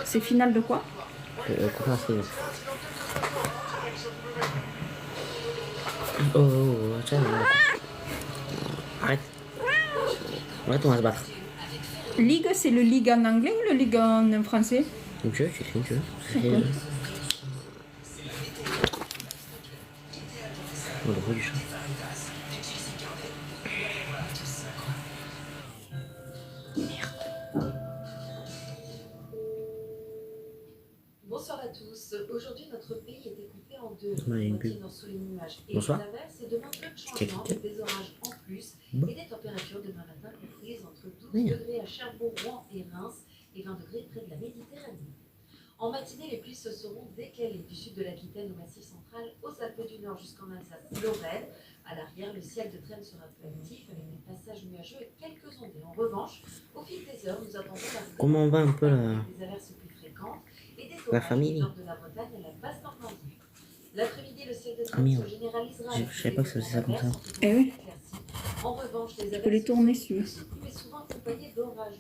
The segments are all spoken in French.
C'est final de quoi? Tiens, arrête. Arrête, on va se battre. Ligue, c'est le ligue en anglais ou le ligue en français? Une queue, tu écris une queue. Oh, le bruit du chat. Bonsoir à tous. Aujourd'hui, notre pays était coupé en deux. Ouais, Moitié nord sous les nuages et bonsoir. l'inverse, et demain peu de changements, avec des orages en plus et des températures demain matin comprises entre 12 degrés à Cherbourg, Rouen et Reims et 20 degrés près de la Méditerranée. En matinée, les pluies se seront décalées du sud de l'Aquitaine au Massif central, aux Alpes du Nord jusqu'en Alsace-Lorraine. À l'arrière, le ciel de Trêne sera peu actif avec des passages nuageux et quelques ondées. En revanche, au fil des heures, nous attendons comment on va un peu des averses plus fréquentes et des la orages famille du nord de la Bretagne à la basse Normandie. L'après-midi, le ciel de Ah, Trêne merde. se généralisera. Je savais pas que ça faisait ça comme ça. Eh oui. En revanche, les Tu peux les tourner si tu veux. mais souvent accompagnés d'orages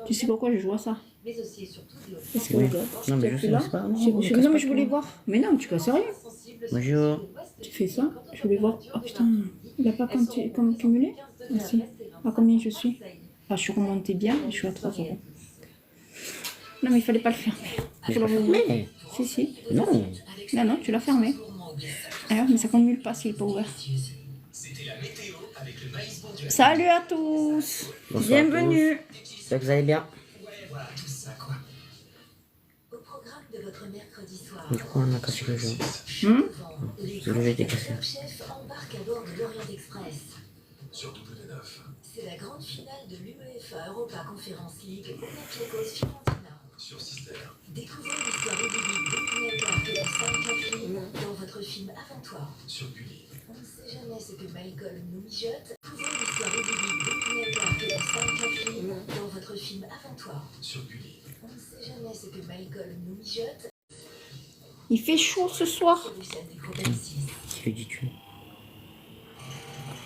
Tu sais pourquoi je joue à ça? mais aussi et surtout de l'eau. Parce que Oui. regarde, Non, mais tu je appuies sais, là. c'est pas. Non, mais je voulais voir. Mais non, tu casses rien. Bonjour. Tu fais ça, je voulais voir. Oh putain, il a pas comme cumulé? Merci. À combien je suis? Ah, je suis remontée bien, je suis à 3 euros. Non, mais il fallait pas le fermer. Tu l'as ouvert? Si, si. Non. Non, non, tu l'as fermé. Ah, mais ça cumule pas s'il n'est pas ouvert. Salut à tous. Bonsoir à Bienvenue. J'espère que vous allez bien. Au programme de votre mercredi soir. Du coup, on a cassé le jeu. Les Le jeu était cassé. chefs embarquent à bord de l'Orient Express. Sur W9. C'est la grande finale de l'UEFA Europa Conference League Olympiakos Fiorentina. Sur Sister. Découvrez l'histoire idyllique d'Emilia Clarke et la femme Kathleen dans votre film Avant-toi. Sur Gulli. On ne sait jamais ce que Michael nous mijote. Découvrez l'histoire idyllique d'Emilia Clarke et la femme Kathleen dans votre film Avant-toi. Sur Gulli. On ne sait jamais ce que Michael nous mijote. Il fait chaud ce soir. Solution des problèmes 6. Qui lui dis-tu?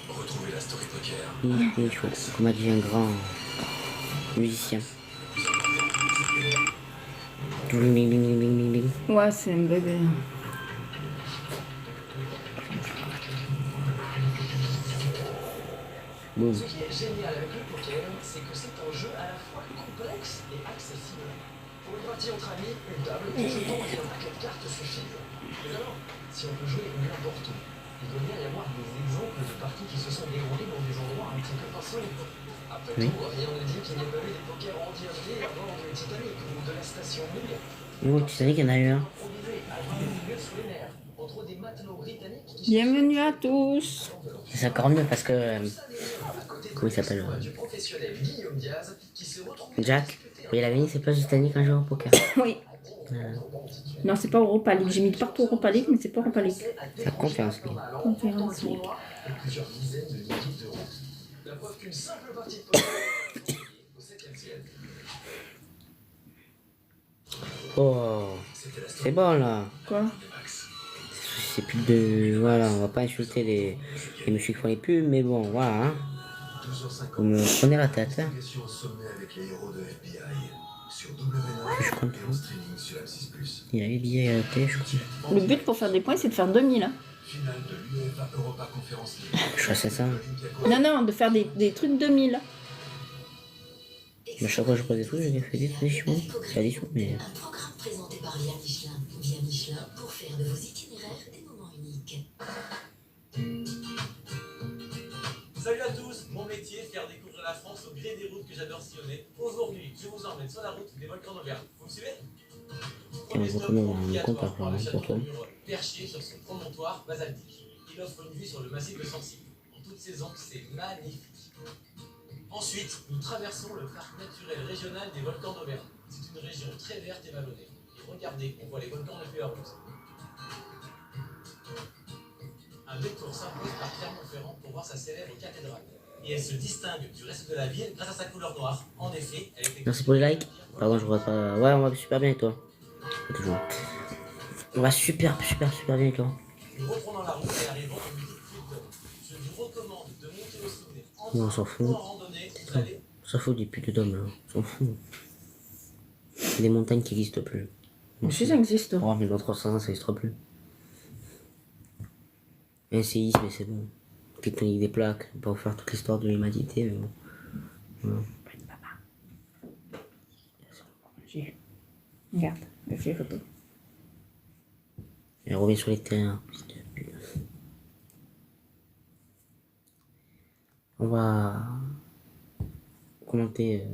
Retrouvez la story poker. Il faut qu'on m'a dit un grand musicien. Bling bling bling bling bling bling. Ouais, c'est un bébé. Boum. Ce qui est génial avec le poker, c'est que c'est un jeu à la fois complexe et accessible. Pour une partie entre amis, une table, un jeton et un paquet de cartes suffisent. Mais alors, si on peut jouer n'importe où, il doit bien y avoir des exemples de parties qui se sont déroulées dans des endroits un petit peu insolites. Après Oui. tout, rien ne dit qu'il n'y ait pas eu des pokers entièrement à bord du Titanic ou de la station Mille. Oh, tu savais qu'il y en a eu un. Improvisé à 20 milieux sous les mers, entre des matelots britanniques qui Bienvenue à tous. C'est encore mieux parce que. Comment il s'appelle du professionnel Guillaume Diaz qui s'est retrouvé Jack. Il a gagné ses places du Titanic un jour au poker. Oui. Non, c'est pas Europa League. J'ai mis partout Europa League, mais c'est pas Europa League. C'est la conférence. League. Conférence League. et plusieurs dizaines de milliers d'euros. La preuve qu'une simple partie de poker au 7e ciel. Oh, c'est bon là. Quoi? C'est plus de. Voilà, on va pas insulter les messieurs qui font les pubs, mais bon, voilà. Hein. 12h50. Vous me prenez la tête. Hein. Investigation au sommet avec les héros de FBI. Sur W9. Je compte Et en streaming sur M6+. Il y a eu billet à la télé, je crois. Le but pour faire des points, c'est de faire 2000. Hein. Finale de l'UEFA Europa Conference League. Je suis à 700. Non, non, de faire des trucs 2000. Mais chaque fois que je pose des trucs, j'ai fait des additions. C'est addition, mais. Un programme présenté par Via Michelin. Via Michelin pour faire de vos itinéraires des moments uniques. Salut à tous, mon métier, faire découvrir la France au gré des routes que j'adore sillonner. Aujourd'hui, je vous emmène sur la route des volcans d'Auvergne. Vous me suivez? Premier stop obligatoire pour le château de Murol, perché sur son promontoire basaltique. Il offre une vue sur le massif de Sancy. En toute saison, c'est magnifique. Ensuite, nous traversons le parc naturel régional des volcans d'Auvergne. C'est une région très verte et vallonnée. Et regardez, on voit les volcans depuis la route. Un détour s'impose par Clermont-Ferrand pour voir sa célèbre cathédrale. Et elle se distingue du reste de la ville grâce à sa couleur noire. En effet, elle était... Merci pour les likes. Pardon, je vois pas. Ouais, on va super bien avec toi. Toujours. On va super bien avec toi. Nous reprenons la route et arrivons au midi de Fulton. Je vous recommande de monter au sommet en Non, on s'en fout. On s'en fout des putes d'hommes là. On s'en fout. Des montagnes qui n'existent plus. Mais si ça existe. Oh, mais dans 300 ans, ça n'existera plus. Un séisme, mais c'est bon. Tectonique des plaques, on peut pas vous faire toute l'histoire de l'humanité, mais bon. Voilà. J'ai. Regarde, elle fait photo. Et revient sur les terrains. On va commenter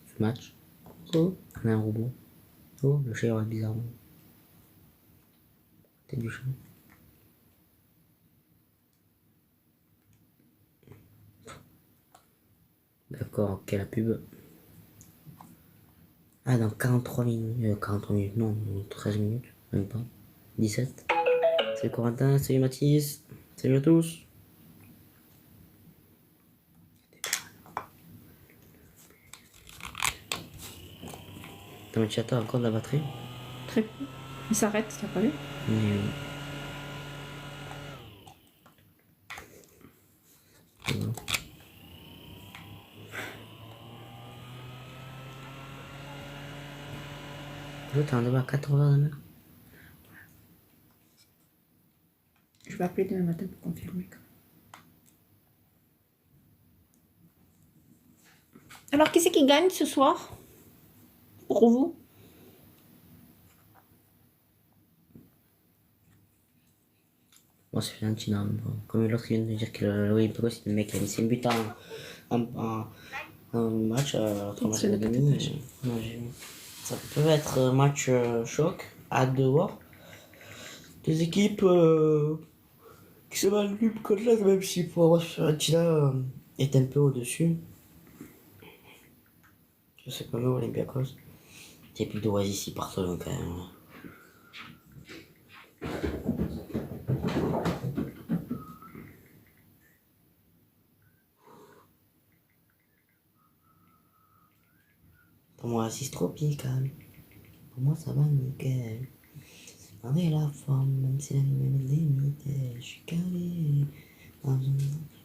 ce match. Oh, on a un robot. Oh, le chat il regarde bizarrement. Tête du chat. D'accord, ok, la pub. Ah, dans 43 minutes. 43 minutes, non, 13 minutes, même pas. 17. Salut Corentin, salut Mathis. Salut à tous. Ton chat a encore de la batterie? Très peu. Il s'arrête, t'as pas vu? Mais... Voilà. T'as un débat à 14h demain? Je vais appeler demain matin pour confirmer. Alors, qui c'est qui gagne ce soir? Pour vous? Moi, c'est Fiorentina. Comme l'autre qui vient de dire que oui, c'est le mec qui a mis 5 buts en match, 3 matchs de demi. Ça peut être un match choc, hâte de voir. Des équipes qui se valent l'une contre l'autre, même si pour moi Fiorentina est un peu au-dessus. Je sais pas, mais Olympiakos. C'est plus d'Oasis ici partout quand même. Pour moi, Oasis tropical. Pour moi, ça va nickel. Avec la forme, même si la même limite, je suis calé.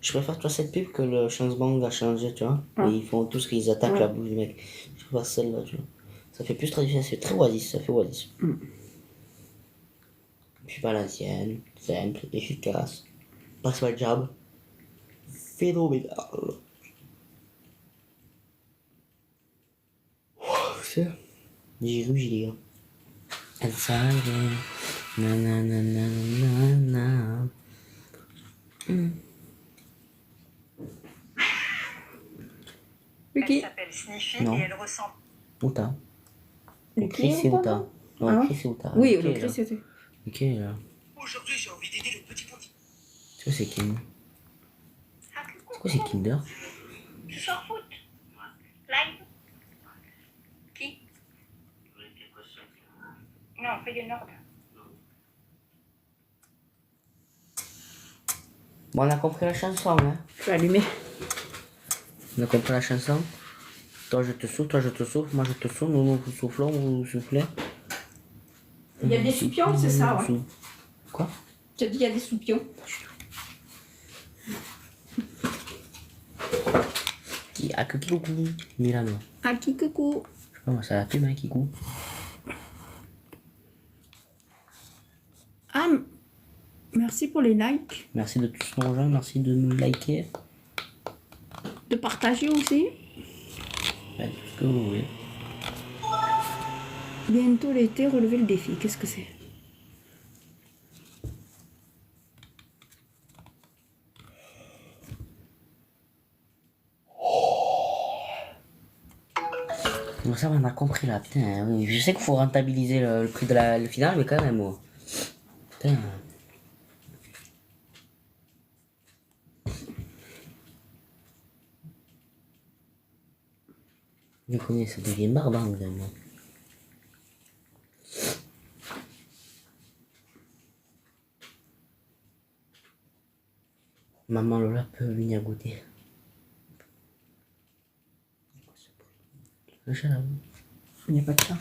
Je préfère toi cette pub que le Bang a changé, tu vois. Ah. Et ils font tout ce qu'ils attaquent la bouche du mec. Je préfère celle-là, tu vois. Ça fait plus traditionnel, c'est très Oasis, ça fait Oasis. Puis pas l'ancienne, simple, efficace. Passe pas le job. Phénoménal. C'est. J'ai les gars. Inside, na na na na na na. Lucky. Elle s'appelle Sniffy Non. et elle ressemble. Outa. Le Chris et Outa, Outa. Non, Ah. Chris et Outa. Oui, Ok, le là. Chris c'était. Ok, là. Aujourd'hui, j'ai envie d'aider le petit petit. Tu vois, c'est Kim. C'est quoi, c'est Kinder? Tu sors foot. Live. Qui? Non, Feyenoord. Bon, on a compris la chanson, hein. Je vais allumer. On a compris la chanson. Toi, je te souffle, toi, je te souffle, moi, je te souffle, nous, nous soufflons, vous soufflez. Il y a des soupions, c'est ça, ouais. Quoi? Tu as dit il y a des soupions. Qui a que Kikou Milano. Ah, qui coucou. Je sais pas, moi, ça a pub, hein, Kikou. Ah, merci pour les likes. Merci de tous nous rejoindre, merci de nous liker. De partager aussi. Faites ce que vous voulez. Bientôt l'été, relever le défi. Qu'est-ce que c'est? Bon, ça, on a compris là, putain. Hein, oui. Je sais qu'il faut rentabiliser le prix de le final, mais quand même, moi. Putain. Vous connaissez, ça devient barbare, évidemment. Maman Lola peut venir goûter. Le chat là. Il n'y a pas de chat.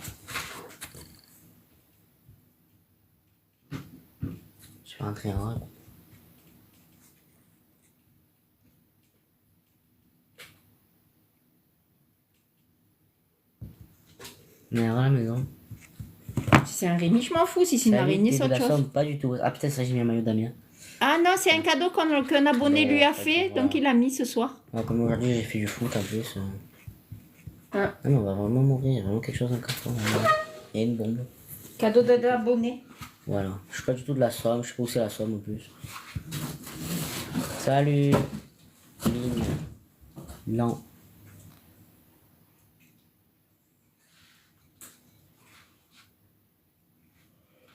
Je vais rentrer en robe. Mais à la maison. Si c'est un Rémi, je m'en fous. Si c'est une Ça araignée, évite c'est de autre la chose. somme, pas du tout. Ah putain, ça j'ai mis un maillot Damien. Ah non, c'est un cadeau qu'un abonné Non, lui a pas fait, du donc tout. il l'a mis ce soir. Ouais, comme aujourd'hui j'ai fait du foot en plus. Ah. Ah non, on va vraiment mourir, il y a vraiment quelque chose en carton. Il y a une bombe. Cadeau d'abonné. Voilà. Je suis pas du tout de la somme, je sais pas où c'est la somme en plus. Salut. Ligne. Non.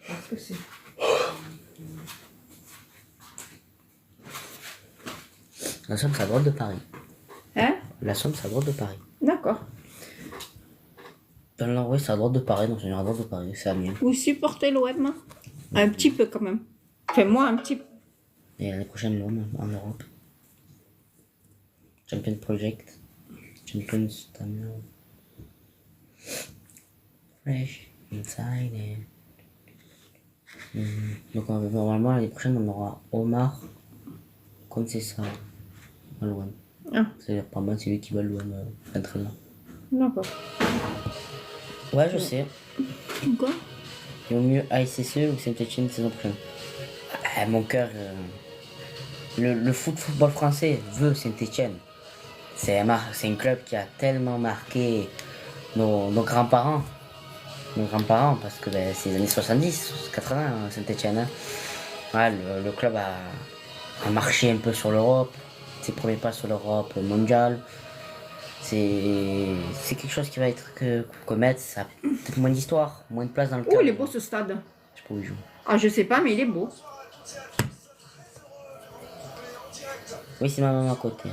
Qu'est-ce que c'est? La somme, c'est à droite de Paris. Hein? La somme, c'est à droite de Paris. D'accord. Dans l'Ouest, c'est à droite de Paris, non, c'est à droite de Paris, c'est Amiens. Vous supportez l'OM? Un petit peu quand même. Enfin, moi, un petit peu. Et l'année prochaine, l'OM en Europe. Champion Project. Champions Amiens. Fresh inside it. Donc normalement l'année prochaine on aura Omar Conceição à l'OM. Ah. C'est-à-dire par moi c'est lui qui va l'OM l'entraîneur. D'accord. Ouais je sais. Quoi? Il vaut mieux ASCE ou Saint-Etienne saison prochaine. Ah, mon cœur. Le football français veut Saint-Etienne. C'est un club qui a tellement marqué nos grands-parents. Nos grands-parents, parce que ben, c'est les années 70, 80, Saint-Etienne. Hein. Ouais, le club a marché un peu sur l'Europe, ses premiers pas sur l'Europe mondiale. C'est quelque chose qui va être que mettre, ça a peut-être moins d'histoire, moins de place dans le club. Oh, il est beau ce stade. Je sais pas où il joue. Ah, je sais pas, mais il est beau. Oui, c'est ma maman à côté.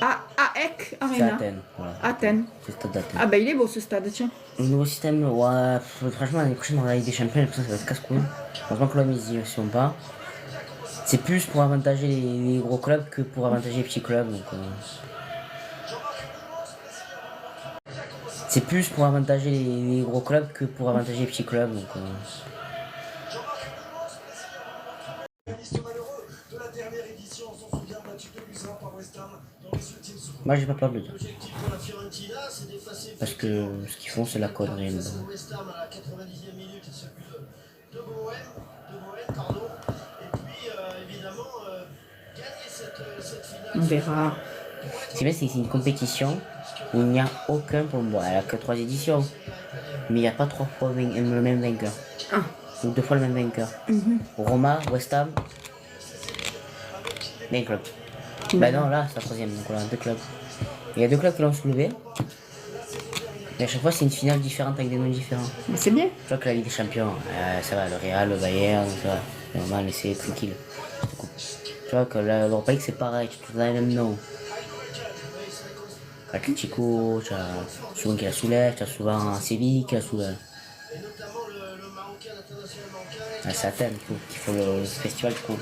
Ah, Aek C'est Arena. Athènes. Voilà. Athènes. C'est le stade d'Athènes. Ah, bah il est beau ce stade, tiens. Le nouveau système, ouais, franchement, l'année prochaine, on va avec des champions, ça va être casse-couille. Franchement, que la mise y sont pas. C'est plus pour avantager les gros clubs que pour avantager les petits clubs. Donc, c'est plus pour avantager les gros clubs que pour avantager les petits clubs. Donc, moi, j'ai pas peur de le dire. Parce que ce qu'ils font, c'est la connerie. On verra. C'est bien, c'est une compétition où il n'y a aucun pour moi. Elle a que 3 éditions. Mais il n'y a pas 3 fois le même vainqueur. Ah. Ou 2 fois le même vainqueur. Roma, West Ham, un club. Ben non, là, c'est la 3ème. Donc voilà, 2 clubs. Il y a 2 clubs qui l'ont soulevé. Et à chaque fois, c'est une finale différente avec des noms différents. Mais c'est bien. Tu vois que la Ligue des Champions, ça va, le Real, le Bayern, ça va. C'est normal, laisser tranquille. Tu vois que l'Europa League, c'est pareil, tu as les mêmes noms. Atletico, tu as souvent qui la soulève, tu as souvent Séville qui la soulève. Ah, c'est Athènes qui font le festival, du coup.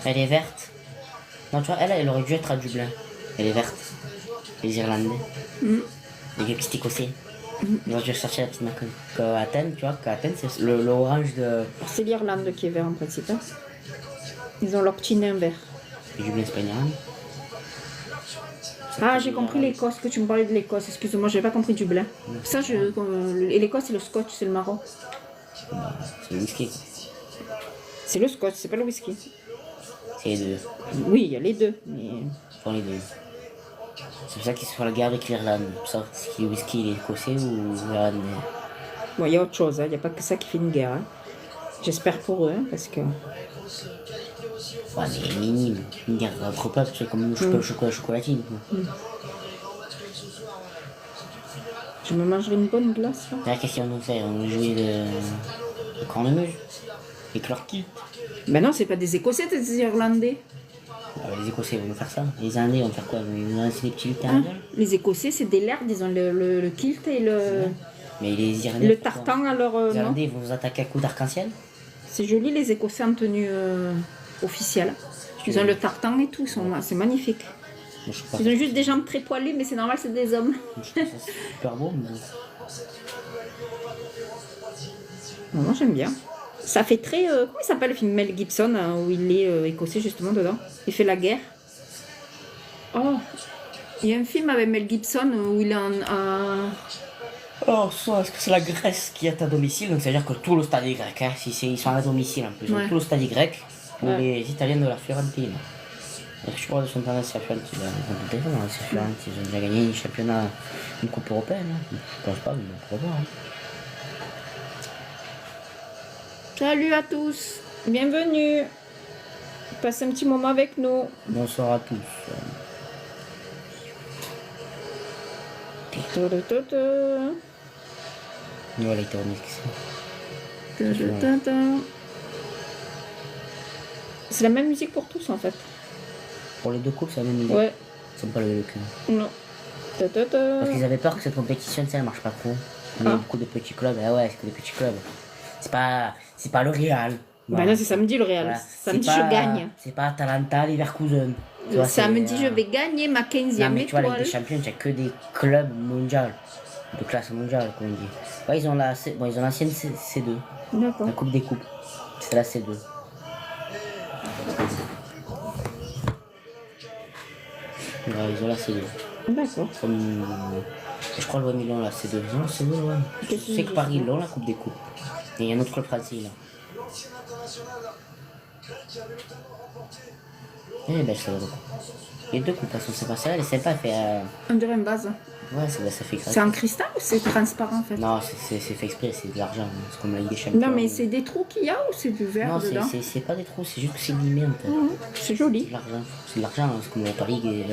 Elle est verte. Non, tu vois, elle aurait dû être à Dublin. Elle est verte. Les Irlandais. Les petits Écossais. Ils auraient dû sortir la petite macone. Athènes, tu vois, qu'Athènes, c'est le orange de. C'est l'Irlande qui est vert en principe. Hein. Ils ont leur petit nain vert. Et Dublin, c'est pas une Irlande. Ah, j'ai compris l'Écosse, que tu me parlais de l'Écosse. Excuse-moi, j'avais pas compris Dublin. Ça, et l'Écosse, c'est le scotch, c'est le marron. C'est le whisky. C'est le scotch, c'est pas le whisky. C'est les deux. Oui, il y a les deux. Mais... Ils font les deux. C'est pour ça qu'ils se font la guerre avec l'Irlande. Pour ça, si le whisky il est écossais ou irlandais. Bon, il y a autre chose, il n'y a pas que ça qui fait une guerre. Hein. J'espère pour eux, hein, parce que... Ouais, mais minime. Une guerre entre peuples, c'est comme le chocolatine. Je me mangerai une bonne glace, là. La question de faire, on jouait le cornemuse. Avec leur kilt. Ben non, c'est pas des Écossais, c'est des Irlandais. Les Écossais vont faire ça. Les Indés vont faire quoi? Ils vont lancer des petits lutins. Hein? Les Écossais, c'est des lerdes, ils ont le kilt et Mais les Irlandais. le tartan à leur Les nom. Irlandais vont vous attaquer à coups d'arc-en-ciel? C'est joli, les Écossais en tenue officielle. Ils ont le tartan et tout, c'est magnifique. Moi, je trouve Ils ont juste des jambes très poilues, mais c'est normal, c'est des hommes. ça super beau. Mais... Bon, moi, j'aime bien. Ça fait très... comment il s'appelle le film Mel Gibson, hein, où il est écossais, justement, dedans. Il fait la guerre. Oh, Il y a un film avec Mel Gibson où il est Oh, soit, est-ce que c'est la Grèce qui est à domicile? Donc, c'est-à-dire que tout le stade est grec. Hein. Si ils sont à domicile en plus. Donc, Ouais. tout le stade est grec. Ouais. Les Italiens de la Fiorentina. Je crois qu'ils sont en Fiorentina. Ils ont déjà gagné un championnat, une coupe européenne. Hein. Je pense pas, mais pourquoi pas. Hein. Salut à tous, bienvenue. Passez un petit moment avec nous. Bonsoir à tous. Voilà, il était remis. C'est la même musique pour tous en fait. Pour les deux coupes, c'est la même musique. Ouais, Ils sont pas levés le cul. non. Parce qu'ils avaient peur que cette compétition, ça ne marche pas trop. Il y a Ah. beaucoup de petits clubs. Ah ouais, c'est que des petits clubs. C'est pas le Real. Bah là c'est samedi le Real. Voilà. Samedi C'est je pas- gagne. C'est pas Atalanta, Leverkusen. Tu vois, c'est, Samedi je vais gagner ma 15e Non, mais tu vois, la Ligue étoile. des Champions, il n'y a que des clubs mondiaux. De classe mondiale, comme on dit. Ouais, ils ont l'ancienne C2. D'accord. La Coupe des Coupes. C'est la C2. Ouais, ils ont la C2. D'accord. Comme... Je crois le Milan la C2. Ils ont la C2, ouais. Je sais que Paris l'ont la Coupe des Coupes. Et il y a un autre club français là. Eh ben, ça va beaucoup. Les deux coupes, elles sont sympas. Celle-là, elle est sympa, elle fait. On dirait une base. Ouais, ça fait grave. C'est en cristal ou c'est transparent en fait? Non, c'est fait exprès, c'est de l'argent. C'est comme la Ligue des Champions. Non mais c'est des trous qu'il y a ou c'est du verre Non, dedans? c'est pas des trous, c'est juste que c'est limé en fait. C'est C'est joli. de l'argent. C'est de l'argent, hein, c'est comme l'Europa League et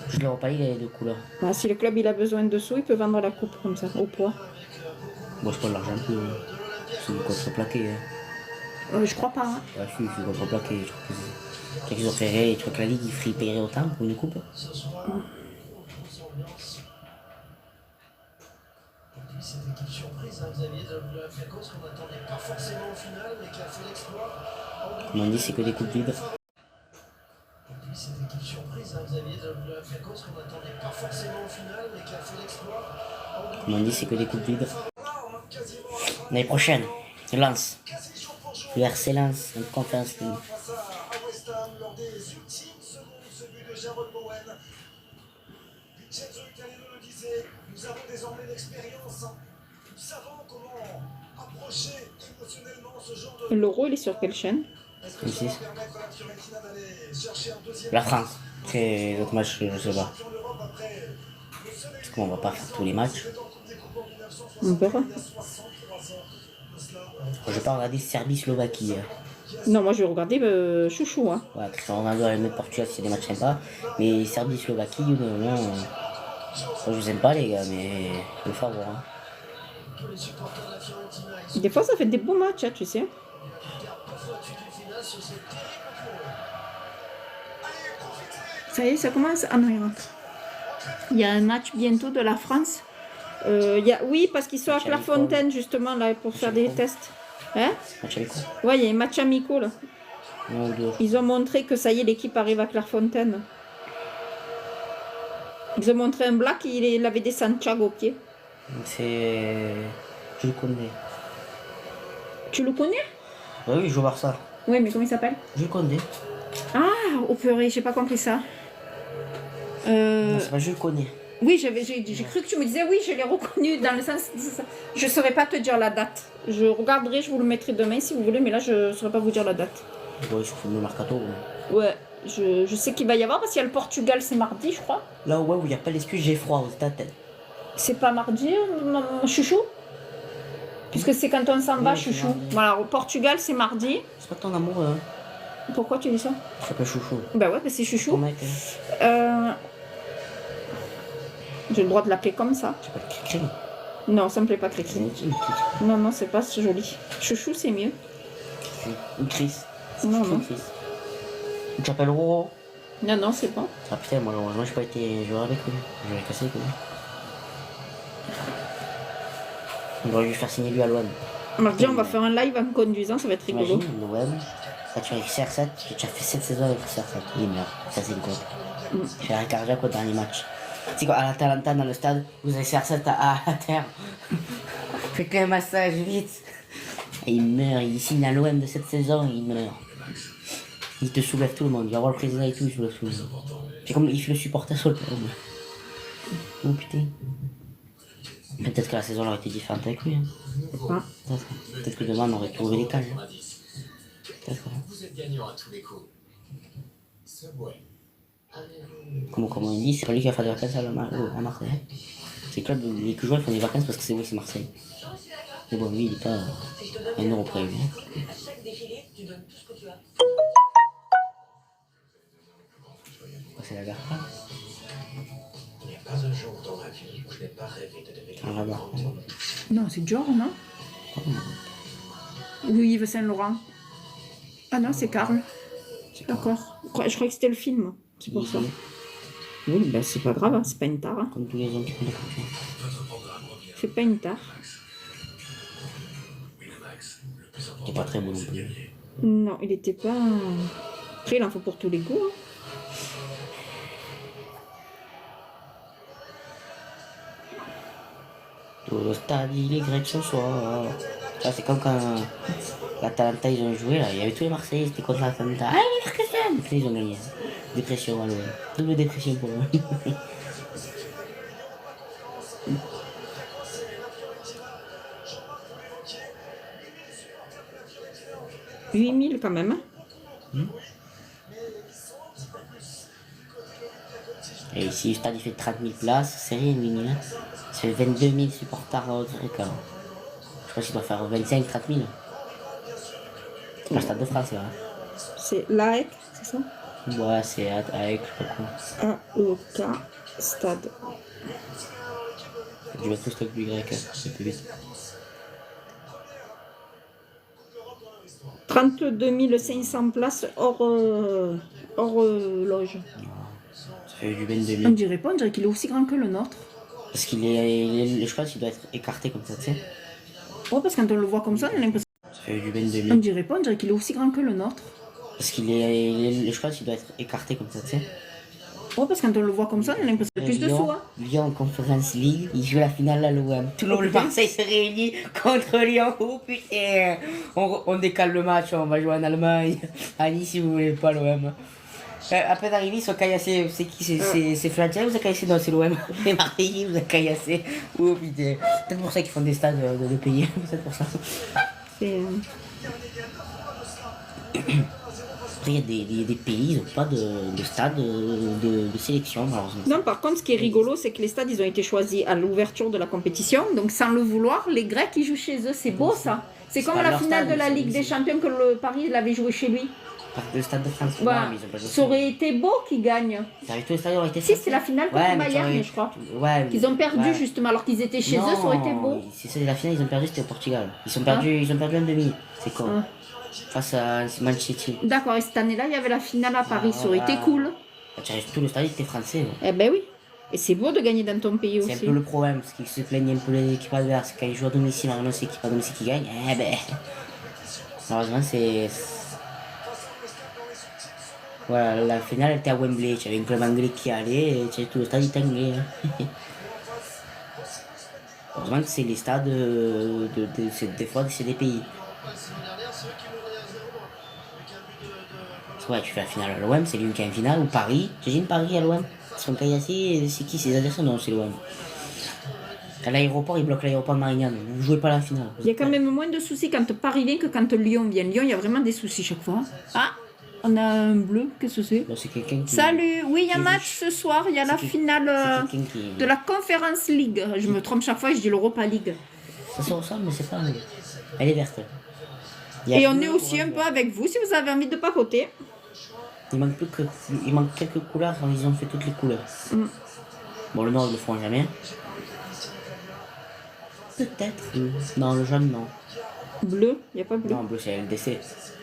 juste l'Europa League, elle est de couleurs. Bah, si le club il a besoin de sous, il peut vendre la coupe comme ça, au poids. Moi, je prends de l'argent un peu. C'est du contreplaqué. Hein. Je crois pas. Hein. Ouais, si, c'est du contreplaqué. Je crois qu'ils ont fait, je crois que la Ligue, ils paieraient autant pour une coupe. Cette équipe surprise, hein, Xavier de la Flacos, qu'on n'attendait pas forcément au final, mais qui a fait l'exploit. Comme on dit, c'est que des coupes vides. Cette équipe surprise, hein, Xavier de la Flacos, qu'on n'attendait pas forcément au final, mais qui a fait l'exploit. Comme on dit, c'est que des coupes vides. L'année prochaine, Lens. Le RC Lens, une conférence. Face à West Ham lors des ultimes secondes, ce but de Jarrod Bowen. Vincenzo Italiano le disait, nous avons désormais l'expérience. Nous savons comment approcher émotionnellement ce genre de... L'euro il est sur quelle chaîne? Est-ce que ça va permettre à la Fiorentina d'aller chercher un deuxième... La France. C'est l'autre match, je sais pas. champion d'Europe après le seul Parce qu'on va pas faire tous les matchs. élu en Coupe des Coupes en 1960, On verra. il y a 63 ans de cela. Je vais pas regarder Serbie-Slovaquie. Non, moi je vais regarder Chouchou. Hein. Ouais, Cristiano Ronaldo à le Portugal, c'est des matchs sympas. Mais Serbie-Slovaquie, non. Je vous aime pas les gars, mais il faut voir. Hein. Des fois ça fait des beaux matchs, hein, tu sais. Ça y est, ça commence. Ah non, il rentre. Il y a un match bientôt de la France. Oui, parce qu'ils sont à Clairefontaine justement là pour faire des tests. Hein? Match avec quoi? Ouais, il y a un match amicaux là. Non, deux. Ils ont montré que ça y est, l'équipe arrive à Clairefontaine. Ils ont montré un black, il avait des Santiago au pied. C'est. Je le connais. Tu le connais? Ouais, oui, je veux voir ça. Oui, mais comment il s'appelle? Je le connais. Ah, au purée, j'ai pas compris ça. Non, c'est pas je le connais. Oui, j'ai cru que tu me disais oui, je l'ai reconnu dans le sens de ça. Je saurais pas te dire la date. Je regarderai, je vous le mettrai demain si vous voulez, mais là je saurais pas vous dire la date. Ouais, je trouve le mercato. Ouais, je sais qu'il va y avoir parce qu'il y a le Portugal, c'est mardi, je crois. Là, ouais, où il n'y a pas l'excuse, j'ai froid aux États. C'est pas mardi, mon chouchou? Puisque c'est quand on s'en va, Oui, c'est chouchou. mardi. Voilà, au Portugal, c'est mardi. C'est pas ton amour, hein. Pourquoi tu dis ça? Ça s'appelle chouchou. Bah ouais, bah c'est Ton chouchou. mec, hein. J'ai le droit de l'appeler comme ça. Tu s'appelle Cricri. Non, ça me plaît pas, C'est Cricri. une petite Non, non, c'est pas joli. Chouchou, c'est mieux. Une Chris. Non, non. Chris. Tu t'appelles Roro. Non, non, c'est pas. Ah putain, moi j'ai pas été joueur avec lui. J'aurais cassé les couilles. On doit lui faire signer lui à l'OM. Mardi, on va faire un live en conduisant, ça va être rigolo. T'imagines, l'OM, ça tu as avec CR7, tu as fait 7 saisons avec CR7. Il meurt. Ça c'est une compte. J'ai un cardiaque au dernier match. Tu sais quoi, à l'Atalanta dans le stade, vous avez CR7 à terre. Faites un massage vite. Et il meurt, il signe à l'OM de cette saison et il meurt. Il te soulève tout le monde. Il va voir le président et tout, il soulève tout le monde. C'est comme il fait le supporter sur le terrain. Oh putain. Peut-être que la saison aurait été différente avec lui. Hein. Pas. Peut-être que demain on aurait trouvé les cages. Hein. Peut-être. Vous êtes gagnant à tous les coups. Subway. Comme on dit, c'est pas lui qui va faire des vacances à Marseille. Hein. C'est le club, les joueurs font des vacances parce que c'est Marseille. Mais bon, lui il est pas à 1 euro près. Hein. À chaque défilé, tu donnes tout ce que tu as. C'est la gare. Il n'y a pas un jour dans ma vie où je n'ai pas rêvé de devenir Ah, là-bas. Non, c'est Dior, non? Ou Yves Saint-Laurent. Ah non, c'est Karl. D'accord. Je croyais que c'était le film. C'est pour ça. Oui, ben c'est pas grave, hein, c'est pas une tare. Hein. Comme tous les autres qui font des fonctions. C'est pas une tare. Il est pas très beau non plus. Non, il était pas. Après, il en faut pour tous les goûts. Hein. Tout le stade, il est grec ce soir. Ça, c'est comme quand l'Atalanta ils ont joué là. Il y avait tous les Marseillais, c'était contre l'Atalanta. Ah, les Marseillais! Puis ils ont gagné. Dépression à l'OM. Double dépression pour eux. 8000 quand même. Hein. Et ici, le stade il fait 30 000 places, c'est rien, 8 000. Hein. Ça fait 22 000 supporters au truc. Je crois qu'il doit faire 25-30 000. C'est le stade de France là. Hein. C'est l'AEC, c'est ça? Ouais, c'est avec, je sais pas quoi. AEK Stade. Je vais mettre le stock du grec, c'est plus vite. 32 500 places hors loge. Ça fait du 22 On 000. dirait pas, on dirait qu'il est aussi grand que le nôtre. Parce qu'il est, je pense qu'il doit être écarté comme ça, tu sais. Ouais, parce que quand on le voit comme ça, on a l'impression. Ça fait du 22 On 000. dirait pas, on dirait qu'il est aussi grand que le nôtre. Parce qu'il est, je pense qu'il doit être écarté comme ça, tu sais. Ouais, parce que quand on le voit comme ça, on a l'impression qu'il y a plus de sous. Hein. Lyon en Conference League, il joue la finale à l'OM. Tout le Marseille se réunit contre Lyon. Oh putain, on décale le match, on va jouer en Allemagne. À Nice si vous voulez pas l'OM. Après d'arriver, ils sont caillassés. C'est qui? C'est Flandre, vous avez caillassé? Non, c'est l'OM. Les Marseillais, vous avez caillassé. Oh putain. Peut-être pour ça qu'ils font des stades de pays. C'est pour ça. C'est. Après, il y a des pays, ils n'ont pas de stade de sélection, malheureusement. Non, par contre, ce qui est rigolo, c'est que les stades, ils ont été choisis à l'ouverture de la compétition. Donc, sans le vouloir, les Grecs, ils jouent chez eux. C'est beau, ça. C'est comme pas la leur finale stade, de la c'est- Ligue des Champions que le Paris l'avait joué chez lui. Le stade de France, Voilà. ouais, mais ils ont pas joué. Ça aurait été beau qu'ils gagnent. Ça aurait- tous les stades auraient été Si, français. c'est la finale contre Ouais, mais Bayern, t'aurais- je crois. Ouais, mais- Qu'ils ont perdu, ouais. justement, alors qu'ils étaient chez eux, ça aurait été beau. C'est la finale, ils ont perdu, c'était au Portugal. Ils ont perdu en demi. C'est quoi Ah. Face à Manchester City. D'accord, et cette année-là, il y avait la finale à Paris. Ça aurait été ouais. cool. Tout le stade était français. Ouais. Eh ben oui. Et c'est beau de gagner dans ton pays C'est un aussi. peu le problème, parce qu'ils se plaignent un peu l'équipe adverse. Quand ils jouent à domicile, normalement c'est l'équipe à domicile qui gagne. Eh ben. Malheureusement, c'est. Voilà, la finale était à Wembley. Tu avais un club anglais qui allait, et tu avais tout le stade était anglais. Hein. Heureusement que c'est les stades des fois c'est des pays. Ouais, tu fais la finale à l'OM, c'est lui qui a une finale, ou Paris. J'imagine Paris à l'OM. Ils sont caillassés, c'est qui ces adversaires? Non, c'est l'OM. À l'aéroport, ils bloquent l'aéroport de Marignane. Vous jouez pas la finale. Il y a quand même moins de soucis quand Paris vient que quand Lyon vient. Lyon, il y a vraiment des soucis chaque fois. Ah, on a un bleu, qu'est-ce que c'est? Bon, c'est quelqu'un qui. Salut, oui, il y a un qui- match ce soir, il y a la c'est- finale C'est quelqu'un qui. de la Conference League. Je me trompe chaque fois, je dis l'Europa League. Ça se ressemble, mais c'est pas. Elle est verte. Il y a Et on bleu, est aussi un peu avec vous si vous avez envie de papoter. Il manque quelques couleurs, ils ont fait toutes les couleurs. Mm. Bon, le noir, ils le feront jamais. Peut-être. Non, le jaune, non. Bleu, il n'y a pas bleu. Non, bleu, c'est LDC.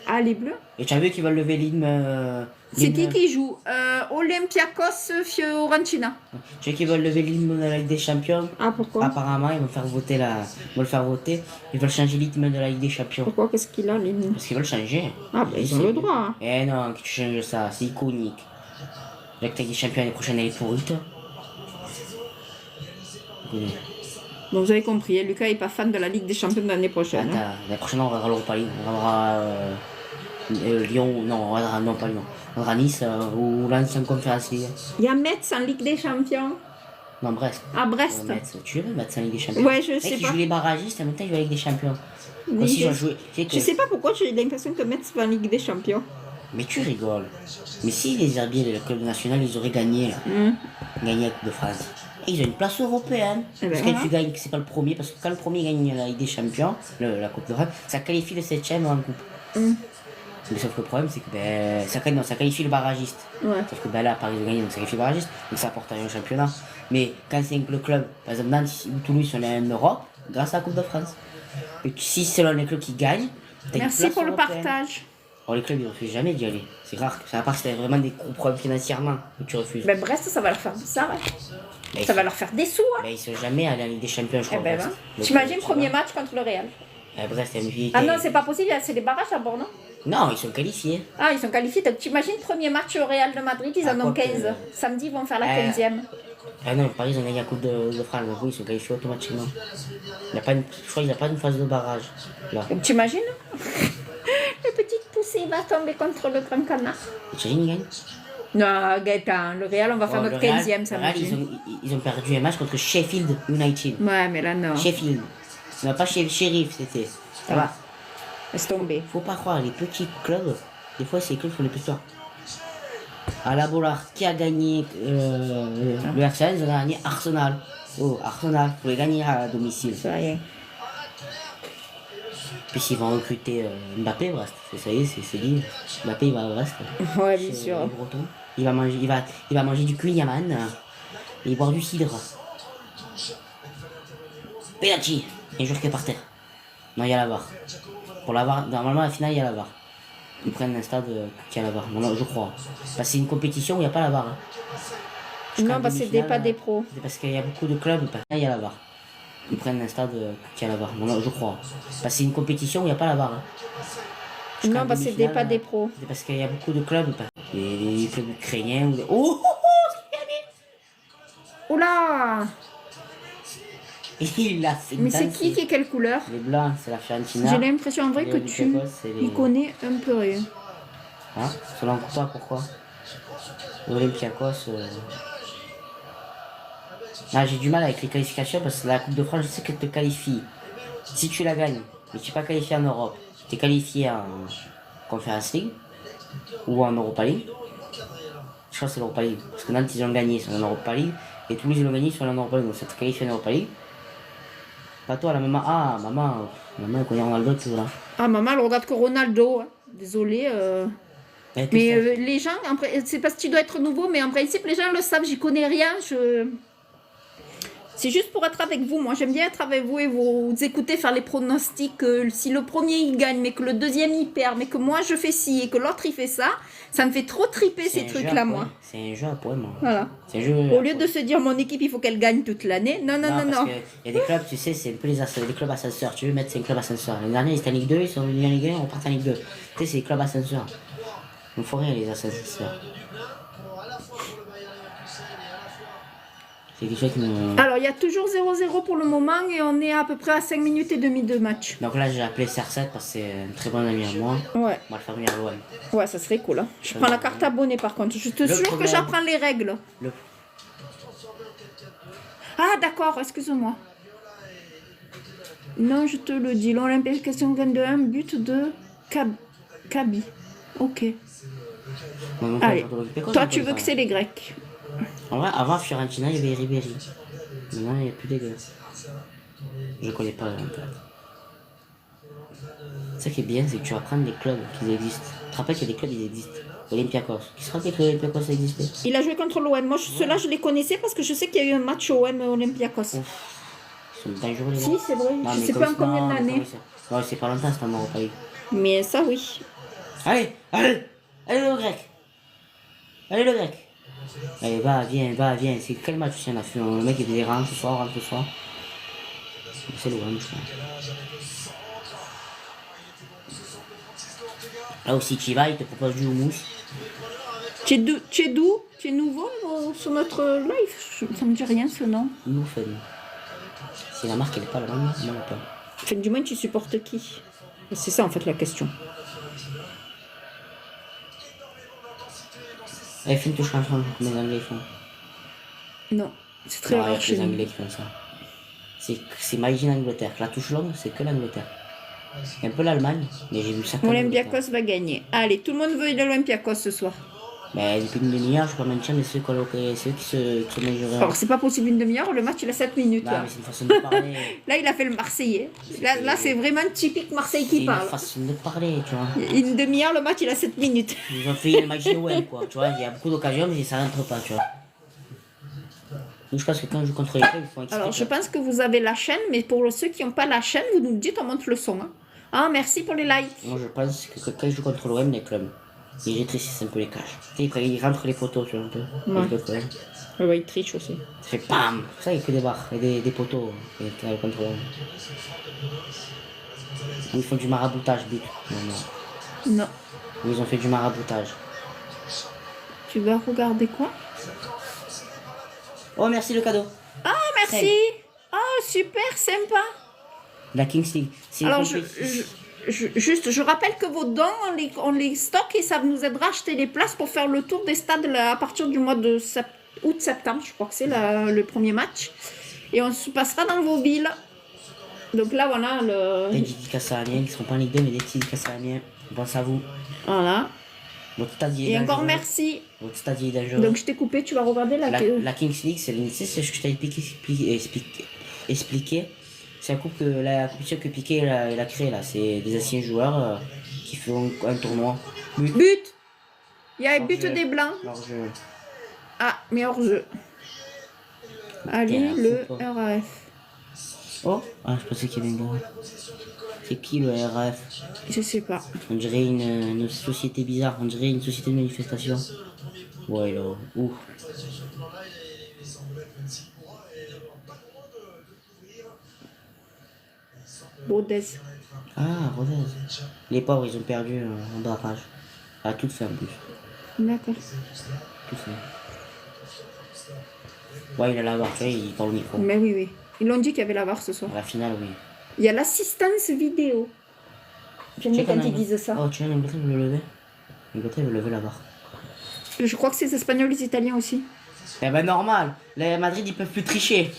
Ah, les bleus. Et tu as vu qu'ils veulent lever l'hymne. C'est qui joue Olympiakos Fiorentina. Tu sais qu'ils veulent lever l'hymne de la Ligue des Champions. Ah, pourquoi? Apparemment, ils vont faire voter ils vont le faire voter. Ils veulent changer l'hymne de la Ligue des Champions. Pourquoi? Qu'est-ce qu'il a, l'hymne? Parce qu'ils veulent changer. Ah, ben ils ont le droit. Hein. Eh non, que tu changes ça, c'est iconique. La Ligue des Champions l'année prochaine, elle est pourrite. Oui. Bon, vous avez compris, hein, Lucas n'est pas fan de la Ligue des Champions de l'année prochaine. Hein. Attends, l'année prochaine, on verra l'Europa League. On verra Lyon, non, non pas Lyon. On aura Nice ou Lens en Conférence League. Il y a Metz en Ligue des Champions. Non, Brest. À Brest. Metz. Tu veux Metz en Ligue des Champions? Ouais, je Mec, sais il pas. joue les barragistes, en même temps il joue avec des champions. Mais Comme si je- j'en jouais. Tu sais que- Je sais pas pourquoi j'ai l'impression que Metz va en Ligue des Champions. Mais tu rigoles. Mais si les Herbiers, le club national, ils auraient gagné là. Gagné la Coupe de France. Et ils ont une place européenne. Eh ben Parce voilà. que tu gagnes, que c'est pas le premier. Parce que quand le premier gagne la Ligue des Champions, la Coupe de France, ça qualifie le 7ème en Coupe. Mais sauf que le problème, c'est que ben, ça qualifie le barragiste. Ouais. Sauf que ben, là, Paris a gagné, donc ça qualifie le barragiste. Donc ça apporte rien au championnat. Mais quand c'est le club, par exemple Nantes ou Toulouse sont en Europe, grâce à la Coupe de France. Et si c'est l'un des clubs qui gagne, t'as une Merci place pour le européenne. partage. Oh, les clubs, ils refusent jamais d'y aller. C'est rare. Ça à part si t'as vraiment des gros problèmes financièrement que tu refuses. Ben Brest, ça va leur faire ça, ouais. Ben, Ça va leur faire des sous, hein. ben, ils sont jamais allés en Ligue des Champions, je Eh crois. ben, Brest. ben. Donc, T'imagines, tu premier vois. match contre le Real. Brest, c'est une vie. Ah non, c'est pas possible, c'est des barrages à bord, non? Non, ils sont qualifiés. Ah, ils sont qualifiés. Donc, t'imagines, premier match au Real de Madrid, ils Ah, en ont quoi que- 15. Samedi, ils vont faire la Euh, 15e. Ah non, Paris, ils ont gagné la Coupe de France. Donc oui, ils sont qualifiés automatiquement. Il y a pas une, je crois qu'il n'y a pas une phase de barrage. Là. Donc, t'imagines? La petite poussée va tomber contre le Grand Canard. Thierry, ils gagnent. Non, Gaëtan, le Real, on va faire Oh, notre le Real- 15e le Real, samedi. ils ont perdu un match contre Sheffield United. Ouais, mais là, non. Sheffield. Non, pas Sheriff, c'était. Ça va. Laisse tomber. Faut pas croire, les petits clubs, des fois, c'est les clubs qui font les plus forts. À la Bollard, qui a gagné le Arsenal, ils ont gagné Arsenal. Oh, Arsenal, faut les gagner à domicile. C'est rien. Puis s'ils vont recruter Mbappé, Brest, ça y est, c'est dit. Mbappé, il va à Brest. Ouais, bien C'est sûr. les Bretons. Il va manger du Cunyaman et boire du cidre. Penalty. Un joueur qui est par terre. Non, il y a la VAR. Pour la VAR, normalement, à la finale, il y a la VAR. Ils prennent un stade qui a la VAR. Non, je crois. Parce que c'est une compétition où il n'y a pas la VAR. Hein. Jusqu'en Non, parce que c'est demi-finale, pas des pros. c'est parce qu'il y a beaucoup de clubs, il y a la VAR. Ils prennent un stade qui a la VAR. Non, je crois. Parce que c'est une compétition où il n'y a pas la VAR. Hein. Jusqu'en Non, parce que c'est demi-finale, pas des pros. c'est parce qu'il y a beaucoup de clubs. Les clubs ukrainiens. Ou des... Oh, Oula! il a fait Mais c'est qui est quelle couleur? Les blancs, c'est la Fiorentina. J'ai l'impression en vrai Les que tu Olympiakos, c'est les- y connais un peu rien. Hein? Selon toi, pourquoi? L'Olympiakos. Ah, j'ai du mal avec les qualifications parce que la Coupe de France, je sais qu'elle te qualifie. Si tu la gagnes, mais tu n'es pas qualifié en Europe, tu es qualifié en Conference League ou en Europa League. Je crois que c'est l'Europa League. Parce que Nantes, ils ont gagné, ils sont en Europa League. Et Toulouse, ils ont gagné, ils sont en Europa League. Donc ça te qualifie en Europa League. Pas toi, la maman. Ah, maman, elle connaît Ronaldo, toujours là. Ah, maman, elle regarde que Ronaldo. Hein. Désolée. Elle Mais était les gens, c'est parce que tu dois être nouveau, mais en principe, les gens le savent, j'y connais rien. C'est juste pour être avec vous. Moi, j'aime bien être avec vous et vous écouter faire les pronostics. Si le premier il gagne, mais que le deuxième il perd, mais que moi je fais ci et que l'autre il fait ça, ça me fait trop triper ces un jeu trucs-là, à moi. points. C'est un jeu à points, moi. Voilà. C'est un jeu. Au lieu de se dire mon équipe, il faut qu'elle gagne toute l'année. Non, non, non, parce non. que il y a des clubs, tu sais, c'est un peu les clubs ascenseurs. Tu veux mettre, c'est un club ascenseur. L'année dernière, ils étaient en Ligue 2, ils sont venus en Ligue 1, on part en Ligue 2. Tu sais, c'est les clubs ascenseurs. Il faut rien, les ascenseurs. C'est quelque chose qui me. Alors, il y a toujours 0-0 pour le moment et on est à peu près à 5 minutes et demie de match. Donc là, j'ai appelé CR7 parce que c'est un très bon ami à moi. Ouais, On va le faire venir à l'OM. ouais, ça serait cool. Hein. Je prends la carte abonnée par contre. Je te Le jure que problème- j'apprends les règles. Le... Ah, d'accord, excuse-moi. Non, je te le dis. L'Olympiakos gagne de 1 but de Kaby. Ok. Non, Allez, pas toi, tu veux que c'est les Grecs. En vrai, avant Fiorentina, il y avait Ribéry. Maintenant, il n'y a plus des gars. Je connais pas en fait. Ce qui est bien, c'est que tu vas prendre les clubs qui existent. Tu te rappelles que les clubs, ils existent. Olympiakos. Qui se rappelle que l'Olympiakos existait? Il a joué contre l'OM. Moi, ceux-là, je les connaissais parce que je sais qu'il y a eu un match OM Olympiakos. Ils sont dangereux, les Si, gars. c'est vrai. Non, Je mais sais comme pas en ça- combien non, mais d'années. comment ça- Ouais, c'est pas longtemps, c'est en Europa League. Mais ça, oui. Allez, allez, allez le grec. Allez le grec. Allez, va, viens. C'est quel match aussi on a fait? Le mec il était rentre ce soir. C'est le one, je crois. Là aussi, tu y vas, il te propose du houmous. Tu es d'où? Tu es nouveau sur notre live? Ça me dit rien ce nom. Nous, fun. Si la marque elle est pas là-bas, non, pas. Enfin, du moins, tu supportes qui? C'est ça en fait la question. Allez, fais une touche en comme les Anglais font. Non, c'est très Non, il y a rare que chez les nous. Anglais qui font ça. C'est Made in Angleterre. La touche longue, c'est que l'Angleterre. C'est un peu l'Allemagne, mais j'ai vu ça que l'Angleterre. Olympiakos va gagner. Allez, tout le monde veut l'Olympiakos ce soir. Mais depuis une demi-heure, je peux mentir, mais ceux qui se mesurent. Alors, c'est pas possible une demi-heure, le match il a 7 minutes. Non, Là, mais c'est une façon de parler. là il a fait le Marseillais. Là c'est vraiment typique Marseille C'est qui une parle. façon de parler, tu vois. Une demi-heure, le match il a 7 minutes. Ils ont fait le match de web, quoi. Tu vois, il y a beaucoup d'occasions, mais ça rentre pas, tu vois. Donc, je pense que quand je joue contre les clubs, ils font exprès. Alors, je pense que vous avez la chaîne, mais pour ceux qui n'ont pas la chaîne, vous nous dites, on monte le son. Hein. Ah, merci pour les likes. Moi, je pense que quand je joue contre l'OM, les clubs, ils rétrécissent un peu les cages. Tu sais, ils rentrent les poteaux, tu vois, un peu. Ouais. Avec le club. Ouais, il triche aussi. Ça fait PAM. Ça, il y a que des barres et des poteaux contre l'OM. Ils font du maraboutage, but. Non. Non. Ils ont fait du maraboutage. Tu vas regarder quoi? Oh, merci le cadeau. Ah, merci. Ah, super, sympa. La Kings League. C'est Alors, compétition. je rappelle que vos dons, on les stocke et ça nous aidera à acheter les places pour faire le tour des stades là, à partir du mois de août-septembre. Je crois que c'est le premier match. Et on se passera dans vos villes. Donc là, voilà. Des dédicaces à Amiens, qui ne seront pas en Ligue 2, mais des petits dédicaces à Amiens. On pense à vous. Voilà. Votre stade est Et encore dangereux. merci. Votre stade est dangereux. Donc je t'ai coupé, tu vas regarder La Kings League, c'est ce que je t'ai expliqué. C'est la compétition que Piqué il a créée là. C'est des anciens joueurs qui font un tournoi. But. Il y a un but Hors-jeu. des Blancs. Hors-jeu. Ah, mais hors jeu. Allez, Merci, le toi. RAF. Oh, ah, je pensais qu'il y avait un gars. C'est qui le RF? Je sais pas. On dirait une société bizarre. On dirait une société de manifestation. Ouais, là. Ouh. Rodez. Ah, Rodez. Les pauvres, ils ont perdu en barrage. À toute fin en plus. D'accord. Tout fait. Ouais, il a la barre, tu vois, il parle au micro. Mais oui, oui. Ils l'ont dit qu'il y avait la VAR ce soir. À la finale, oui. Il y a l'assistance vidéo. J'aime bien quand ils disent ça. Oh, tu vois, l'Angleterre veut le lever. L'Angleterre veut lever la barre. Je crois que c'est les Espagnols et les Italiens aussi. Eh ben normal, les Madrid ils peuvent plus tricher.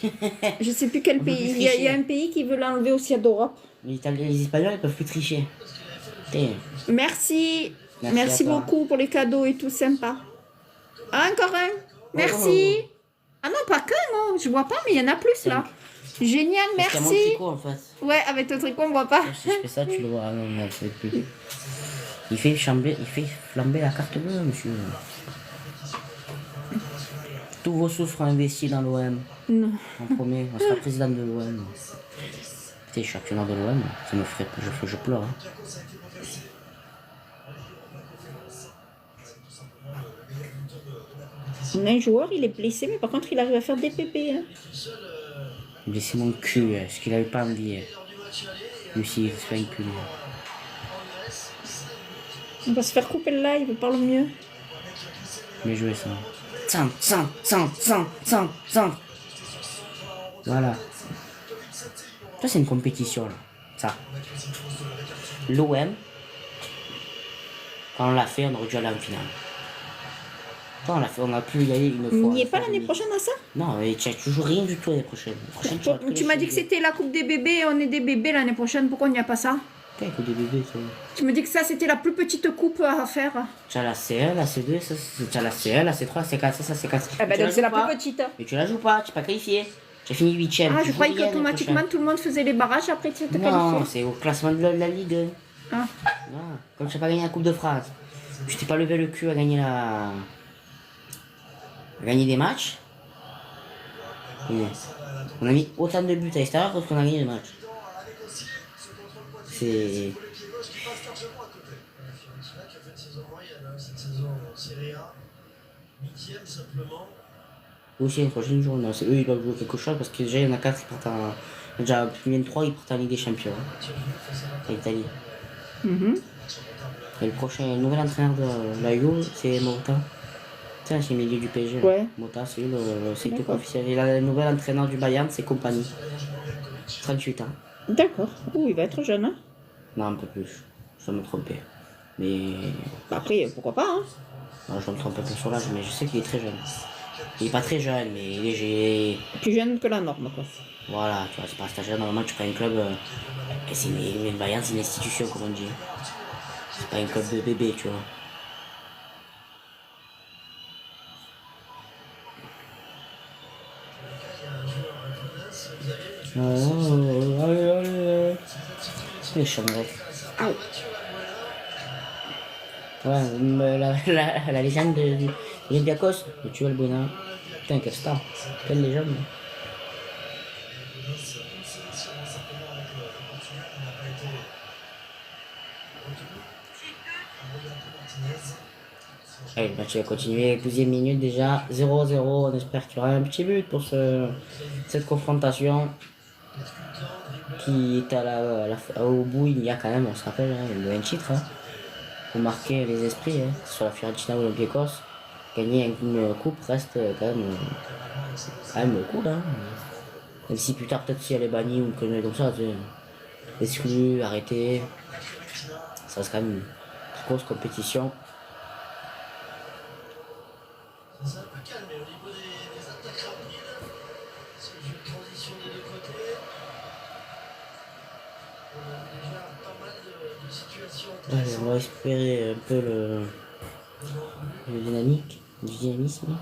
Je sais plus quel On peut pays. plus Il y a tricher. un pays qui veut l'enlever aussi d'Europe. Les Italiens, les Espagnols ils peuvent plus tricher. Putain. Merci. Merci Merci à toi. beaucoup pour les cadeaux et tout, sympa. Ah, encore un. Merci. Ah non, pas qu'un, non. Je vois pas, mais il y en a plus là. Génial, Parce qu'il y a mon merci. tricot en fait. Ouais, avec ton tricot, on voit pas. Si je fais ça, tu le vois. Ah non, non, ça va être plus. Il fait flamber la carte bleue, monsieur. Tous vos sous seront investis dans l'OM. Non. En premier, on sera président de l'OM. Putain, championnat de l'OM, ça me ferait. Je pleure. Hein. On a un joueur, il est blessé, mais par contre, il arrive à faire des pépés. Hein. Blessé mon cul, ce qu'il avait pas envie. Lui aussi, il se fait enculer. On va se faire couper le live, parle mieux. Bien joué ça. Voilà. Ça c'est une compétition là. Ça. L'OM, quand on l'a fait, on aurait dû aller en finale. Quand on l'a fait, on a pu y aller une Il fois. n'y est pas l'année prochaine à ça? Non, mais tu as toujours rien du tout l'année prochaine. Tu m'as dit que c'était la coupe des bébés, on est des bébés l'année prochaine, pourquoi il n'y a pas ça? Putain, écoute des bébés, ça. Tu me dis que ça c'était la plus petite coupe à faire. Tu as la C1, la C2, ça, tu as la C1, la C3, la C4, ça c'est 4. Ah ben donc c'est la plus petite. Mais tu la joues pas, tu n'es pas qualifié. Tu as fini 8ème. Ah, je croyais qu'automatiquement tout le monde faisait les barrages après tu te Non, qualifié. c'est au classement de la Ligue. Ah. Non, comme tu n'as pas gagné la Coupe de France, tu t'es pas levé le cul à gagner des matchs. Et on a mis autant de buts à l'extérieur que ce qu'on a gagné de matchs. C'est... Aussi, la prochaine journée, c'est eux ils doivent jouer quelque chose parce que déjà il y en a 4 qui partent en. Déjà, combien de 3 ils partent en Ligue des Champions. En Italie. Mhm. Et le nouvel entraîneur de la Juve, c'est Mota. C'est l'ancien milieu du PSG. Ouais. Mota, c'est le D'accord. officiel. Et le nouvel entraîneur du Bayern, c'est Compagnie. 38 ans. D'accord. Ouh, il va être jeune, hein. Non, un peu plus. Je dois me tromper. Mais. Bah après, pourquoi pas, hein. Non, je me trompe un peu sur l'âge, mais je sais qu'il est très jeune. Il est pas très jeune, mais il est. Plus jeune que la norme, quoi. Voilà, tu vois, c'est pas un stagiaire. Normalement, tu prends un club. C'est une Bayern, c'est une institution, comme on dit. C'est pas un club de bébé, tu vois. Allez, allez. Les chambres. Ah, Ouais, la légende de l'Olympiakos, tu vois le bonheur. Putain, quelle star. Quelle légende. Allez, le match va continuer. 12e minute déjà. 0-0. On espère qu'il y aura un petit but pour cette confrontation qui est au bout. Il y a quand même, on se rappelle, hein, il y a un titre hein, pour marquer les esprits. Hein, sur la Fiorentina ou l'Olympiakos. Gagner une coupe reste quand même cool. Hein. Même si plus tard, peut-être si elle est bannie ou une connerie comme ça, exclu, arrêté. Ça reste quand même une grosse compétition. C'est un peu calme au niveau des attaques rapides. C'est le jeu de transition des deux côtés. On a déjà pas mal de situations. Allez, on va espérer un peu le dynamisme. Dynamisme.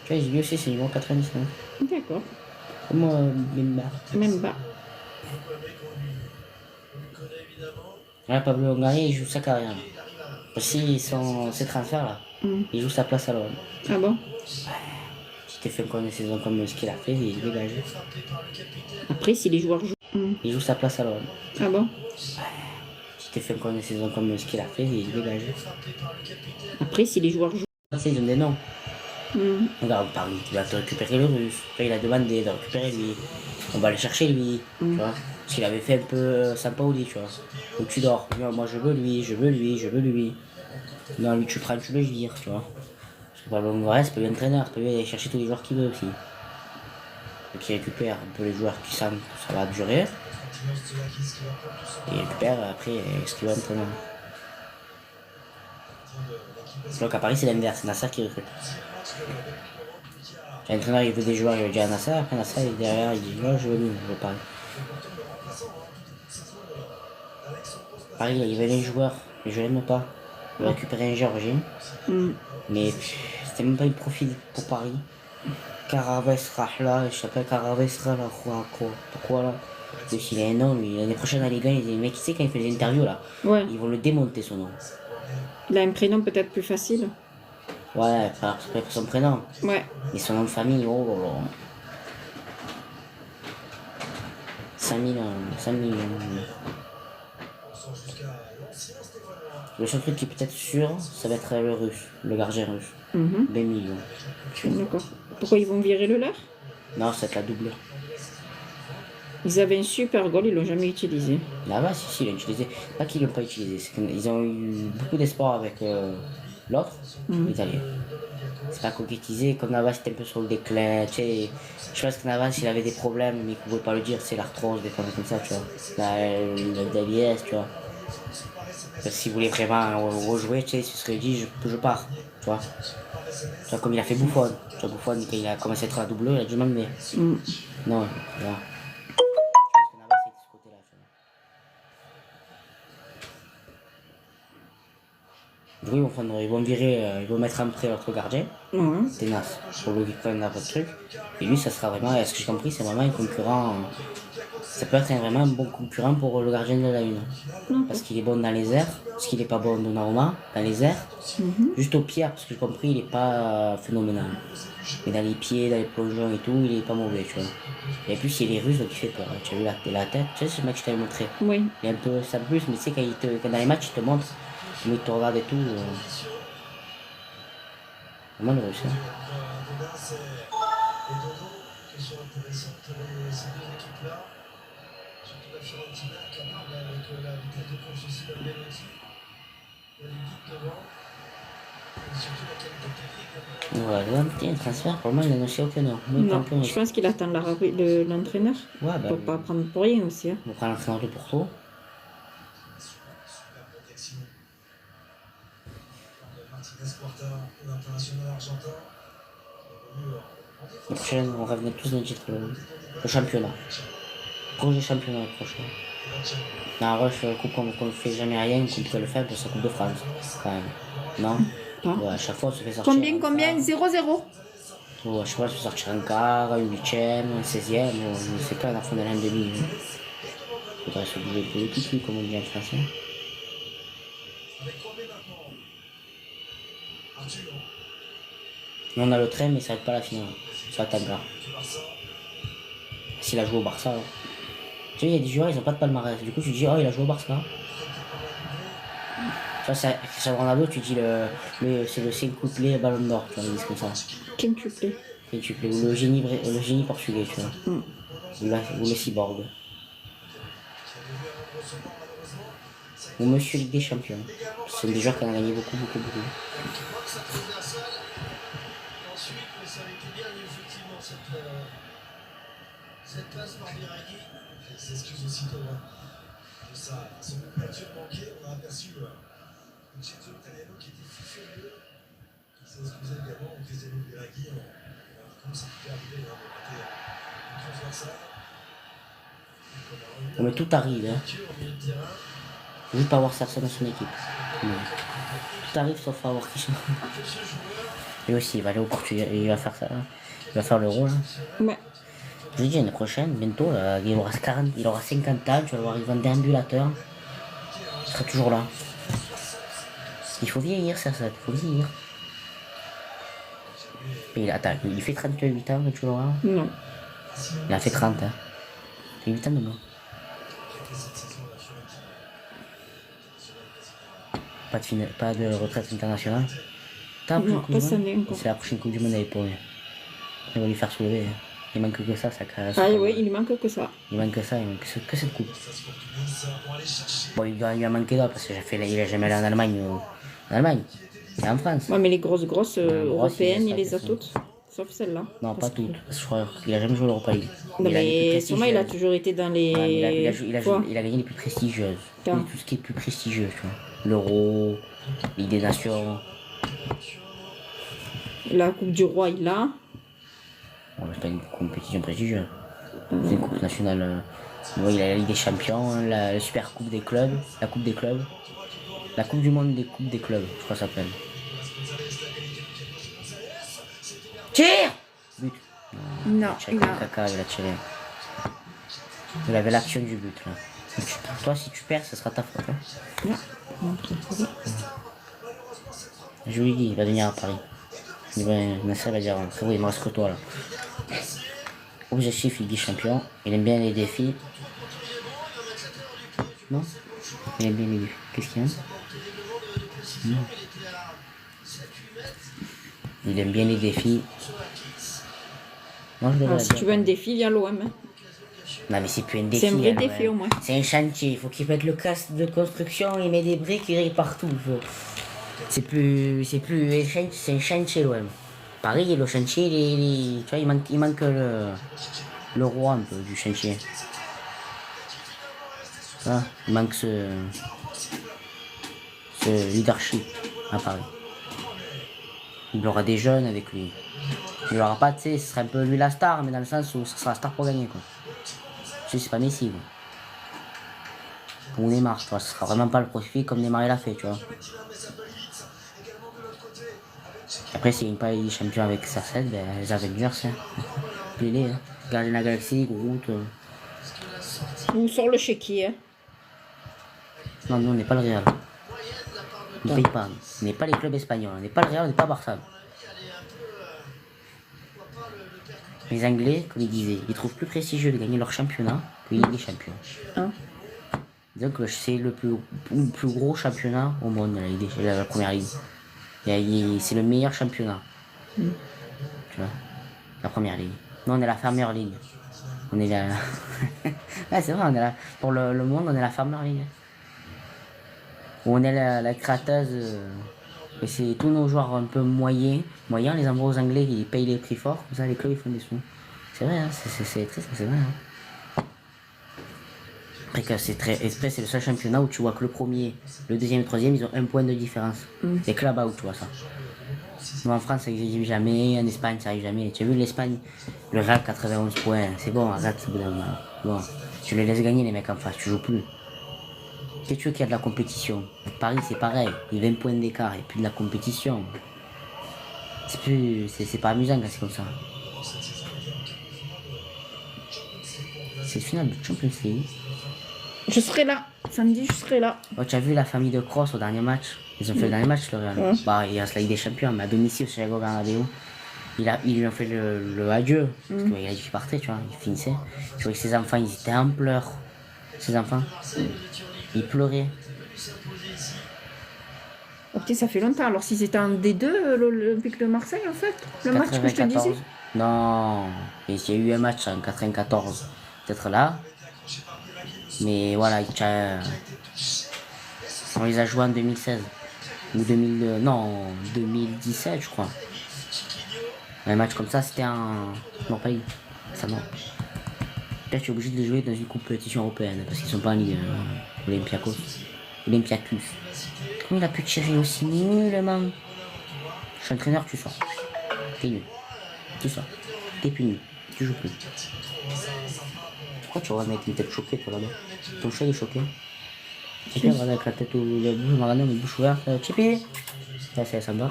Tu vois, lui aussi, c'est numéro 99. d'accord. Comment Bemba. Même bas. Là, Pablo Longoria, il joue sa carrière. Aussi, ses transferts là, il joue sa place à l'OM. Ah bon? Si tu fait encore une saison comme ce qu'il a fait, il dégage. Après, si les joueurs jouent. Il joue sa place à l'OM. Ah bon? Si tu fait encore une saison comme ce qu'il a fait, il dégage. Après, si les joueurs jouent. Ça, ils donnent des noms. Mm. Regarde, Paris, tu vas te récupérer le russe. Après, il a demandé de récupérer lui. On va aller chercher lui. Tu vois. Parce qu'il avait fait un peu Sampaoli, tu vois. Où tu dors. Moi, je veux lui, je veux lui, je veux lui. Non, lui, tu prends, tu le vires, tu vois. Parce que Pablo Longoria, c'est pas lui entraîneur. Il peut lui aller chercher tous les joueurs qu'il veut aussi. Et qui récupère un peu les joueurs qui savent que ça va durer. Et il récupère après ce qu'il veut entraîneur. Donc à Paris, c'est l'inverse. C'est Nasser qui recrute. L'entraîneur, il veut des joueurs, il veut dire à Nasser. Après, Nasser, il est derrière, il dit non, je veux lui, je veux Paris. Paris, il veut les joueurs, mais je l'aime pas. Il veut récupérer un Géorgien. Mais c'était même pas le profil pour Paris. Caraves Rahla, je s'appelle Caraves Rahla, pourquoi là? Parce qu'il a un nom, lui. L'année prochaine à Ligue 1, les mecs, tu sais, quand il fait des interviews là, Ouais. ils vont le démonter son nom. Il a un prénom peut-être plus facile. Ouais, c'est pas pour son prénom. Ouais. Et son nom de famille, oh là là. 5000 Le seul truc qui est peut-être sûr, ça va être le russe, le gardien russe. 2 millions. D'accord. Pourquoi ils vont virer le leur? Non, c'est la doublure. Ils avaient un super goal, ils l'ont jamais utilisé. Là-bas, si, ils l'ont utilisé. Pas qu'ils l'ont pas utilisé, c'est qu'ils ont eu beaucoup d'espoir avec l'autre, l'italien. C'est pas concrétisé, comme Navas c'était un peu sur le déclin, tu sais. Je pense que Navas il avait des problèmes, mais il pouvait pas le dire, c'est l'arthrose, des problèmes comme ça, tu vois. La vieillesse, tu vois. Parce que s'il voulait vraiment rejouer, tu sais, il se serait dit, je pars, tu vois. Tu vois, comme il a fait Buffon. Tu vois, Buffon, quand il a commencé à être à la double, il a dû m'emmener. Non, voilà. Du coup, ils vont virer, ils vont mettre un prêt l'autre gardien, Tenas, pour lui prendre un peu de truc. Et lui, ça sera vraiment, ce que j'ai compris, c'est vraiment un concurrent. Ça peut être vraiment un bon concurrent pour le gardien de la Une. Parce qu'il est bon dans les airs, parce qu'il n'est pas bon Donnarumma, dans les airs. Juste au pied, parce que j'ai compris, il n'est pas phénoménal. Mais dans les pieds, dans les plongeons et tout, il est pas mauvais, tu vois. Et plus, il est russe, donc il fait peur. Tu as vu la tête, tu sais, ce mec que je t'avais montré. Oui. Il est un peu ça plus, mais tu sais, quand dans les matchs, il te montre. Mais il te regarde et tout. Vraiment le russe. Voilà, un petit transfert, pour moi, il n'a annoncé aucun heure. Non, je pense qu'il attend l'entraîneur. Ouais, bah, Pour pas prendre pour rien aussi. Hein. on prend l'entraîneur de Porto. Super protection. Martinez Quarta, l'international argentin. La prochaine, on va venir tous dans le titre, le championnat. Projet championnat le prochain. Non, Rush, coupe qu'on ne fait jamais rien, qu'on pourrait le faire pour sa Coupe de France, quand même. Non? Pas. Ouais, à chaque fois, on se fait sortir. Combien 0-0. Ouais, à chaque fois, on se fait sortir un quart, un huitième, un 16e, je ne sais pas, la fin de l'an demi. Il faudrait se bouger le petit, comme on dit en français. Avec combien maintenant? Arthur. Mais on a le train, mais ça va être pas la finale. Ça va être un quart. S'il a joué au Barça, alors. Tu vois, il y a des joueurs, ils ont pas de palmarès. Du coup, tu dis, oh, il a joué au Barça. Tu vois, Cristiano Ronaldo, tu dis, c'est le quintuplé Ballon d'Or, tu vois, ils disent comme ça. Quintuplé. Quintuplé, ou le génie portugais, tu vois. Ou le cyborg. Ou Monsieur Ligue des Champions. Ce sont des joueurs qui ont gagné beaucoup. Ensuite, ça avait été bien, effectivement, cette passe par Biraghi. Il s'excuse aussi de ça. Son nature manquée, on a aperçu Vincenzo Italiano qui était fou furieux. Il s'est excusé également au Cristiano Biraghi. Comme ça peut arriver de côté transversal. Mais tout arrive, hein. Juste pas avoir Sarsen dans son équipe. Mais tout arrive sauf avoir Cristiano. Lui aussi, il va aller au Portugal, il va faire ça. Il va faire l'Euro, là. Ouais. Je dis l'année prochaine, bientôt, il aura 50 ans, tu vas le voir arriver en déambulateur. Il sera toujours là. Il faut vieillir, ça, il faut vieillir. Et attends, il fait 38 ans, tu le vois? Non. Il a fait 30, hein. Il fait 8 ans de moins. Pas de retraite internationale. Non, pas cette année encore. C'est la prochaine Coupe du Monde avec Pologne. Ils vont lui faire soulever. Hein. Il manque que ça caresse. Ah oui, il manque que ça. Il manque que cette coupe. Bon, il lui a manqué là parce qu'il a jamais allé en Allemagne. En Allemagne. Et en France. Ouais, mais les grosses européennes, il il les a ça. toutes. Sauf celle-là. Non, pas toutes. Je crois qu'il a jamais joué l'Europa League. Non, mais sûrement, il a toujours été dans les. Ouais, il a gagné les plus prestigieuses. Ah. Tout ce qui est plus prestigieux, tu vois. L'Euro, Ligue des Nations. La Coupe du Roi, il a. Bon, c'est pas une compétition prestigieuse. C'est une coupe nationale. Ouais, il a la Ligue des Champions, hein, la Super Coupe des clubs, la Coupe des clubs. La Coupe du Monde des coupes des clubs, je crois que ça s'appelle. Tire! But. Non, il a. Caca, il a tiré. Il avait l'action du but là. Toi, si tu perds, ce sera ta faute. Hein. Non. Je lui dis, il va venir à Paris. Nasser va dire, frérot, il me reste que toi là. Objectif Ligue des Champions. Il aime bien les défis. Non? Il aime bien les défis. Qu'est-ce qu'il y a? Non. Il aime bien les défis. Non, je Alors, si tu veux un défi, viens à l'OM. Hein. Non, mais c'est plus un défi. C'est un vrai alors, défi au moins. C'est un chantier. Il faut qu'il mette le casque de construction, il met des briques, il règle partout. C'est un chantier l'OM. Pareil, le chantier, tu vois, il manque le roi un peu du chantier. Voilà, il manque ce leadership à Paris. Il aura des jeunes avec lui. Il aura pas, tu sais, ce serait un peu lui la star, mais dans le sens où ce sera la star pour gagner, quoi. Tu sais, c'est pas Messi, quoi. Ou Neymar, tu vois, ce sera vraiment pas le profil comme Neymar il a fait, tu vois. Après, s'il n'y a pas les champions avec Sarset, ben, les Avengers, hein. Appelez-les, hein. Gardez la Galaxie, Groot. Ou sur le chéquier. Hein. Non, nous, on n'est pas le Real. On ne paye pas. On n'est pas les clubs espagnols. On n'est pas le Real, on n'est pas Barça. Les Anglais, comme ils disaient, ils trouvent plus prestigieux de gagner leur championnat que la Ligue des Champions. Hein. Donc, c'est le plus gros championnat au monde, la première ligue. C'est le meilleur championnat. Tu vois, la première ligue. Nous, on est la Farmer League. On est la. Ouais, c'est vrai, on est là. Pour le monde, on est la Farmer League. On est la créateuse Et c'est tous nos joueurs un peu moyens, les envoient aux Anglais qui payent les prix forts, comme ça les clubs ils font des sous. C'est vrai, hein, c'est triste, mais c'est vrai. Hein. Après que c'est le seul championnat où tu vois que le premier, le deuxième et le troisième, ils ont un point de différence. C'est que là-bas où tu vois ça. Nous en France ça n'arrive jamais, en Espagne ça arrive jamais. Tu as vu l'Espagne, le Real 91 points, c'est bon, arrête ce bout d'un moment. Bon, tu les laisses gagner les mecs en face, tu joues plus. Qu'est-ce que tu veux qu'il y a de la compétition? Paris c'est pareil, il y a 20 points d'écart et plus de la compétition. C'est pas amusant quand c'est comme ça. C'est le final de Champions League. Je serai là. Samedi, je serai là. Oh, tu as vu la famille de Kroos au dernier match? Ils ont fait le dernier match, le Real. Bah, il reste la Ligue des Champions, mais à domicile, chez Santiago Bernabéu. Ils lui ont fait le adieu. Parce qu'il a dit qu'il partait, tu vois, il finissait. Tu vois que ses enfants, ils étaient en pleurs. Ses enfants, ils pleuraient. Ok, ça fait longtemps. Alors, si c'était un D2, l'Olympique de Marseille, en fait, le match que je te disais. Non, il y a eu un match en 94, peut-être là. Mais voilà, on les a joués en 2016. Ou 2017, je crois. Un match comme ça, c'était un. Non, pas eu. Ça, non. Peut-être je suis obligé de les jouer dans une compétition européenne parce qu'ils sont pas en Ligue Olympiakos. Olympiakos. Comment il a pu tirer aussi nullement? Je suis entraîneur, tu sors. T'es nul. Tu sors. T'es puni. Tu joues plus. Pourquoi tu regardes avec une tête choquée, toi là-bas? Ton chat il est choqué. Tu peux regarder avec la tête ou la bouche, on va regarder avec la bouche ouverte. Chippy! Ça me va.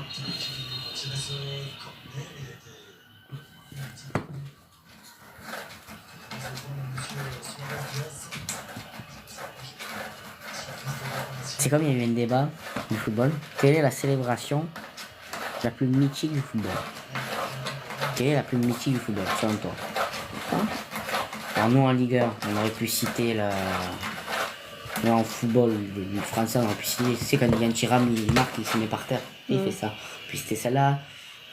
C'est comme il y a eu un débat du football. Quelle est la célébration la plus mythique du football? Quelle est la plus mythique du football, selon toi? Alors nous en Ligue 1, on aurait pu citer la... Là en football, le français, on aurait pu citer... Tu sais quand il y a un tiram, il marque, il se met par terre. Il fait ça. Puis c'était celle-là.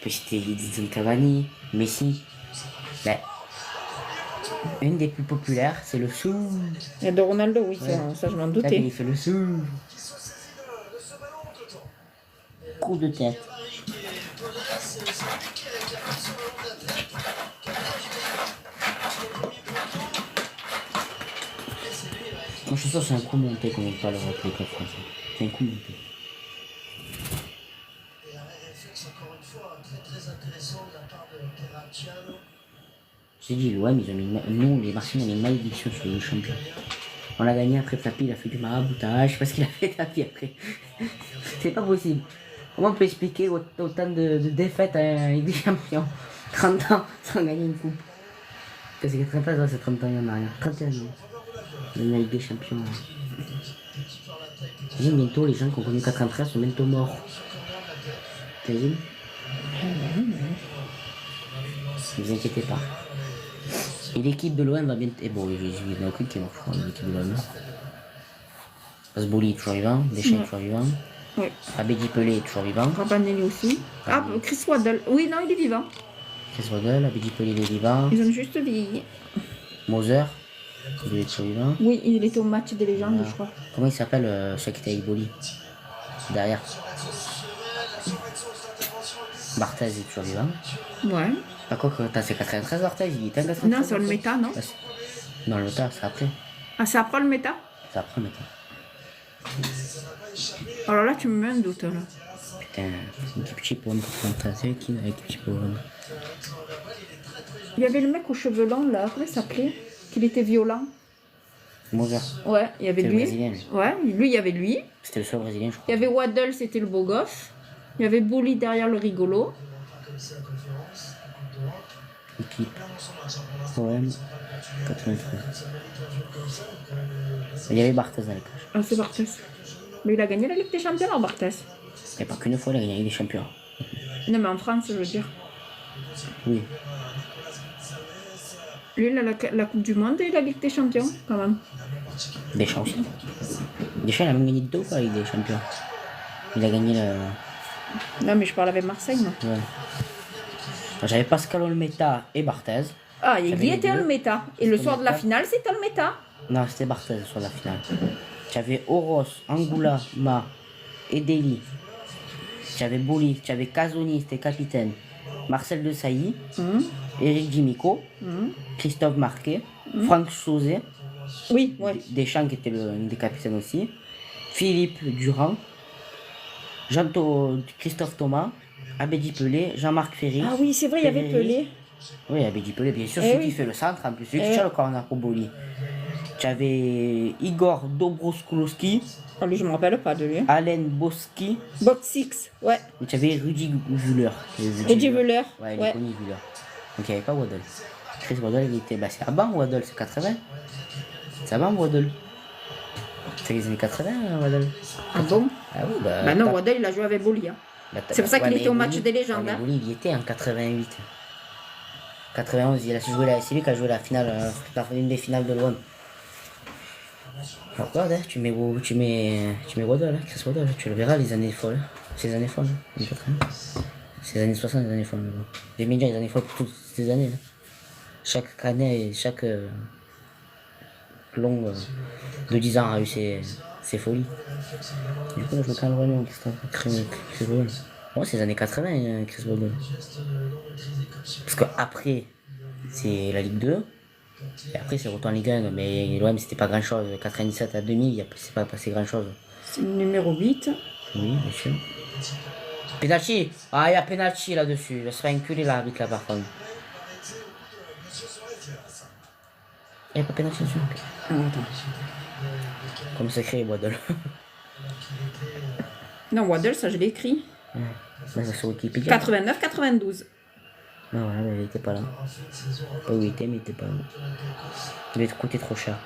Puis c'était Edinson Cavani, Messi. Ben, une des plus populaires, c'est le sou. Il y a de Ronaldo, oui, ouais. Ça je m'en doutais. Il fait le sou. Coup de tête. Moi je suis sûr que c'est un coup monté qu'on n'aime pas le rappeler club français. C'est un coup monté. J'ai dit, ouais, mais ils ont mis nous, les Marseillais, on a mis une malédiction sur les champions. On l'a gagné après Tapi, il a fait du maraboutage, je sais pas ce qu'il a fait Tapi après. C'est pas possible. Comment on peut expliquer autant de défaites à Ligue des Champions? 30 ans sans gagner une coupe. Parce que 93 ans, c'est 30 ans, il y en a rien. 31 ans. La Ligue des Champions. T'imagines bientôt les gens qui ont connu 93 sont bientôt morts. T'imagines? Ne vous inquiétez pas. Et l'équipe de l'OM va bientôt. Et bon, il n'y en a aucune qui est morte, je crois, l'équipe de l'OM. Asboli est toujours vivant, Deschamps est toujours vivant. Oui. Abedi Pelé est toujours vivant. Rabanelli aussi. Ah, Chris Waddle. Oui, non, il est vivant. Chris Waddle, Abedi Pelé, il est vivant. Ils ont juste vieilli. Moser, il est toujours vivant. Oui, il était au match des légendes, je crois. Comment il s'appelle celui qui était avec Boli? Derrière. Barthez est toujours vivant. Ouais. Pas quoi que c'est 93 Barthez, il était en 93. Non, c'est le méta, non? Non, le méta, c'est après. Ah, c'est après le méta? C'est après le méta. Alors là, tu me mets un doute, là. Putain, c'est une équipe cheap pour 93. C'est qui l'équipe cheap pour Il y avait le mec aux cheveux longs, là. Comment il s'appelait? Qu'il était violent. Moser. Ouais, il y avait C'était lui. le Brésilien, lui. Ouais, lui, il y avait lui. C'était le seul Brésilien, je crois. Il y avait Waddle, c'était le beau gosse. Il y avait Boli derrière le rigolo. Équipe. OM 93. Il y avait Barthez à l'époque. Ah, c'est Barthez. Mais il a gagné la Ligue des Champions, alors, Barthez. Et pas qu'une fois, il a gagné des champions. Non, mais en France, je veux dire. Oui. Lui, il a la Coupe du Monde et la Ligue des Champions, quand même. Deschamps aussi. Deschamps, il a même gagné 2 fois avec des champions. Il a gagné le. Non, mais je parle avec Marseille, moi. Ouais. J'avais Pascal Olmeta et Barthez. Ah, il J'avais y était les deux. Olmeta. Et le soir de la finale, c'était Olmeta. Non, c'était Barthez sur la finale. J'avais Oros, Angoula, Ma et Deli. Tu avais Boli, tu avais Casoni, c'était capitaine. Marcel Desailly, Hum, Éric Dimico, hum. Christophe Marquet, Franck Sauzet, Oui, ouais. Deschamps qui était un des capitaines aussi, Philippe Durand, Christophe Thomas, Abedi Pelé, Jean-Marc Ferry. Ah oui, c'est vrai, il y avait Ferreri. Pelé. Oui, Abedi Pelé, bien sûr, Eh celui oui. qui fait le centre en plus, celui qui Eh. tire le corner pour Boli. Tu avais Igor Dobroskulowski, Ah, lui, je me rappelle pas de lui. Alain Boski, Box 6, ouais. et tu avais Rudy Vuller. Reggie Muller. Ouais, il est Ouais. connu, Vuller. Donc il n'y avait pas Waddle. Chris Waddle, il était. Bah, c'est avant Waddle, c'est 80. C'est avant Waddle. C'est les années 80, Waddle. Ah bon? Ah oui, bah. Bah non, Waddle, il a joué avec Boli. Hein. C'est pour ça qu'il était au match des légendes. Hein. Boli, il y était en 88. 91, c'est lui qui a joué la finale, une des finales de l'OM. Alors, regarde, hein, tu mets Waddle, hein, Chris Waddle, tu le verras les années folles. Ces années folles, hein, ces années 60, les années folles. Les médias, les années folles pour toutes ces années. Hein. Chaque année, chaque long de 10 ans a eu ses folies. Du coup, je me calme vraiment, Chris Waddle. Moi, c'est les années 80, hein, Chris Waddle. Parce qu'après, c'est la Ligue 2. Et après, c'est retour en Ligue 1. Mais l'OM, c'était pas grand chose. 97 à 2000, il s'est pas passé grand chose. C'est le numéro 8. Oui, bien sûr. Penalty. Ah, il y a penalty là-dessus. Il va se faire enculer l'arbitre là par contre. Il n'y a pas penalty dessus. Ah, attends. Comme c'est écrit, Waddle. Non, Waddle, ça je l'ai écrit. Ouais. Là, c'est sur Wikipédia. 89-92. Non, voilà, mais il était pas là. Pas où il était, mais il était pas là. Il devait coûter trop cher.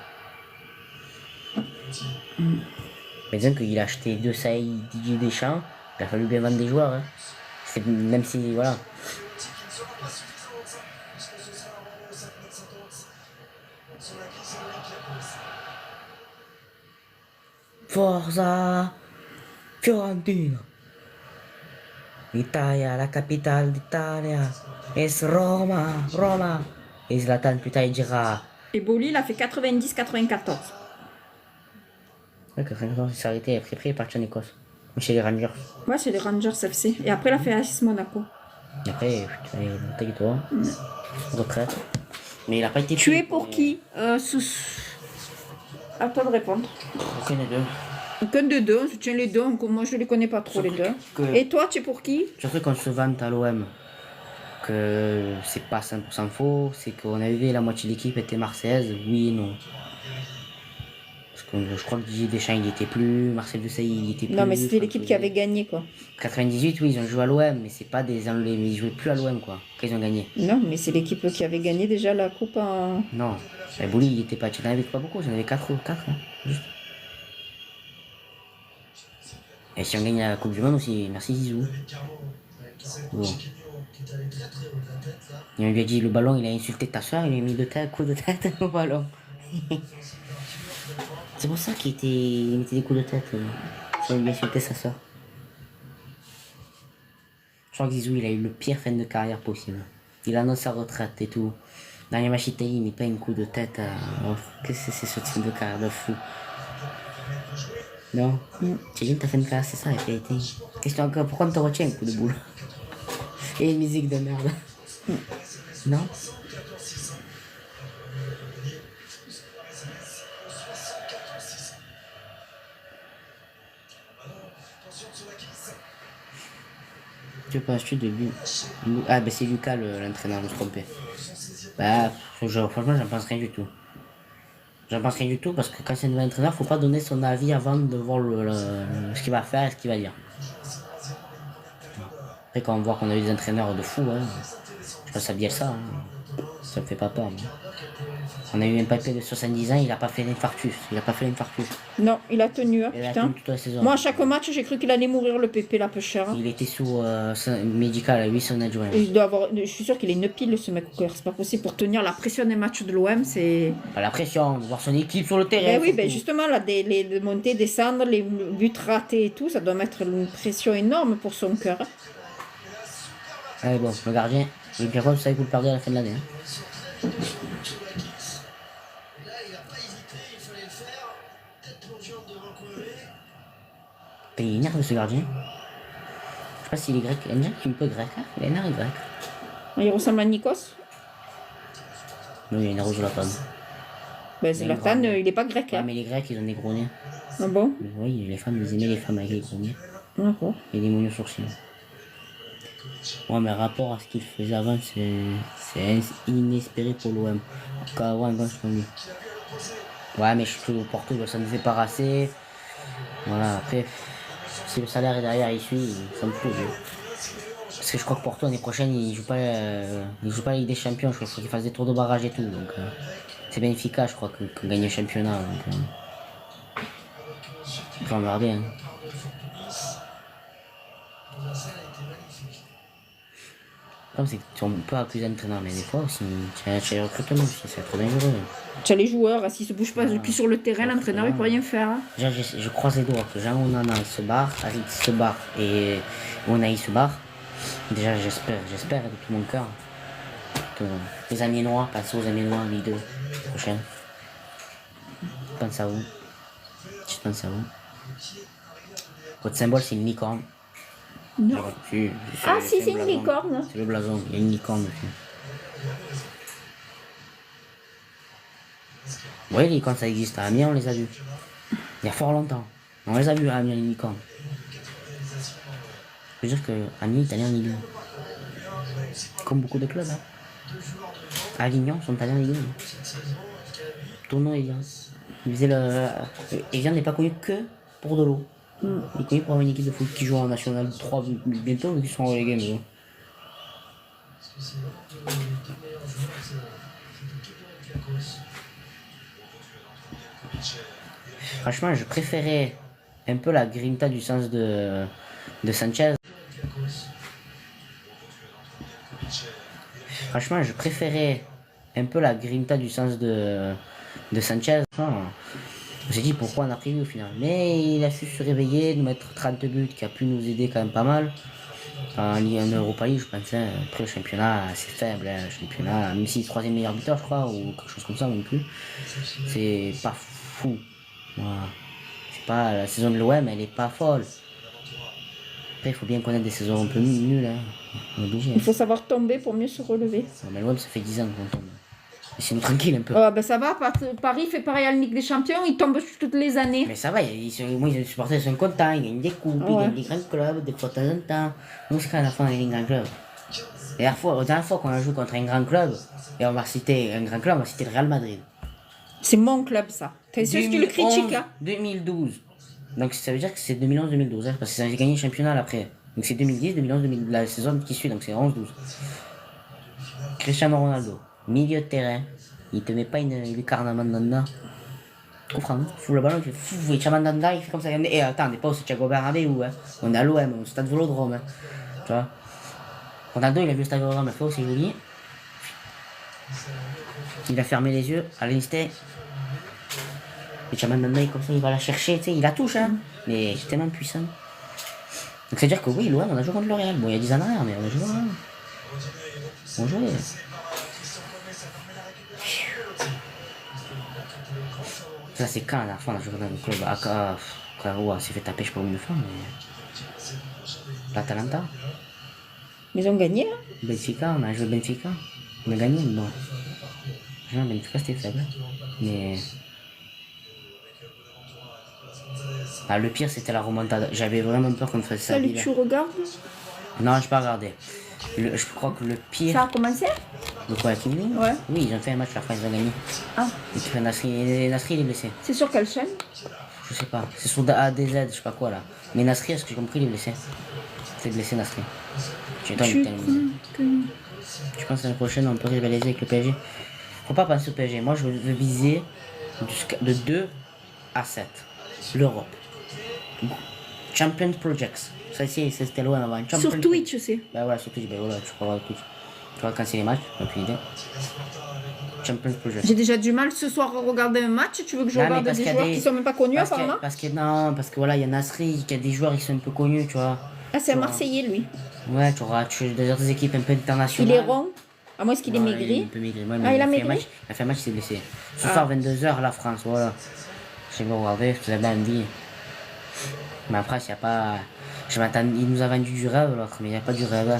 Mais disons qu'il a acheté Desailly, Didier Deschamps, il a fallu bien vendre des joueurs. Hein. Même si, voilà. Forza Fiorentina. Italia, la capitale d'Italia. Es Roma, Roma. Et Zlatan, putain, il dira. Et Boli, il a fait 90-94. Ouais, 94, il s'est arrêté, après il est parti en Écosse. Chez les Rangers. Ouais, c'est les Rangers FC. Et après, il a fait AS Monaco. Et après, taille-toi. Retraite. Mais il a pas été. Tu es pour qui À toi de répondre. Aucun des deux. Aucun des deux, je tiens les deux. Moi, je les connais pas trop, les deux. Et toi, tu es pour qui? Surtout qu'on se vante à l'OM que c'est pas 100% faux, c'est qu'on avait vu la moitié de l'équipe était marseillaise, oui et non. Parce que je crois que Didier Deschamps il était plus, Marcel Desailly il était plus. Non, mais c'était l'équipe qui avait gagné, quoi. 98, oui, ils ont joué à l'OM, mais c'est pas des enlevés, mais ils jouaient plus à l'OM, quoi, quand ils ont gagné. Non, mais c'est l'équipe qui avait gagné déjà la coupe en... Non, mais Bouli il était pas, tu n'en avais pas beaucoup, j'en avais 4 ou 4, hein, juste. Et si on gagne la Coupe du Monde aussi, merci Zizou. Bon. Il lui a dit le ballon, il a insulté ta soeur, il lui a mis coups de tête au ballon. C'est pour ça il mettait des coups de tête. Ça lui a insulté sa soeur. Je crois que Zizou, il a eu le pire fin de carrière possible. Il annonce sa retraite et tout. Dans les matchs italiens, il met pas un coup de tête à... Qu'est-ce que c'est ce type de carrière de fou? Non, tu viens de ta fin de carrière, c'est ça la vérité. Question encore, pourquoi on te retient un coup de boule? Et une musique de merde. Non? Tu penses-tu de lui? Ah, ben c'est Lucas l'entraîneur, je me suis trompé. Bah, franchement, j'en pense rien du tout. J'en pense rien du tout parce que quand c'est un nouvel entraîneur, faut pas donner son avis avant de voir ce qu'il va faire et ce qu'il va dire. Après, quand on voit qu'on a eu des entraîneurs de fous, hein, je pense à Bielsa, hein, ça me fait pas peur. Moi. On a eu un papé de 70 ans, il a pas fait l'infarctus. Non, il a tenu, hein, Il a putain. tenu toute la saison. Moi, à chaque match, j'ai cru qu'il allait mourir, le pépé, la peu cher. Hein. Il était sous médical, lui, son adjoint. Et je suis sûr qu'il a une pile, ce mec au cœur. C'est pas possible pour tenir la pression des matchs de l'OM, c'est... Pas la pression, voir son équipe sur le terrain. Ben oui, ben justement, là, les montées, descendre, les buts ratés et tout, ça doit mettre une pression énorme pour son cœur. Allez, bon, le gardien, le Pierrot, ça, vous le perdez à la fin de l'année. Hein. Il est énervé ce gardien. sais pas s'il est grec. Il y a un qui est un peu grec. Hein, il a un air grec. Il ressemble à Nikos. Non, il y a une rose Zlatan. Ben, Zlatan, il est pas grec. Ouais, Hein. mais les Grecs, ils ont des gros nez. Ah bon? Oui, les femmes, ils aimaient les femmes avec les gros nez. D'accord. Et des moignons sourcils. Ouais, mais rapport à ce qu'il faisait avant, c'est inespéré pour l'OM. Qu'avant, un gosse comme lui. Ouais, mais je suis au Porto, ça ne fait pas assez. Voilà, après, si le salaire est derrière, il suit, ça me fout. Parce que je crois que Porto, l'année prochaine, il joue pas la Ligue des Champions. Je crois qu'il fasse des tours de barrage et tout. Donc, c'est bien efficace, je crois, qu'on gagne le championnat. Donc, on verra bien. C'est que on peut accuser l'entraîneur, mais des fois aussi, tu as les recrutements aussi, c'est trop dangereux. Tu as les joueurs, s'ils se bougent pas depuis sur le terrain, l'entraîneur il peut rien faire. Hein. Déjà, je croise les doigts que Jean Onana se barre, Harit se barre et Onaï se barre. Déjà, j'espère de tout mon cœur que les Amiénois passent aux Amiénois en Ligue 2 prochaine. Je pense à vous. Je pense à vous. Votre symbole, c'est une licorne. Non. Si, Si, c'est une licorne. C'est le blason, il y a une licorne dessus. Oui, les licornes ça existe. À Amiens, on les a vus. Il y a fort longtemps. On les a vus à Amiens, les licornes. Je veux dire que Amiens est allé en Ligue 1. Comme beaucoup de clubs. Hein. Avignon sont allés en Ligue 1. Tournon et Evian. Evian n'est pas connu que pour de l'eau. Il est connu pour avoir une équipe de foot qui joue en National 3 bientôt, mais qui sont relégués. Mais... Franchement, je préférais un peu la grinta du sens de Sanchez. Franchement, je préférais un peu la grinta du sens de Sanchez. On s'est dit pourquoi on a pris lui au final. Mais il a su se réveiller, nous mettre 30 buts, qui a pu nous aider quand même pas mal. En Europa League, je pense, hein, après le championnat, c'est faible, hein, le championnat, même si c'est le 3e meilleur buteur, je crois, ou quelque chose comme ça non plus. C'est pas fou. Voilà. C'est pas, la saison de l'OM, elle est pas folle. Après, il faut bien connaître des saisons un peu nulles. Hein. On est obligé. Il faut savoir tomber pour mieux se relever. Non, mais l'OM, ça fait 10 ans qu'on tombe. Laissez-nous tranquille un peu. Ben ça va, Paris fait pareil à la Ligue des Champions, il tombe toutes les années. Mais ça va, moi, les supporters sont contents, ils gagnent des coupes, ils gagnent des grands clubs, des fois de temps en temps. Nous, c'est quand la fin, on gagne un grand club. La dernière fois qu'on a joué contre un grand club, et on va citer un grand club, on va citer le Real Madrid. C'est mon club, ça. C'est ce que tu le critiques, hein. 2012. Donc ça veut dire que c'est 2011-2012, hein, parce que ça a gagné le championnat après. Donc c'est 2010, 2011, 2012, la saison qui suit, donc c'est 11-12. Cristiano Ronaldo, milieu de terrain, il te met pas une lucarne à Mandanda. Comprends, fout le ballon, il fait fou, il Mandanda, il fait comme ça. Et attends, on n'est pas au Santiago Bernabéu, hein. On est à l'OM, au stade Vélodrome. Hein. Tu vois. Ronaldo, il a vu le stade Vélodrome, il a fait oh, c'est joli. Il a fermé les yeux à l'instant. Et Mandanda, comme ça, il va la chercher, tu sais, il la touche, hein. Mais c'est tellement puissant. Donc c'est à dire que oui, l'OM, on a joué contre le Real. Bon, il y a 10 ans en arrière, mais on a joué. Hein. On jouait. Ça c'est quand à la fin on a joué dans le club Caro s'est fait taper je sais pas une fois mais l'Atalanta. Ils ont gagné là. Benfica, on a joué Benfica. On a gagné mais bon. Non, Benfica c'était faible. Mais. Ah, le pire c'était la remontada. J'avais vraiment peur qu'on fasse ça. Salut, tu regardes? Non, je n'ai pas regardé. Je crois que le pire. Ça a commencé? De quoi, Kim Ling? Ouais. Oui, ils ont fait un match, la France a gagné. Ah. Et Nasri, il est blessé. C'est sur quelle chaîne? Je sais pas. C'est sur ADZ, je sais pas quoi là. Mais Nasri, est-ce que j'ai compris, il est blessé? C'est blessé, Nasri. Tu penses que l'année prochaine, on peut rivaliser avec le PSG? Faut pas penser au PSG. Moi, je veux viser de 2 à 7. L'Europe. Champions Projects. Ça, c'était loin avant. Sur Twitch aussi. Bah ouais, sur Twitch, bah voilà, tu peux voir Twitch. Tu vois quand c'est les matchs, t'as aucune idée. Champions Project. J'ai déjà du mal ce soir à regarder un match. Tu veux que je regarde des joueurs qui sont même pas connus apparemment? Parce que voilà, il y a Nasri, il y a des joueurs qui sont un peu connus, tu vois. Ah, c'est un Marseillais lui. Ouais, tu auras des équipes un peu internationales. Il est rond. À moins qu'il est maigri. Il est un peu maigri. Ouais, Ah, il a maigri. Il a fait un match, il s'est blessé. Ce soir, 22h, la France, voilà. Je sais pas regarder, vous avez bien envie. Mais après, il n'y a pas. Je m'attends, il nous a vendu du rêve l'autre, mais il n'y a pas du rêve.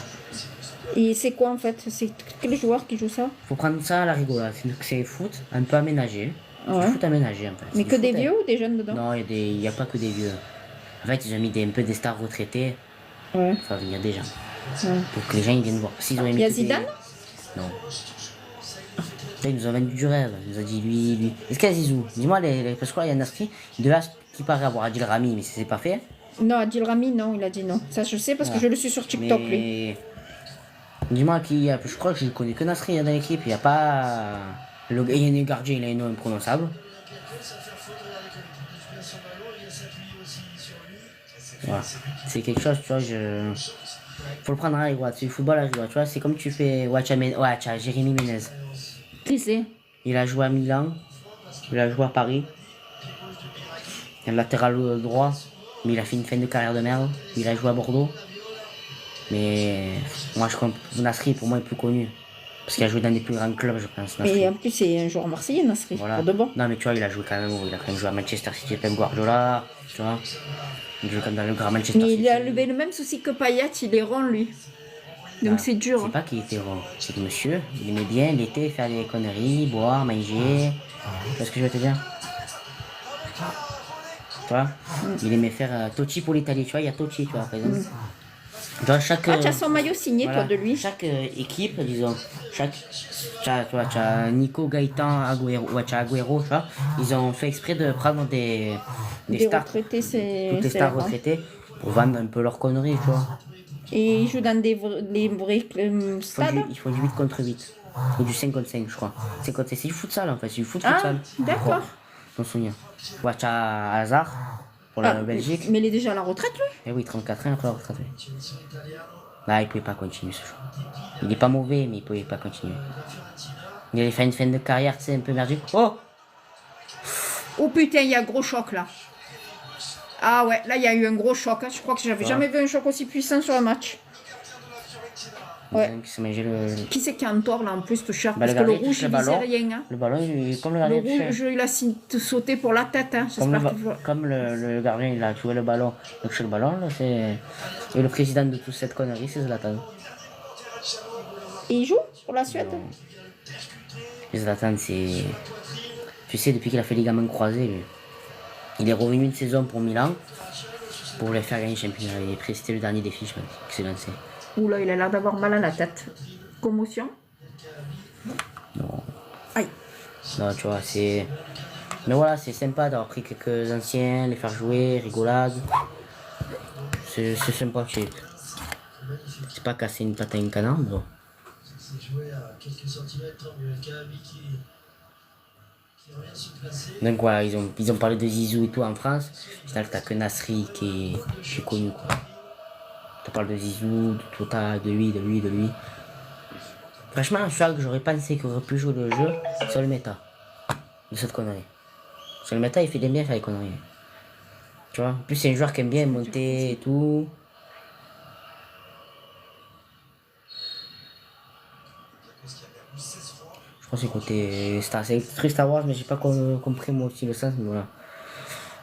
Et c'est quoi en fait? C'est quel joueur qui joue ça? Faut prendre ça à la rigolade. C'est foot un peu aménagé. C'est Ouais. du foot aménagé en fait. Mais C'est que du des foot, vieux ou des jeunes dedans? Non, il y a pas que des vieux. En fait, ils ont mis un peu des stars retraités. Ouais. Enfin, il y a des gens. Ouais. Pour que les gens ils viennent voir. S'ils ont Il aimé y a que des- Zidane? Non. Là, ils nous ont vendu du rêve. Il nous a dit lui. Est-ce qu'il y a Zizou? Dis-moi, parce que là, il y a Nasri. Il devait qui paraît avoir Adil Rami, mais c'est pas fait. Non, Adil Rami, non, il a dit non. Ça, je sais parce que je le suis sur TikTok, lui. Mais. Dis-moi qui. Je crois que je ne connais que Nasri dans l'équipe. Il n'y a pas. Il y a un gardien, il a un nom imprononçable. Voilà. C'est quelque chose, tu vois, faut le prendre à la rigolade, c'est du football à la rigolade, tu vois, c'est comme tu fais Watcha, Jérémy Ménez. Qui c'est? Il a joué à Milan, il a joué à Paris. Il est latéral droit, mais il a fait une fin de carrière de merde. Il a joué à Bordeaux. Mais moi je compte Nasri, pour moi il est plus connu. Parce qu'il a joué dans des plus grands clubs, je pense. Nasri. Et en plus, c'est un joueur marseillais, Nasri, Voilà. pour de bon. Non mais tu vois, il a joué quand même, il a quand même joué à Manchester City, Pep Guardiola, tu vois. Il joue comme dans le grand Manchester Mais City. il a le même souci que Payet, il est rond, lui. Donc Ah, c'est dur. C'est pas qu'il était rond, c'est que monsieur, il aimait bien l'été faire des conneries, boire, manger. Tu vois ce que je veux te dire? Tu vois? Il aimait faire Totti pour l'Italie, tu vois, il y a Totti, tu vois, par exemple. Tu vois, chaque. Ah, tu as son maillot signé, voilà, toi, de lui. Chaque équipe, disons, tu as Nico, Gaëtan, Agüero, ouais, tu as Agüero, tu vois, ils ont fait exprès de prendre des stars, retraités, c'est. toutes les c'est stars rare. retraitées, pour vendre un peu leurs conneries, tu vois. Et il joue dans des vrais stades. Ils font du 8 contre 8. Ou du 5 contre 5, je crois. C'est du futsal en fait, c'est du foot Ah, futsal. d'accord. Ton souvenir. Ouais, tu as Hazard pour la Belgique. Mais il est déjà à la retraite, lui. Et oui, 34 ans après la retraite. Là, il pouvait pas continuer ce choix. Il est pas mauvais, mais il pouvait pas continuer. Il avait fait une fin de carrière, tu sais, un peu merdique. Oh! Oh putain, il y a un gros choc, là. Ah ouais, là, il y a eu un gros choc. Hein. Je crois que j'avais jamais vu un choc aussi puissant sur un match. Ouais. Qui s'est mangé le. Qui c'est qui a un tort, là, en plus, ce cher? Bah, Parce le que le gardien rouge, touche le il visait ballon. rien. Hein. Le ballon, comme le Le gardien touche. rouge, il a sauté pour la tête. Hein. J'espère qu'il va- Comme le gardien, il a joué le ballon. Donc, sur le ballon, là, c'est. Et le président de toute cette connerie, c'est Zlatan. Et il joue pour la Suède? Et Zlatan, c'est. Tu sais, depuis qu'il a fait les gamins croisés, lui, il est revenu une saison pour Milan pour les faire gagner le championnat. Il est prêt, c'était le dernier défi, je pense, qui s'est lancé. Oula, il a l'air d'avoir mal à la tête. Commotion? Non. Aïe. Non, tu vois, c'est. Mais voilà, c'est sympa d'avoir pris quelques anciens, les faire jouer, rigolade. C'est sympa, c'est pas casser une patte à une canard, mais bon. C'est joué à quelques centimètres du Kaby qui revient se placer. Donc voilà, ils ont parlé de Zizou et tout en France. Au final, t'as que Nasri qui est connu, quoi. Tu parles de Zizou, de Tota, de lui. Franchement, je crois que j'aurais pensé qu'il aurait pu jouer le jeu sur le méta. De cette connerie. Sur le méta, il fait bien faire les conneries. Tu vois, en plus, c'est un joueur qui aime bien monter et tout. Je crois que c'est côté Star. C'est très Star Wars, mais j'ai pas compris moi aussi le sens, mais voilà.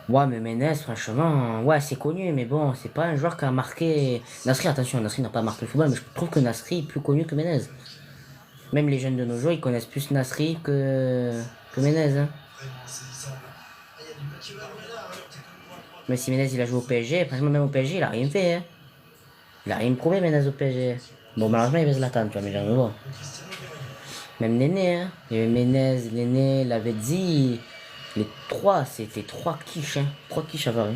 Ouais, mais Menez, franchement, ouais, c'est connu, mais bon, c'est pas un joueur qui a marqué. Nasri, attention, Nasri n'a pas marqué le football, mais je trouve que Nasri est plus connu que Menez. Même les jeunes de nos jours, ils connaissent plus Nasri que Menez. Hein. Mais si Menez il a joué au PSG, franchement, même au PSG, il a rien fait. Hein. Il a rien prouvé, Menez au PSG. Bon, malheureusement, il y avait Zlatan, tu vois, mais j'en vois. Même Néné, hein. Il y avait Menez, Néné, Lavezzi. Les trois, c'était 3 quiches, hein. 3 quiches à voir. Hein.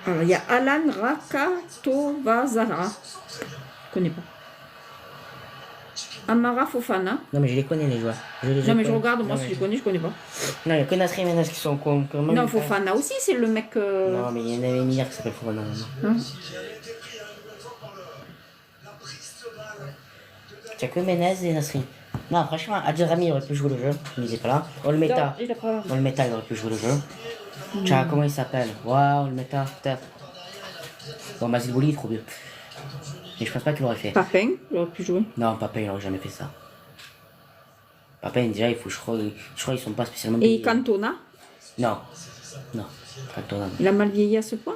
Alors, il y a Alan Rakatovazara. Je connais pas. Amara Fofana. Non, mais je les connais, les joueurs. Non, mais je regarde, moi, si je connais, je connais pas. Non, il y a que Nasri et Menez qui sont cons. Non, Fofana aussi, c'est le mec. Non, mais il y en avait une hier qui s'appelle Fofana. Hein? Tu as que Menez et Nasri. Non, franchement, Adil Rami aurait pu jouer le jeu, il n'était pas là. On le méta. On le méta, il aurait pu jouer le jeu. Tu as comment il s'appelle? Waouh, le méta, peut-être. Bon, Basile Boli, il est trop vieux. Mais je pense pas qu'il l'aurait fait. Papin, il aurait pu jouer. Non, Papin, il aurait jamais fait ça. Papin, déjà, il faut, je crois ils sont pas spécialement. Et Cantona? Non. Non, calme-toi. Il a mal vieilli à ce point?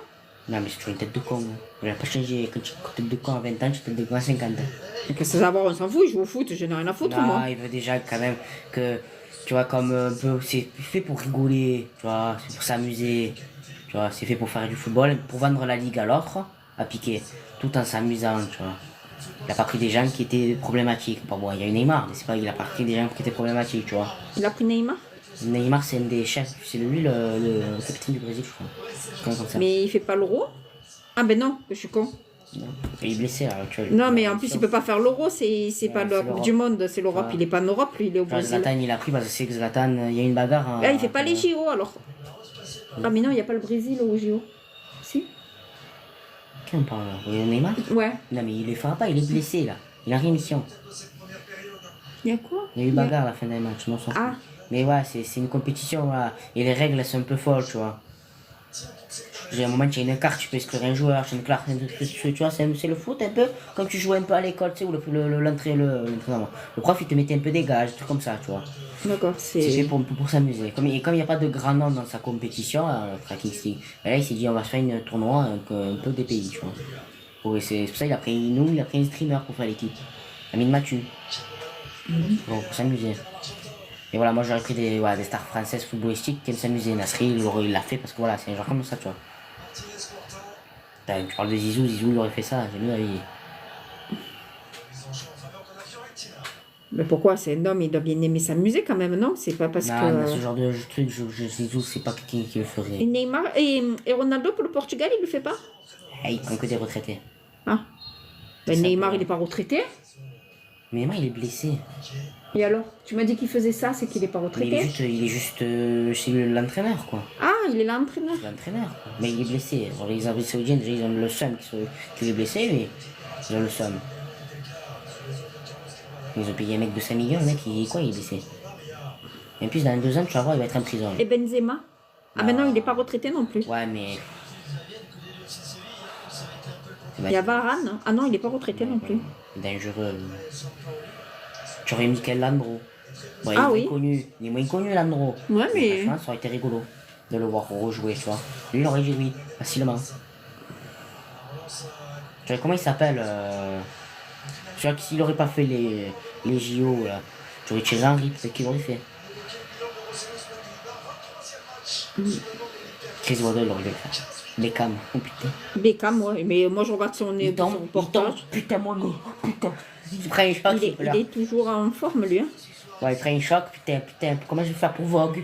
Non, mais c'est toujours une tête de con. Hein. Il n'a pas changé. Quand tu es tête de con à 20 ans, tu es tête de con à 50 ans. Et que ça savoir, on s'en fout, il joue au foot, je n'ai rien à foutre, Non, moi. il veut déjà quand même que, tu vois, comme un peu, c'est fait pour rigoler, tu vois, c'est pour s'amuser, tu vois, c'est fait pour faire du football, pour vendre la ligue à l'autre, à Piqué, tout en s'amusant, tu vois. Il a pas pris des gens qui étaient problématiques. Bon, bon, il y a eu Neymar, mais c'est pas, il a pas pris des gens qui étaient problématiques, tu vois. Il a pris Neymar? Neymar, c'est un des chefs, c'est lui le capitaine du Brésil, je crois. Comme ça. Mais il fait pas l'euro? Ah ben non, je suis con. Non. Il est blessé, là, tu vois. Non, mais en plus, il peut pas faire l'euro, c'est pas la c'est Coupe l'Europe. du Monde, c'est l'Europe. Ouais. Il est pas en Europe, lui, il est au Tu vois, Brésil. Zlatan, il a pris parce que c'est que Zlatan, il y a une bagarre. Ah, il fait pas les JO alors. Ah, mais non, il n'y a pas le Brésil au JO. Si? Qui on parle là? Neymar? Ouais. Non, mais il le fera pas, il est blessé là. Il a rémission. Il y a quoi? Il y a eu bagarre à la fin d'un match, non, ça. Ah, Mais ouais, c'est une compétition, voilà. Et les règles, elles sont un peu folles, tu vois. Il y a un moment, tu as une carte, tu peux exclure un joueur, tu vois, c'est le foot un peu, comme tu jouais un peu à l'école, tu sais, où l'entraînement. Le prof, il te mettait un peu des gages, des trucs comme ça, tu vois. d'accord, C'est fait c'est. pour s'amuser. Comme il n'y a pas de grand nom dans sa compétition, Tracking Stick, et là, il s'est dit, on va se faire un tournoi un peu des pays, tu vois. C'est pour ça qu'il a pris il a pris un streamer pour faire l'équipe. Amine Mathieu. Bon, pour s'amuser. Et voilà, moi j'aurais pris des stars françaises footballistiques qui aiment s'amuser. Nasri, il l'a fait parce que voilà, c'est un genre comme ça, tu vois. Tu parles de Zizou, il aurait fait ça, j'ai mieux avis. Mais pourquoi? C'est un homme, il doit bien aimer s'amuser quand même, non? C'est pas parce Non, que. mais ce genre de truc, Zizou, c'est pas quelqu'un qui le Et ferait. Neymar et Ronaldo pour le Portugal, il le fait pas? Il prend que des retraités. Ah. Ben Ça Neymar, peut- il est pas retraité. Mais Neymar, il est blessé. Et alors? Tu m'as dit qu'il faisait ça, c'est qu'il est pas Mais retraité? il est juste chez l'entraîneur, quoi. Ah, il est l'entraîneur. L'entraîneur, quoi. Mais il est blessé. Alors, les Arabes Saoudiens, déjà, ils ont le seum qu'il est blessé, mais ils ont le seum. Ils ont payé un mec de 5 millions, le mec, il est blessé. Et en plus, dans 2 ans, tu vas voir, il va être en prison. Et Benzema? Ah ben non, il est pas retraité non plus. Ouais, mais. Il y a Varane. Ah non, il est pas retraité non plus. Dangereux. Tu aurais Michael Landreau. Bon, Ah oui. Il est moins connu, Landreau. Ouais, mais. Franchement, ça aurait été rigolo de le voir rejouer, tu vois. Lui, il aurait dit oui, facilement. Tu vois, comment il s'appelle Tu vois, s'il aurait pas fait les JO, là, tu aurais Thierry Henry, peut-être qu'il aurait fait. Chris Waddle aurait dû le faire. Beckham, oh putain. Beckham, ouais. Mais moi, je regarde son Il tombe, reportage. putain, mon nez, putain. Il prend un choc, Il est toujours en forme, lui. Hein. Ouais, il prend un choc, putain, comment je vais faire pour Vogue,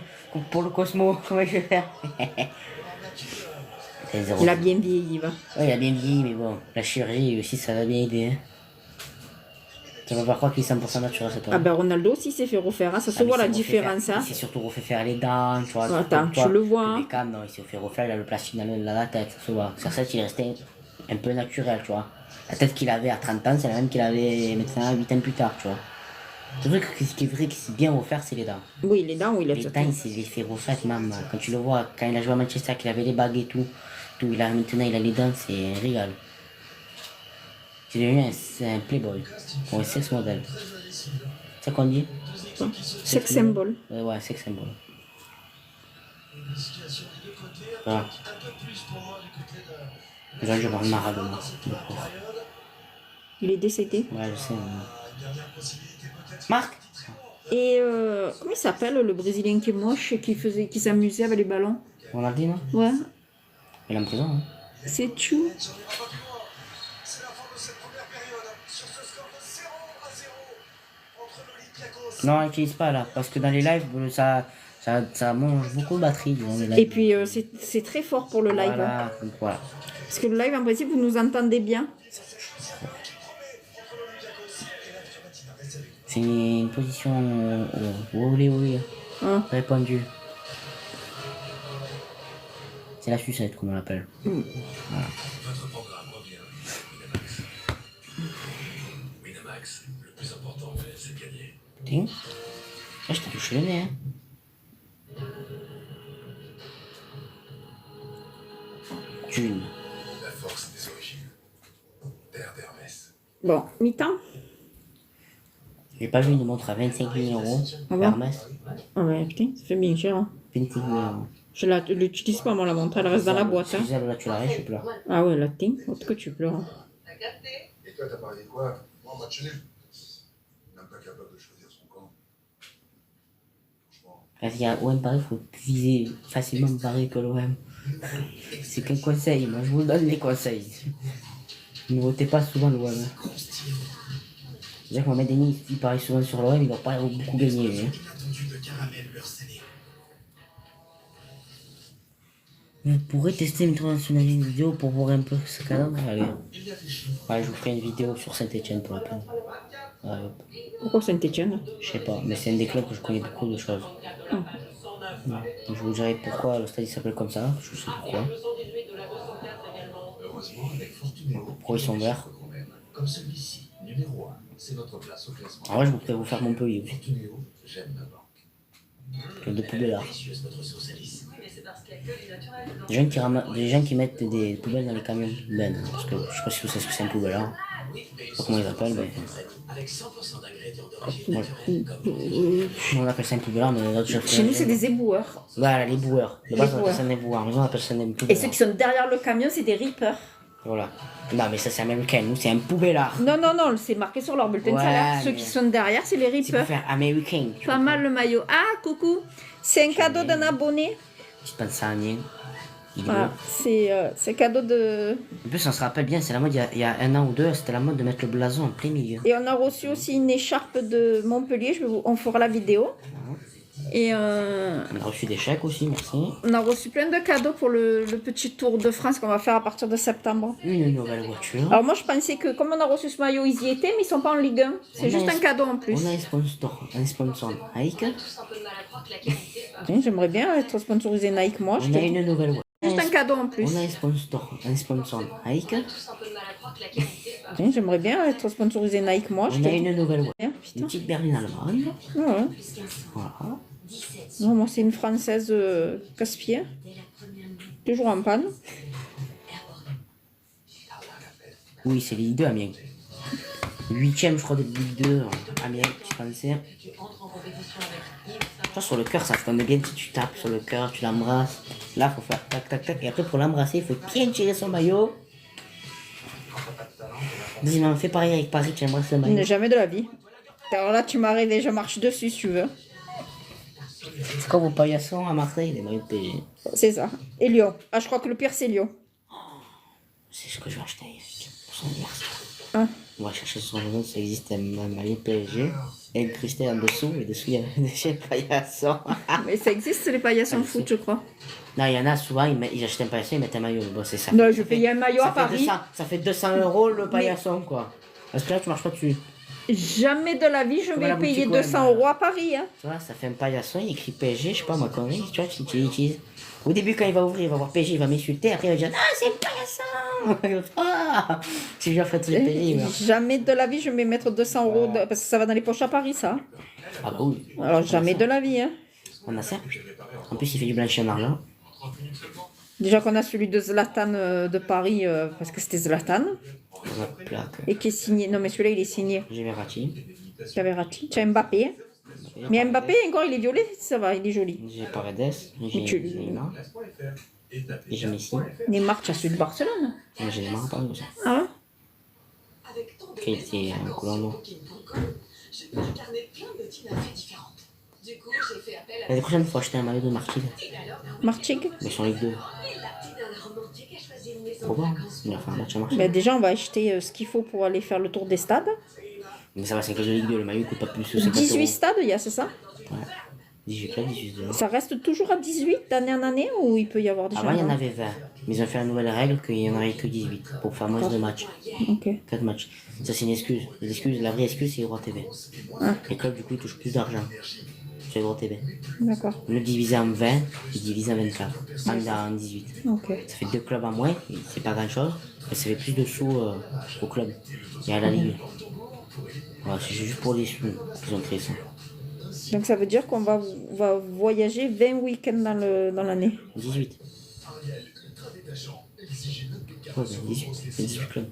pour le Cosmo, comment je vais faire C'est zéro. Il a bien vieilli, va. Ouais, il a bien vieilli, mais bon, la chirurgie aussi, ça va bien aider. Hein. Tu vas pas croire qu'il est 100% naturel, c'est toi. Ah ben Ronaldo aussi s'est fait refaire, hein. Ça se voit la différence. Hein. Il s'est surtout refait faire les dents, tu vois. Attends, tu le vois. Le Beckham, non, il s'est fait refaire, il a le plastique dans la tête, ça se voit. Sur ça, il restait un peu naturel, tu vois. La tête qu'il avait à 30 ans, c'est la même qu'il avait maintenant 8 ans plus tard, tu vois. Le truc qui est vrai, qui s'est bien refaire, c'est les dents. Oui, les dents, oui, il a Les tout. dents, il s'est fait refaire, maman. Quand tu le vois, quand il a joué à Manchester, qu'il avait les bagues et tout, maintenant il a les dents, c'est un régal. C'est devenu un playboy, ou un sex model. C'est ça qu'on dit? Sex symbol. Ouais, sex symbol. Voilà. Là, je vais voir Maradona. Il est décédé. Ouais, je sais. Mais... Marc? Et comment il s'appelle le Brésilien qui est moche et qui s'amusait avec les ballons? Ronaldinho? Ouais. Il est en prison, hein? C'est tout. C'est la fin de cette première période sur ce score de 0-0 entre l'Olympiakos. Non, n'utilise pas là, parce que dans les lives, ça mange beaucoup de batterie. Disons, les lives. Et puis c'est très fort pour le live. Hein. Voilà, donc voilà. Parce que le live, en principe, vous nous entendez bien. C'est une position olé olé. Hein. Répondu. C'est la sucette, comme on l'appelle. Voilà. Votre programme revient, Winamax. Winamax, le plus important, c'est de gagner. Tiens. Ah, je t'ai touché le nez, hein. Thune. La force des origines. Terre d'Hermès. Bon, mi-temps. J'ai pas vu une montre à 25 000 euros. Ah bon? Hermès. Ah ouais, putain, ça fait bien cher. Hein. 25 000 euros. Je l'utilise pas, moi, la montre. Elle reste dans la boîte. Hein. Là, tu l'arrêtes, je pleure. Ah ouais, la ting, autre que tu pleures. Et toi, t'as parlé de quoi? Moi, match nul. Même pas capable de choisir son camp. Franchement. Parce qu'il y a OM Paris, il faut viser facilement Paris que l'OM. C'est quel conseil? Moi, je vous donne les conseils. Ne votez pas souvent l'OM. C'est-à-dire que Mohamed Denis, il parie souvent sur l'OM, il va pas beaucoup gagner. Hein. Inattendu de caramel beurre salé. Vous pourrez tester une transnationalité vidéo pour voir un peu ce cadre. Allez. Il réfléchit. Ouais, je vous ferai une vidéo sur Saint-Etienne pour la peine. Ouais, hop. Pourquoi Saint-Etienne? Je sais pas, mais c'est un des clubs que je connais beaucoup de choses. Ouais. Je vous dirai pourquoi le stade il s'appelle comme ça, je sais pourquoi. Heureusement, avec Fortunéo, Pourquoi ils sont verts. comme celui-ci, numéro 1. C'est notre place au classement. Alors là, je pourrais vous faire Montpellier aussi. Fortunéo, j'aime ma banque. Club de poubelle là. Délicieuse votre sauce Alice. Des gens qui mettent des poubelles dans les camions. Ben, parce que je sais pas si vous savez ce que c'est un poubelle là. Je sais pas comment ils appellent, mais. Avec 100% d'ingrédients d'origine Ouais. naturelle. On appelle ça un poubelle, mais d'autres gens. Chez nous, c'est des éboueurs. Voilà, les boueurs. De Les base, on appelle boueurs. ça des boueurs. Mais on appelle ça des Et poubelles. ceux qui sont derrière le camion, c'est des reapers. Voilà. Non, mais ça c'est américain. Nous, c'est un poubellard. Non, non, non, c'est marqué sur leur bulletin de Ouais, salaire. Ceux mais- qui sont derrière, c'est les C'est pour reapers. faire américain. Pas mal le maillot. Ah, coucou. C'est un cadeau d'un abonné. Je pense ça en Voilà, c'est cadeau de... En plus, on se rappelle bien, c'est la mode il y a un an ou deux, c'était la mode de mettre le blason en plein milieu. Et on a reçu aussi une écharpe de Montpellier, on fera la vidéo. Et On a reçu des chèques aussi, merci. on a reçu plein de cadeaux pour le petit tour de France qu'on va faire à partir de septembre. Une nouvelle voiture. Alors moi je pensais que comme on a reçu ce maillot, ils y étaient, mais ils sont pas en Ligue 1. C'est On a juste un cadeau en plus. On a un sponsor Nike. Tiens, j'aimerais bien être sponsorisé Nike moi. On a une nouvelle voiture. Juste un cadeau en plus. On a un sponsor Nike. Tiens, j'aimerais bien être sponsorisé Nike moi. On a une nouvelle voiture. Bien, Une putain. petite berline allemande. Ouais. Voilà. Non, moi c'est une française casse-pied. Toujours en panne. Oui, c'est Ligue 2, Amiens. 8ème, je crois, de Ligue 2, Amiens, petit français. Toi, sur le cœur, ça se donne bien si tu tapes sur le cœur, tu l'embrasses. Là, faut faire tac, tac, tac. Et après, pour l'embrasser, il faut bien tirer son maillot. Vas-y, maman, fais pareil avec Paris, tu embrasses le maillot. Jamais de la vie. Alors là, tu m'arrives et je marche dessus si tu veux. C'est comme vos paillassons à Marseille, les maillots de PSG. C'est ça. Et Lyon. Ah, je crois que le pire, c'est Lyon. C'est ce que je vais acheter pour son anniversaire. Ah. On va chercher sur son maison, ça existe un maillot PSG. Incrusté en dessous, et dessous, il y a des chez paillassons. Mais ça existe, les paillassons foot, je crois. Non, il y en a souvent, ils achètent un paillasson, ils mettent un maillot. Bon, c'est ça. Non, je payais un maillot à Ça fait Paris. 200 ça fait 200 € le paillasson, quoi. Parce que là, tu marches pas dessus. Jamais de la vie, je Comme vais la payer boutique 200 € à Paris. Hein. Tu vois, ça fait un paillasson, il écrit PSG, je sais pas, moi, connerie, tu vois, tu l'utilises. Au début, quand il va ouvrir, il va voir PSG, il va m'insulter, après, il va dire ah, c'est un paillasson. Ah, si je ferais tous les pays, moi. Jamais de la vie, je vais mettre 200 € parce que ça va dans les poches à Paris, ça. Ah, bah oui. Alors, jamais de la vie. Hein. On a ça. En plus, il fait du blanchi en argent. Déjà qu'on a celui de Zlatan de Paris, parce que c'était Zlatan, On a plaque. et qui est signé. Non, mais celui-là, il est signé. J'ai Verratti. Verratti. Tu as Mbappé. Mais Mbappé, encore, il est violet, ça va, il est joli. J'ai Paredes. J'ai Neymar. Et j'ai Messi. Neymar, tu as celui de Barcelone. Moi, j'ai Neymar, pas aussi. Ah Qui était un Colombo. La prochaine fois, acheter un maillot de Martigues. Martigues. Mais sur Ligue 2. Pourquoi il a fait un match à Martigues. Ben, déjà, on va acheter ce qu'il faut pour aller faire le tour des stades. Mais ça va, c'est que de Ligue 2, le maillot coûte pas plus de 50 18 €. stades, il y a, c'est ça? Ouais. 18 clubs, 18 €. Ça reste toujours à 18 d'année en année ou il peut y avoir des Avant, il y en changements? avait 20. Mais ils ont fait la nouvelle règle qu'il n'y en aurait que 18 pour faire moins de matchs. Ok. 4 matchs. Ça, c'est une excuse. La vraie excuse, c'est les droits TV. Ah. Les clubs, du coup, ils touchent plus d'argent sur les droits TV. D'accord. Le divisé en 20, c'est divisé en 24. En 18. Ok. Ça fait 2 clubs en moins, et c'est pas grand chose. Mais ça fait plus de sous au club et à la ligue. Voilà, c'est juste pour les sous qu'ils ont créé ça. Donc ça veut dire qu'on va voyager 20 week-ends dans l'année. 18. Ouais, 18 clubs.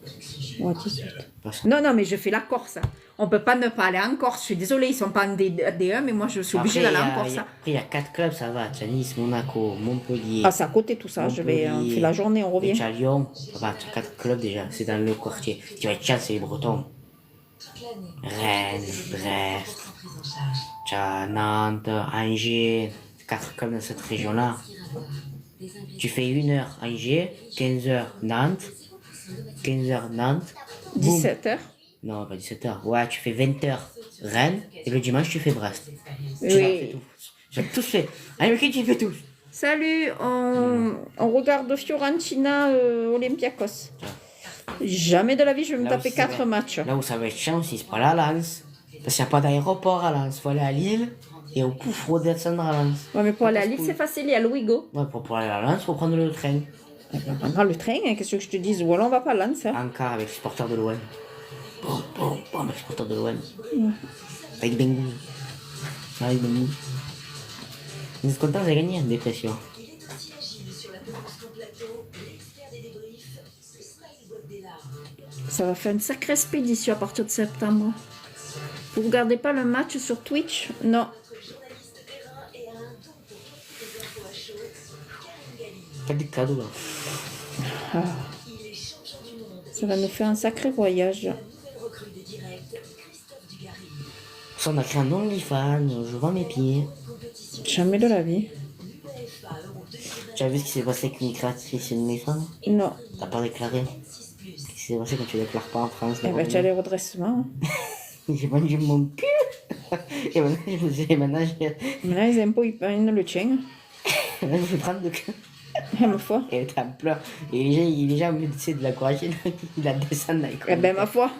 Ouais, 18. Parce- Non, non, mais je fais la Corse. On peut pas ne pas aller en Corse. Je suis désolée, ils sont pas en D1, mais moi je suis obligée d'aller en Corse. Après, il y a 4 clubs, ça va. Tu as Nice, Monaco, Montpellier. Ah, c'est à côté tout ça. Je vais, on fait la journée, on revient. Tu as Lyon, ça va, tu as 4 clubs déjà. C'est dans le quartier. Tu vas Tchad, c'est les Bretons. Rennes, Brest, tu as Nantes, Angers, 4 clubs dans cette région-là. Tu fais 1h Angers, 15h Nantes, 15h Nantes. 17h. Non, pas 17h. Ouais, tu fais 20h Rennes et le dimanche tu fais Brest. Oui. J'ai tous fait. Allez, ok, tu fais tous. Salut, on regarde Fiorentina Olympiakos. Jamais de la vie je vais me Là taper où ça 4 va- matchs. Là où ça va être chiant aussi, c'est pas la Lens. Parce qu'il n'y a pas d'aéroport à Lens. Faut aller à Lille et au coup, faut redescendre à Lens. Ouais, mais pour aller à Lille, c'est facile, il y a Louigo. Ouais, pour aller à Lens, faut prendre le train. On prendra le train, hein, qu'est-ce que je te dis? Ou alors on va pas à Lens. Hein. En car avec les supporters de l'OM. Bon, avec les supporters de l'OM. Avec Bengouz. Avec Bengouz. Vous êtes contents, vous avez gagné, dépression. Il est aussi agile sur la pelouse qu'en plateau. L'expert des débriefs, Ismaël Bouabdella. Ça va faire une sacrée expédition à partir de septembre. Vous regardez pas le match sur Twitch? Non. Notre journaliste terrain est à un don pour toutes les infos à chaud. Karim Gali. Pas de cadeaux là. Il est champion du monde. Ça va nous faire un sacré voyage. La nouvelle recrue des directs, Christophe Dugarry. Ça, on a créé un OnlyFans, je vends mes pieds. Compétition Jamais de la vie. UEFA Euro 2020. Tu as vu ce qui s'est passé avec une créatrice OnlyFans? Non. T'as pas déclaré? 6+. Ce qui s'est passé quand tu déclares pas en France? Eh ben, tu as les redressements. J'ai vendu mon cul. Et maintenant, je me dis, maintenant, Mais là, les impôts, ils prennent le tien. je vais prendre le cul. Ma foi. Et elle était en pleurs. Et les gens, au lieu de l'encourager, ils la descendent avec. Eh ben, ma foi.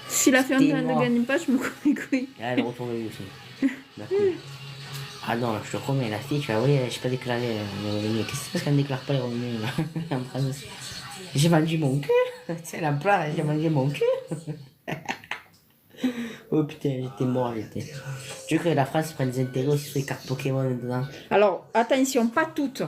Si la fiante T'es ne mort. gagne pas, je me coupe les couilles. Ah, elle retourne lui aussi. D'accord. Ah non, je te promets, la fille, tu vas oui, j'ai pas déclaré les revenus. Qu'est-ce que c'est parce qu'elle ne déclare pas les revenus en France? J'ai vendu mon cul. Tu sais, elle en pleure, j'ai vendu mon cul. Oh putain, j'étais mort, j'étais. Tu veux que la France prenne des intérêts aussi sur les cartes Pokémon maintenant? Alors, attention, pas toutes.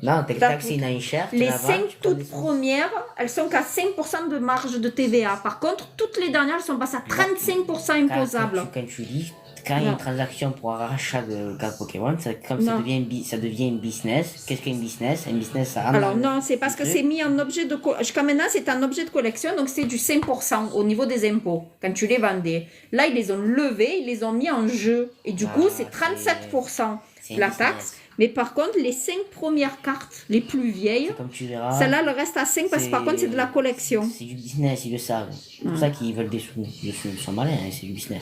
Non, t'as taxé une enchère. tu Les la vends, 5 tu prends toutes des- premières, elles sont qu'à 5% de marge de TVA. Par contre, toutes les dernières, elles sont passées à 35% imposables. Quand tu lis, quand il y a Non. une transaction pour un rachat de cartes Pokémon, comme Non. ça devient un business. Qu'est-ce qu'un business? Un business, ça Alors non, c'est parce que c'est mis en objet de... Jusqu'à maintenant, c'est un objet de collection, donc c'est du 5% au niveau des impôts, quand tu les vendais. Là, ils les ont levés, ils les ont mis en jeu. Et du coup, c'est 37% c'est la un taxe. business. Mais par contre, les 5 premières cartes, les plus vieilles, Comme tu verras. celles-là, elles restent à 5 parce que par contre, c'est de la collection. C'est du business, ils le savent. C'est pour ça qu'ils veulent des sous. Ils sont malins, hein, c'est du business.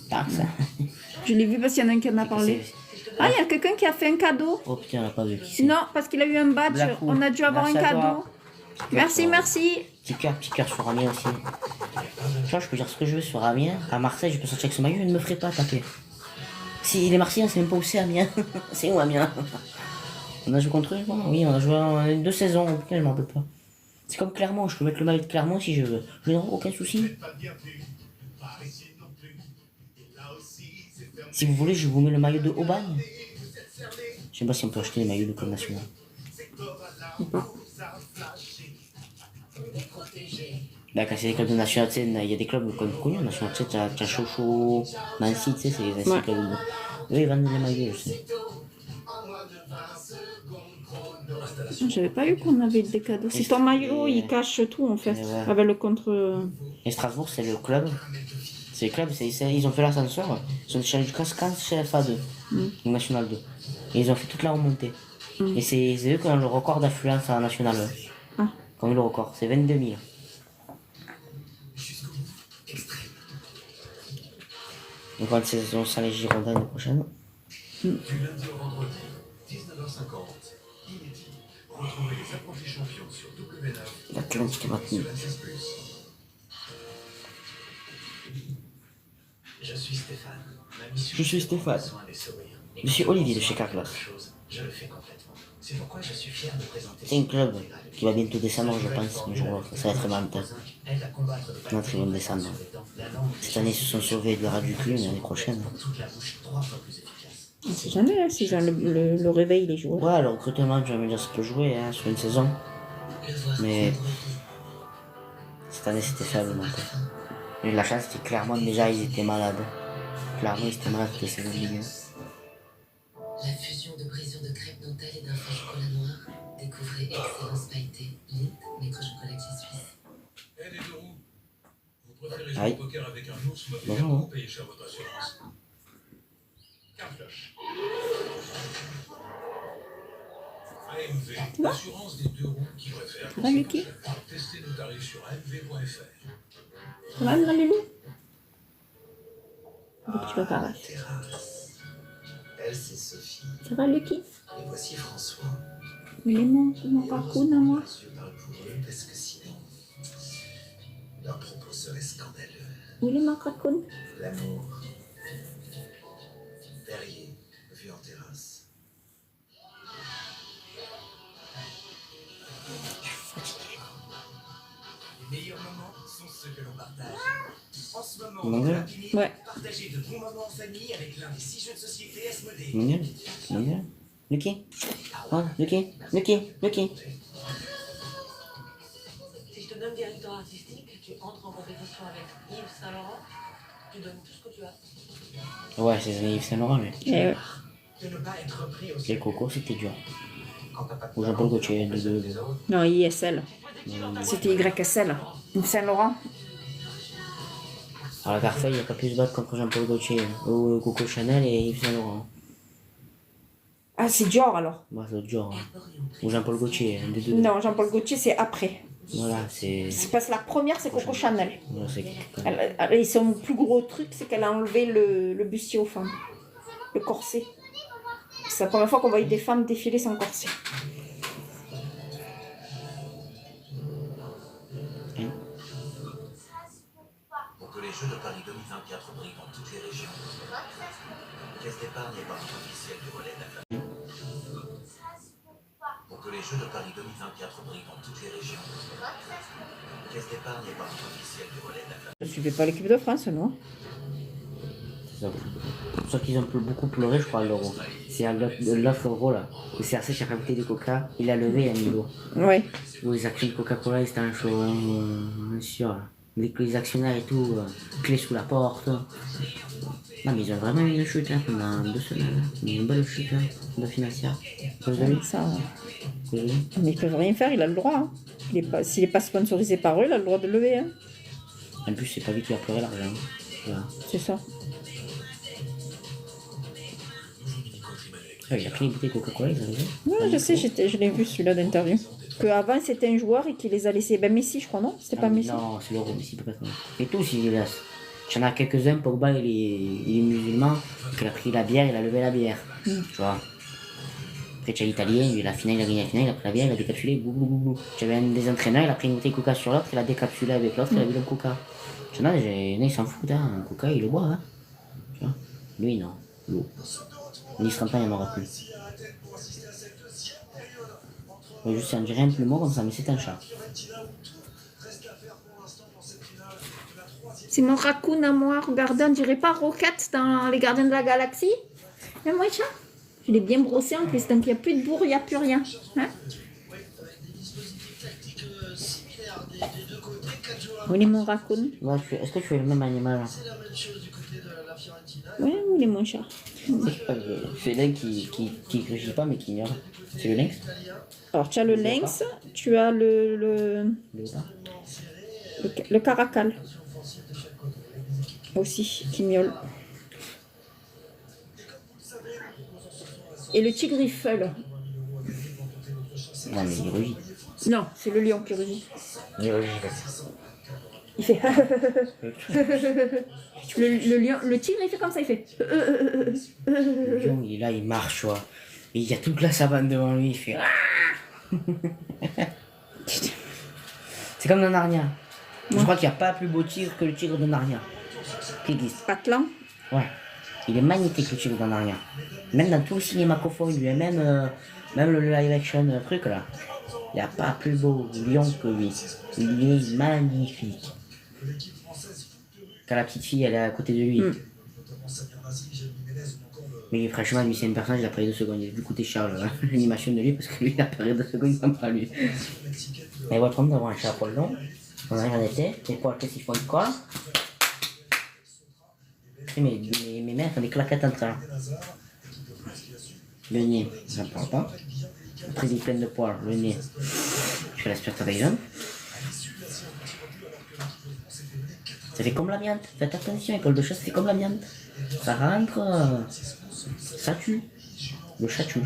Taxe. Je l'ai vu parce qu'il y en a un qui en a parlé. Ah, il y a quelqu'un qui a fait un cadeau. Oh putain, on n'a pas vu qui c'est. Non, parce qu'il a eu un badge. Blackou. On a dû avoir Merci un à toi. cadeau. Merci, merci. Petit cœur sur Amiens aussi. Tu vois, je peux dire ce que je veux sur Amiens. À Marseille, je peux sortir avec ce maillot, il ne me ferait pas taper. Si il est Marseillais, on sait même pas où c'est Amiens. C'est où Amiens? On a joué contre eux, je crois. Oui, on a joué en 2 saisons. Putain, je m'en rappelle pas. C'est comme Clermont, je peux mettre le maillot de Clermont si je veux. Je n'aurai aucun souci. Si vous voulez, je vous mets le maillot de Aubagne. Je sais pas si on peut acheter les maillots de club national. Là, quand c'est des clubs de national, tu sais, il y a des clubs connus en national, tu sais, t'as Chocho, Nancy, tu sais, c'est les anciens clubs de... Eux, ils vendent les maillots, je sais. J'avais pas eu qu'on avait des cadeaux. C'est ton maillot, il cache tout en fait. Et ouais. Avec le contre. Et Strasbourg, c'est le club. C'est le club, ils ont fait l'ascenseur. Ils sont allés jusqu'à chez FA2, National 2. Et ils ont fait toute la remontée. Et c'est eux qui ont le record d'affluence en National 1. Ah. Qui ont eu le record, c'est 22 000. Donc quand saison sans les Girondins l'année prochaine. Du lundi au vendredi, 19h50. Inédit. Retrouvez les apprentis champions sur W9 L'Atlantique est maintenu. sur NCS+. Je suis Stéphane. Ma mission, Je suis c'est de prendre Stéphane. soin des sourires. Je suis Olivier de chez Carglass. Je le fais complètement. C'est pourquoi je suis fier de présenter. C'est un club qui va bientôt descendre, je pense, un jour. Ça va être mental. Aide à combattre les Notre, ils vont descendre. sur les dents. La langue Cette année, ils se sont sauvés de la rade du cul, mais l'année prochaine. toute la bouche 3 fois plus efficace. On sait jamais, hein, s'ils ont le réveil, les joueurs. Ouais, le recrutement, tu vas me dire, ça peut jouer hein, sur une saison. Le voir Mais prendre vie. cette année, c'était ça le mental. J'ai eu de la chance, c'était clairement déjà, ils étaient malades. Clairement, ils étaient malades de saison de Ligue 1. La fusion de brisure de crêpe dentelle et d'un fin chocolat noir. Découvrez Excellence Pailletée, Lit, maître chocolatier suisse. Eh les deux roues, vous préférez jouer Aïe. au poker avec un ours ou Bonjour. vraiment payer cher votre assurance? Qu'un flash. AMV, l'assurance des deux roues qui préfèrent. Ça va, Lucky? Testez nos tarifs sur amv.fr. Ça va, grand Lulu? Faut que tu le caresses. Terrasse. Elle, c'est Sophie. Ça va, Lucky? Et voici François. Il est mon raccoon à moi. Leurs yeux parlent pour eux, parce que sinon, leurs propos seraient scandaleux. Où il est mon raccoon? L'amour. Perrier, vu en terrasse. Les meilleurs moments sont ceux que l'on partage. En ce moment, Mon Dieu. Ouais. partagez de bons moments en famille avec l'un des 6 jeux de société Asmodée. Mon Dieu. Mon Dieu. Lucky. Oh, Lucky. Lucky. Lucky. Si je te nomme directeur artistique, tu entres en compétition avec Yves Saint-Laurent, tu donnes tout ce que tu as. Ouais, c'est Yves Saint-Laurent, lui. Eh ouais. De ne pas être pris au Les cocos, c'était dur. Quand t'as pas de Ou Jean-Paul Gaultier, les deux. Non, ISL. C'était YSL. Yves Saint-Laurent. Alors, la Garfeuille, il n'y a pas pu se battre contre Jean-Paul Gaultier. Ou Coco Chanel et Yves Saint-Laurent. Ah, c'est Dior alors. Moi, c'est autre genre. Hein. Ou Jean-Paul Gaultier, un des deux. Non, Jean-Paul Gaultier, c'est après. Voilà, c'est. C'est parce que la première, c'est Coco Chanel. Ouais, c'est. Et son plus gros truc, c'est qu'elle a enlevé le bustier aux femmes. Le corset. C'est la première fois qu'on voyait des femmes défiler sans corset. Pour que les Jeux de Paris 2024 brillent dans toutes les régions, Caisse d'épargne et banque officielle du relais de la famille. Pour que les Jeux de Paris 2024 brillent dans toutes les régions, Caisse d'épargne et banque officielle du relais de la famille. Je ne suivais pas l'équipe de France, non? C'est ça. C'est pour ça qu'ils ont beaucoup pleuré, je crois, à l'euro. C'est à l'offre euro, là. Le CRC, chaque bouteille de coca, il a levé, il a mis l'eau. Ouais. Où les actions de Coca-Cola, c'était un show, sûr. Là. Les actionnaires et tout, clés sous la porte. Non, mais ils ont vraiment eu une chute hein, pendant 2 semaines. Une belle chute hein, de financière. Vous avez vu Ça, Vous avez vu mais ils peuvent rien faire, il a le droit. Hein. S'il n'est pas sponsorisé par eux, il a le droit de lever. Hein. En plus, c'est pas lui qui a pleuré l'argent. Voilà. C'est ça. Ouais, il a pris les bouteilles Coca-Cola, ils ont levé. Ouais, je sais, je l'ai vu celui-là d'interview. Qu'avant c'était un joueur et qu'il les a laissés. Ben Messi, je crois, non? C'était pas Messi? Non, c'est l'euro, Messi peut pas être. Et tous, ils les laissent. Il y en a quelques-uns, Pogba, il est musulman, qu'il a pris la bière, il a levé la bière. Tu vois. Après, tu as l'Italien, il a gagné la finale, il a pris la bière, il a décapsulé, bouh. Tu avais un des entraîneurs, il a pris une bouteille Coca sur l'autre, il a décapsulé avec l'autre, il a bu le Coca. Tu vois, il s'en fout, hein. Un Coca, il le boit, hein. Tu vois. Lui, non. L'eau. Ni champagne, il n'y en aura plus. Ouais, juste, on dirait un plumeau comme ça, mais c'est un chat. C'est mon raccoon à moi. Regardez, on dirait pas Rocket dans Les Gardiens de la Galaxie. Et moi, chat. Je l'ai bien brossé en plus, donc il n'y a plus de bourre, il n'y a plus rien. Hein? Où il est mon raccoon? Ouais, est-ce que tu fais le même animal? Oui, où il est mon chat? C'est l'un qui grugit pas mais qui ignore. C'est le lynx? Alors, tu as le lynx, tu as le caracal. Aussi, qui miaule. Et le tigriffel. Non mais il rugit. Non, c'est le lion qui rugit. Il rugit. Il fait. le lion, le tigre, il fait comme ça, il fait. Le lion, il est là, il marche, tu vois. Et il y a toute la savane devant lui, il fait. C'est comme dans Narnia. Je crois qu'il n'y a pas plus beau tigre que le tigre de Narnia. Qui existe. Atlan. Ouais. Il est magnifique le tigre de Narnia. Même dans tout le cinéma confondu, même le live action truc là. Il n'y a pas plus beau lion que lui. Il est magnifique. Quand la petite fille elle est à côté de lui. Mais franchement, lui, c'est un personnage, il a pris 2 secondes. Il a dû coûter cher l'animation de lui parce que lui, il a pris 2 secondes, il pas lui. Et votre homme d'avoir un chat à poil long. On arrive en été, les poils, qu'est-ce qu'ils font de quoi? Mes mains font des claquettes entre elles. Le nez, j'en parle pas. Après, il est plein de poils, le nez. Je fais l'aspirateur. Ça fait comme l'amiante. Faites attention, école de chasse, c'est comme l'amiante. Ça rentre, ça tue. Le chat tue.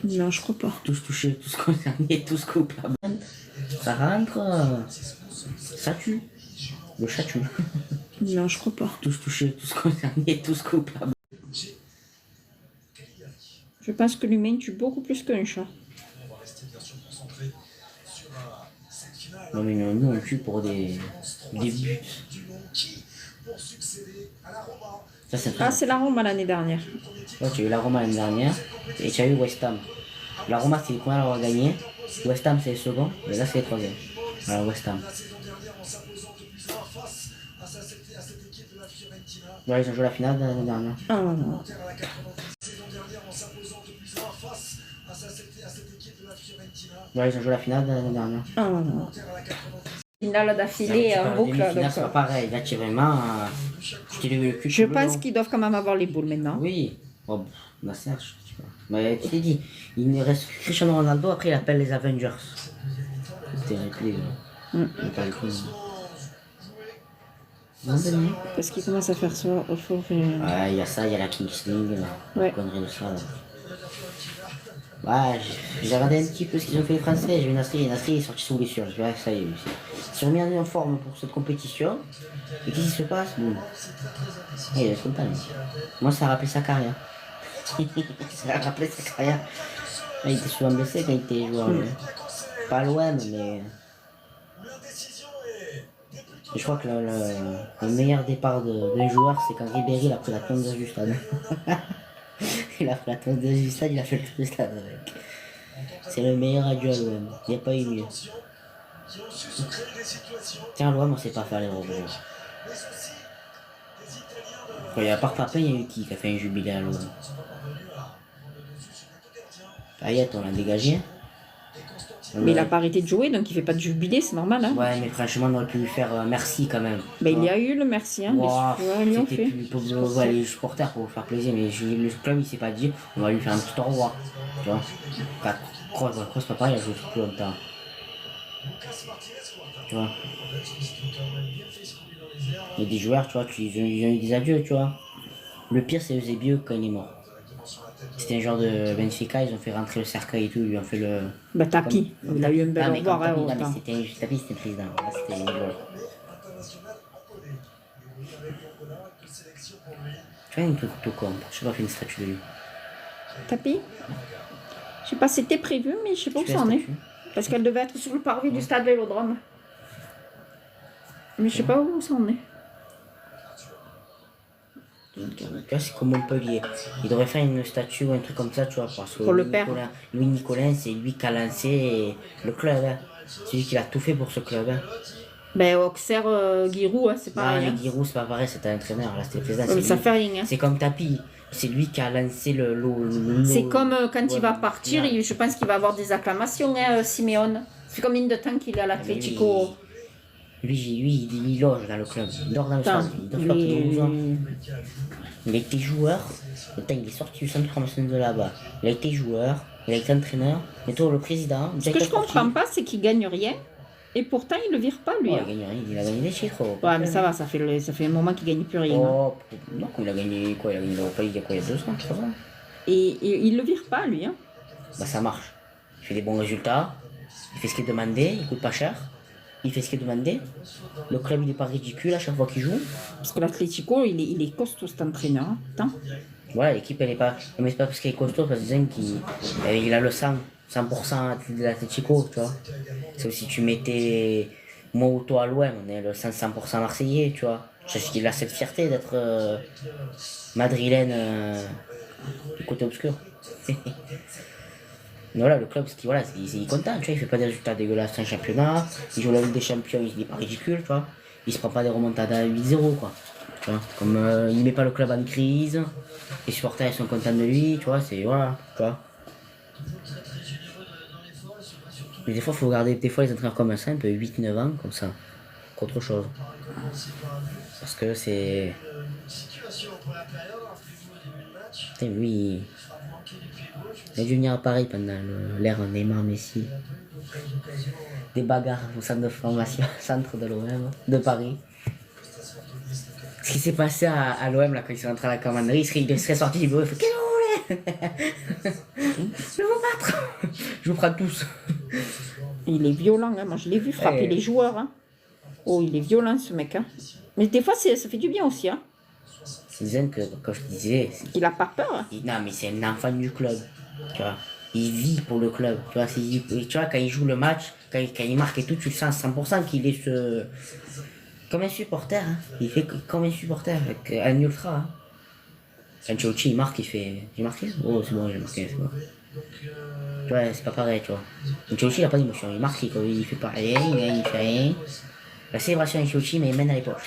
Non, je crois pas. Tous touchés, tous concernés, tous coupables. Ça rentre, ça tue. Le chat tue. Non, je crois pas. Tous touchés, tous concernés, tous coupables. Je pense que l'humain tue beaucoup plus qu'un chat. Non mais nous on tue pour des buts. Ça, c'est la Roma l'année dernière. Ouais, tu as eu la Roma l'année dernière et tu as eu West Ham. La Roma c'est les premiers à avoir gagné, West Ham c'est les seconds et là c'est les troisièmes. Alors West Ham. Ouais, ils ont joué la finale l'année dernière. Ah non. Ouais, ils ont joué la finale l'année dernière. Ah non. Finale d'affilée en boucle. Là c'est pas pareil, là tu es vraiment... Je pense qu'ils doivent quand même avoir les boules maintenant. Oui. Oh, bah ça, je sais pas. Mais tu t'es dit, il reste Cristiano Ronaldo, après il appelle les Avengers. C'était réglé. Parce qu'il commence à faire ça au fond. Ouais, il y a ça, il y a la Kings League, la connerie de ça. Là. Ouais, j'ai regardé un petit peu ce qu'ils ont fait les Français, j'ai vu Nasri est sorti sous blessure, je dirais que ça y est. Ils sont remis en forme pour cette compétition. Et qu'est-ce qui se passe? Il est content. Moi, ça a rappelé sa carrière. Ça a rappelé sa carrière. Il était souvent blessé quand il était joueur. Pas à l'OM, mais... Je crois que le meilleur départ d'un joueur, c'est quand Ribéry a pris la tondeuse du stade. Il a pris la tondeuse du stade, il a fait le tour du stade avec. C'est le meilleur adieu à l'OM. Il n'y a pas eu mieux. Tiens, l'OM, on sait pas faire les robots. À part Papin, il y a eu qui a fait un jubilé à l'OM? Payet, on l'a dégagé. Mais il a pas arrêté de jouer, donc il fait pas de jubilé, c'est normal. Hein. Ouais, mais franchement, on aurait pu lui faire merci quand même. Mais il y a eu le merci, hein. Wow, Ils l'ont fait. Pour les supporters pour faire plaisir, mais le club il s'est pas dit, on va lui faire un petit au revoir. Tu vois, Kroos, pas pareil, il a joué plus longtemps. Tu vois. Il y a des joueurs, tu vois, ils ont eu des adieux, tu vois. Le pire, c'est Eusebio quand il est mort. C'était un genre de Benfica, ils ont fait rentrer le cercueil et tout, ils lui ont fait le... Bah Tapi, il a eu un bel au revoir. Tapi c'était président, là c'était les joueurs. Tu vois, une truc tout con, je sais pas fait une statue de lui. Tapi? Je sais pas, c'était prévu, mais je sais pas où ça en est. Parce qu'elle devait être sur le parvis du stade Vélodrome. Mais je sais pas où ça en est. Tu vois, c'est comme Montpellier. Il devrait faire une statue ou un truc comme ça, tu vois, parce que pour le père. Louis Nicolin, c'est lui qui a lancé le club. Hein. C'est lui qui a tout fait pour ce club. Hein. Ben, Auxerre, Giroud, hein, c'est pareil. Non, mais Giroud, c'est pas pareil, c'était un entraîneur, là, c'était le président. Ça fait rien. Hein. C'est comme Tapi, c'est lui qui a lancé le c'est comme quand il va partir, je pense qu'il va avoir des acclamations, hein, Simeone. C'est combien de temps qu'il est à l'Atlético? Lui, il loge dans le club, il dort dans le stade, il a été joueur, il est sorti du centre de formation de là-bas, il a été joueur, il a été entraîneur, mais toi le président... Ce que je comprends pas, c'est qu'il gagne rien, et pourtant il le vire pas lui. Oh, il gagne rien, il a gagné des titres. Ouais, mais ça va, ça fait un moment qu'il gagne plus rien. Oh, non, il a gagné quoi? Il a gagné l'Europa League il y a 2 ans, 3 ans. Et il le vire pas lui. Hein. Bah ça marche, il fait des bons résultats, il fait ce qu'il est demandé, il coûte pas cher. Il fait ce qu'il est demandé. Le club, il n'est pas ridicule à chaque fois qu'il joue. Parce que l'Atlético, il est costaud cet entraîneur. Hein. Voilà, l'équipe, elle n'est pas... Mais c'est pas parce qu'il est costaud, parce qu'il a le 100% de l'Atlético, tu vois. C'est aussi, tu mettais... Moi ou toi à l'OM, on est le 100% marseillais, tu vois. Je sais qu'il a cette fierté d'être madrilène du côté obscur. Mais voilà, le club, il est content, tu vois, il fait pas des résultats dégueulasses en championnat, il joue la Ligue des Champions, il est pas ridicule, tu vois, il se prend pas des remontades à 8-0, quoi. Tu vois, comme il met pas le club en crise, les supporters ils sont contents de lui, tu vois, c'est voilà, tu vois. Mais des fois, il faut regarder des fois les entraîneurs comme ça, un peu 8-9 ans, comme ça, qu'autre chose. Parce que c'est. Putain, lui, il a dû venir à Paris pendant l'ère Neymar Messi. Des bagarres au centre de formation, centre de l'OM, de Paris. Ce qui s'est passé à l'OM là quand ils sont rentrés à la commanderie, il serait sorti du bureau, il fait qu'est-ce que vous voulez? Je vais vous battre. Je vous prends tous. Il est violent, hein. Moi je l'ai vu frapper les joueurs. Hein. Oh, il est violent ce mec. Hein. Mais des fois ça fait du bien aussi. Hein. C'est bien que, comme je disais... Il a pas peur. Hein. Non, mais c'est un enfant du club. Tu vois. Il vit pour le club. Tu vois, tu vois quand il joue le match, quand il marque et tout, tu le sens à 100% qu'il est comme un supporter. Hein. Il fait comme un supporter, avec un ultra. Hein. Quand Chouchi il marque, il fait... J'ai marqué? Oh, c'est bon, j'ai marqué, c'est bon. Tu vois, c'est pas pareil, tu vois. Chouchi il a pas d'émotion. Il marque, il fait pas rien, il fait rien. La célébration avec Chouchi, mais il mène à l'époque.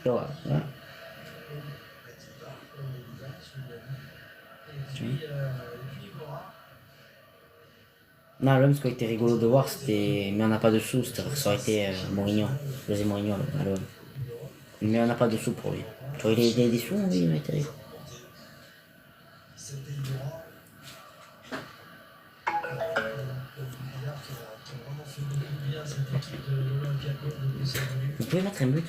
Tu vois, voilà. Non, l'homme, ce qui a été rigolo de voir, c'était. Mais on n'a pas de sous, ça aurait été Mourinho, José Mourinho à l'OM. Mais on n'a pas de sous pour lui. Tu vois, il a des sous, oui, il a été rigolo. Vous pouvez mettre un but?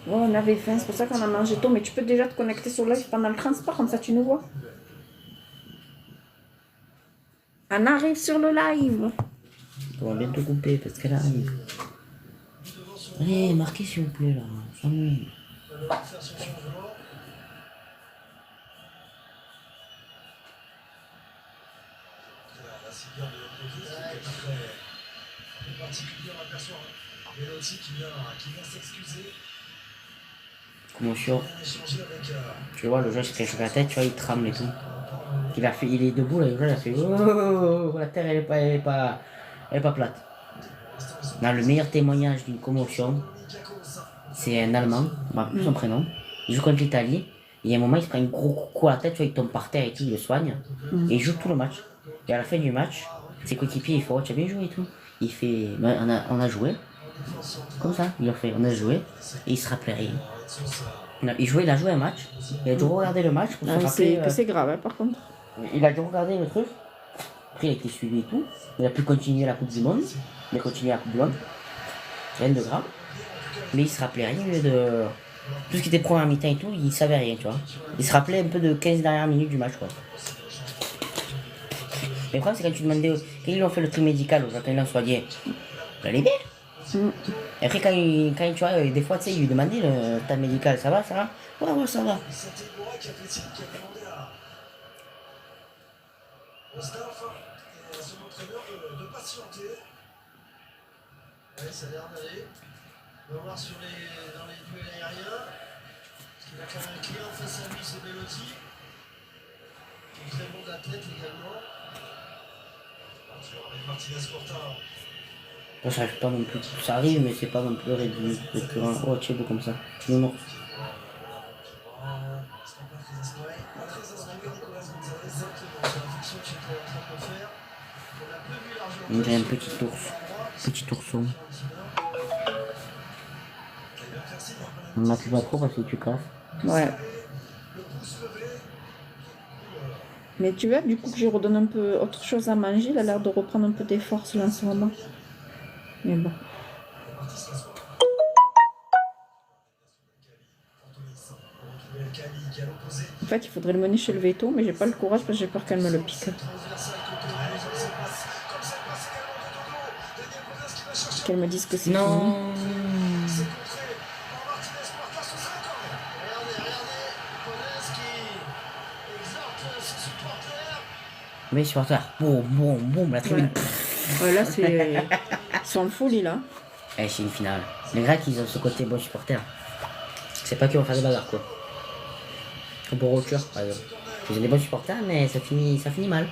Ouais, on avait faim, c'est pour ça qu'on a mangé tôt, mais tu peux déjà te connecter sur live pendant le transport, comme ça tu nous vois. On arrive sur le live. On va bientôt couper parce qu'elle arrive. Allez, marquez s'il vous plaît là. Famille. Commotion. Tu vois, le joueur se cache la tête, tu vois, il tremble et tout. Il est debout là, le joueur il a fait oh, la terre elle est pas plate. Non, le meilleur témoignage d'une commotion, c'est un Allemand, je ne me rappelle plus son prénom. Il joue contre l'Italie, et à un moment il se prend un gros coup à la tête, tu vois, il tombe par terre et tout, il le soigne, et il joue tout le match. Et à la fin du match, ses coéquipiers ils font oh, tu as bien joué et tout. Il fait on a joué, comme ça, il a fait on a joué, et il se rappelait rien. Non, il a joué un match, il a dû regarder le match pour se rappeler. C'est grave hein, par contre. Il a dû regarder le truc, après il a été suivi et tout, il a pu continuer la Coupe du Monde, il a continué la Coupe du Monde, rien de grave, mais il se rappelait rien de tout ce qui était première mi-temps et tout, il savait rien, tu vois. Il se rappelait un peu de 15 dernières minutes du match, quoi. Mais le problème c'est quand tu demandais, quand ils ont fait le truc médical, quand ils l'ont soigné, il allait bien. Et après quand tu vois, des fois tu sais, il lui demandait le tas médical, ça va? Ouais, ça va. Au staff et à son entraîneur de patienter. Ouais, ça a l'air d'aller. On va voir dans les duels aériens. Parce qu'il a quand même un client face à lui, c'est Bellotti. Qui est très bon d'athlète également. Avec Martinez Corta. Ça arrive pas non plus. Ça arrive, mais c'est pas non plus récurrent. Oh, c'est beau comme ça. Non. On dirait un petit ours. Petit ourson. On m'appelle pas trop parce que tu casses. Ouais. Mais tu vois, du coup que je redonne un peu autre chose à manger, il a l'air de reprendre un peu des forces là en ce moment. Mais bon. En fait, il faudrait le mener chez le veto, mais j'ai pas le courage parce que j'ai peur qu'elle me le pique. Qu'elle me dise que c'est non. Fini. Mais supporter, boum, la tribune. Ouais, là, c'est. Ils sont en folie là. Eh, c'est une finale. Les Grecs, ils ont ce côté bon supporter. C'est pas qu'ils vont faire des bagarres, quoi. pour autre chose, par exemple. Ils ont des bons supporters, mais ça finit mal.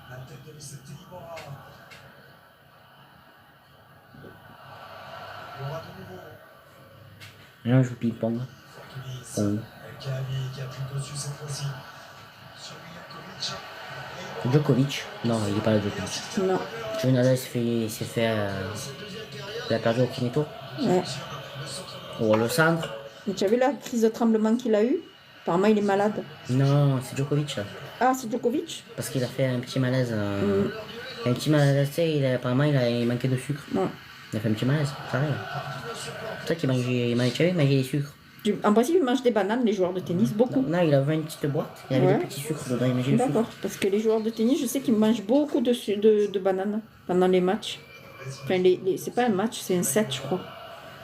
La tête de Vicente Iborra. Il y aura de nouveau. Là, on joue ping-pong. Kavi qui a pris le dessus cette fois-ci. Sur Milinkovic. Djokovic. Non, il est pas là, Djokovic. Non. Nadal s'est fait il a perdu au premier tour. Ouais. Oh, le centre. Mais tu as vu la crise de tremblement qu'il a eu? Apparemment, il est malade. Non, c'est Djokovic. Là. Ah, c'est Djokovic? Parce qu'il a fait un petit malaise. Un petit malaise, tu sais, apparemment, il manquait de sucre. Ouais. Il a fait un petit malaise, ça arrive. C'est ça qu'il mangeait des sucres. En principe, ils mangent des bananes, les joueurs de tennis, beaucoup. Non, il avait une petite boîte, il y avait des petits sucres dedans, il mangeait du sucre. D'accord, parce que les joueurs de tennis, je sais qu'ils mangent beaucoup de bananes pendant les matchs. Enfin, c'est pas un match, c'est un set, je crois.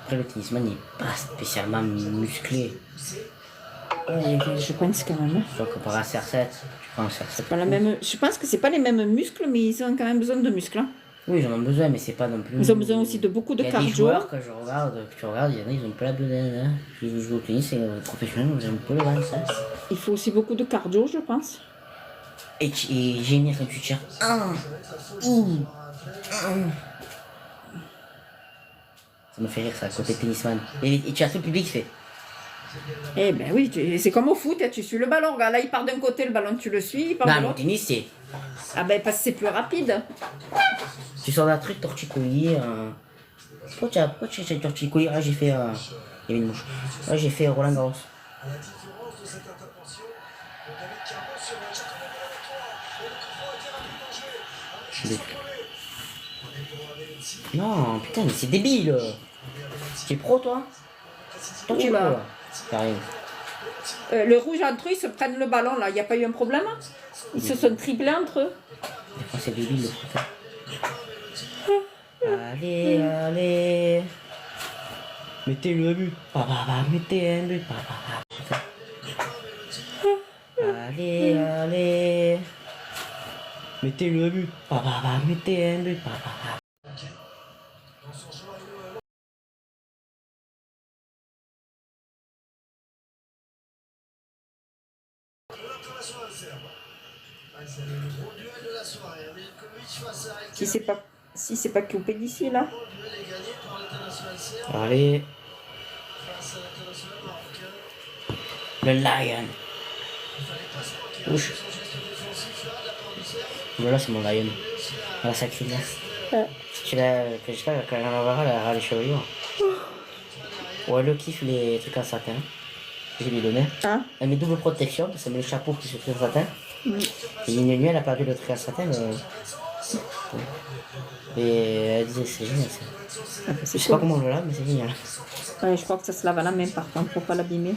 Après, le tennisman n'est pas spécialement musclé. Je pense quand même. Tu vois, comparé à CR7, tu prends un CR7. Pas la même, je pense que c'est pas les mêmes muscles, mais ils ont quand même besoin de muscles. Hein. Oui, ils en ont besoin, mais c'est pas non plus. Ils ont besoin aussi de beaucoup de cardio. Il y a des joueurs que tu regardes, il y en a, ils ont pas la besoin. Ils jouent au tennis, c'est professionnel, ils ont pas le droit de ça. Il faut aussi beaucoup de cardio, je pense. Et gémir quand tu tires. Ça me fait rire, ça, côté tennisman. Et tu as tout le public qui fait. Eh ben oui, c'est comme au foot, tu suis le ballon. Regarde, là, il part d'un côté, le ballon, tu le suis. Il part de Non, l'autre. au tennis, c'est. Ah ben, parce que c'est plus rapide. Tu sors d'un truc torticolis. Pourquoi tu as torticolis? Ah, j'ai fait. Il y avait une mouche. Ah, j'ai fait Roland Garros. À la différence de cette intervention, David Carmo sur Giacomo Bellator. Et le coup franc a été rapidement joué. Non, putain, mais c'est débile. Tu es pro, toi? Toi, tu es pro, là. T'arrives. Le rouge entre eux, ils se prennent le ballon, là. Il n'y a pas eu un problème? Ils se sont triplés entre eux. Oh, c'est débile, le foot. Allez. Mettez le but. Mettez un but. Allez. Mettez le but. Mettez un but. C'est le gros duel de la soirée. Milinkovic face à Alcaraz. Si c'est pas coupé d'ici, là. Le duel est gagné par l'international serbe Allez. face à l'international marocain. Le Lion. Il fallait pas se manquer Ouch. son geste défensif là, de la part du Serbe. Voilà, c'est mon Lion. Voilà, ça crie là. J'espère que quand on verra, elle aura les chevelures. Ouais, le kiffe les trucs en satin. Je lui ai donné. Ah. Elle met double protection, parce qu'elle met le chapeau qui se fait en satin. Et une nuit, elle a perdu le truc en satin, mais. Et elle disait c'est génial ça. Je sais pas comment on le lave, mais c'est génial. Ouais, je crois que ça se lave à la main par contre pour pas l'abîmer.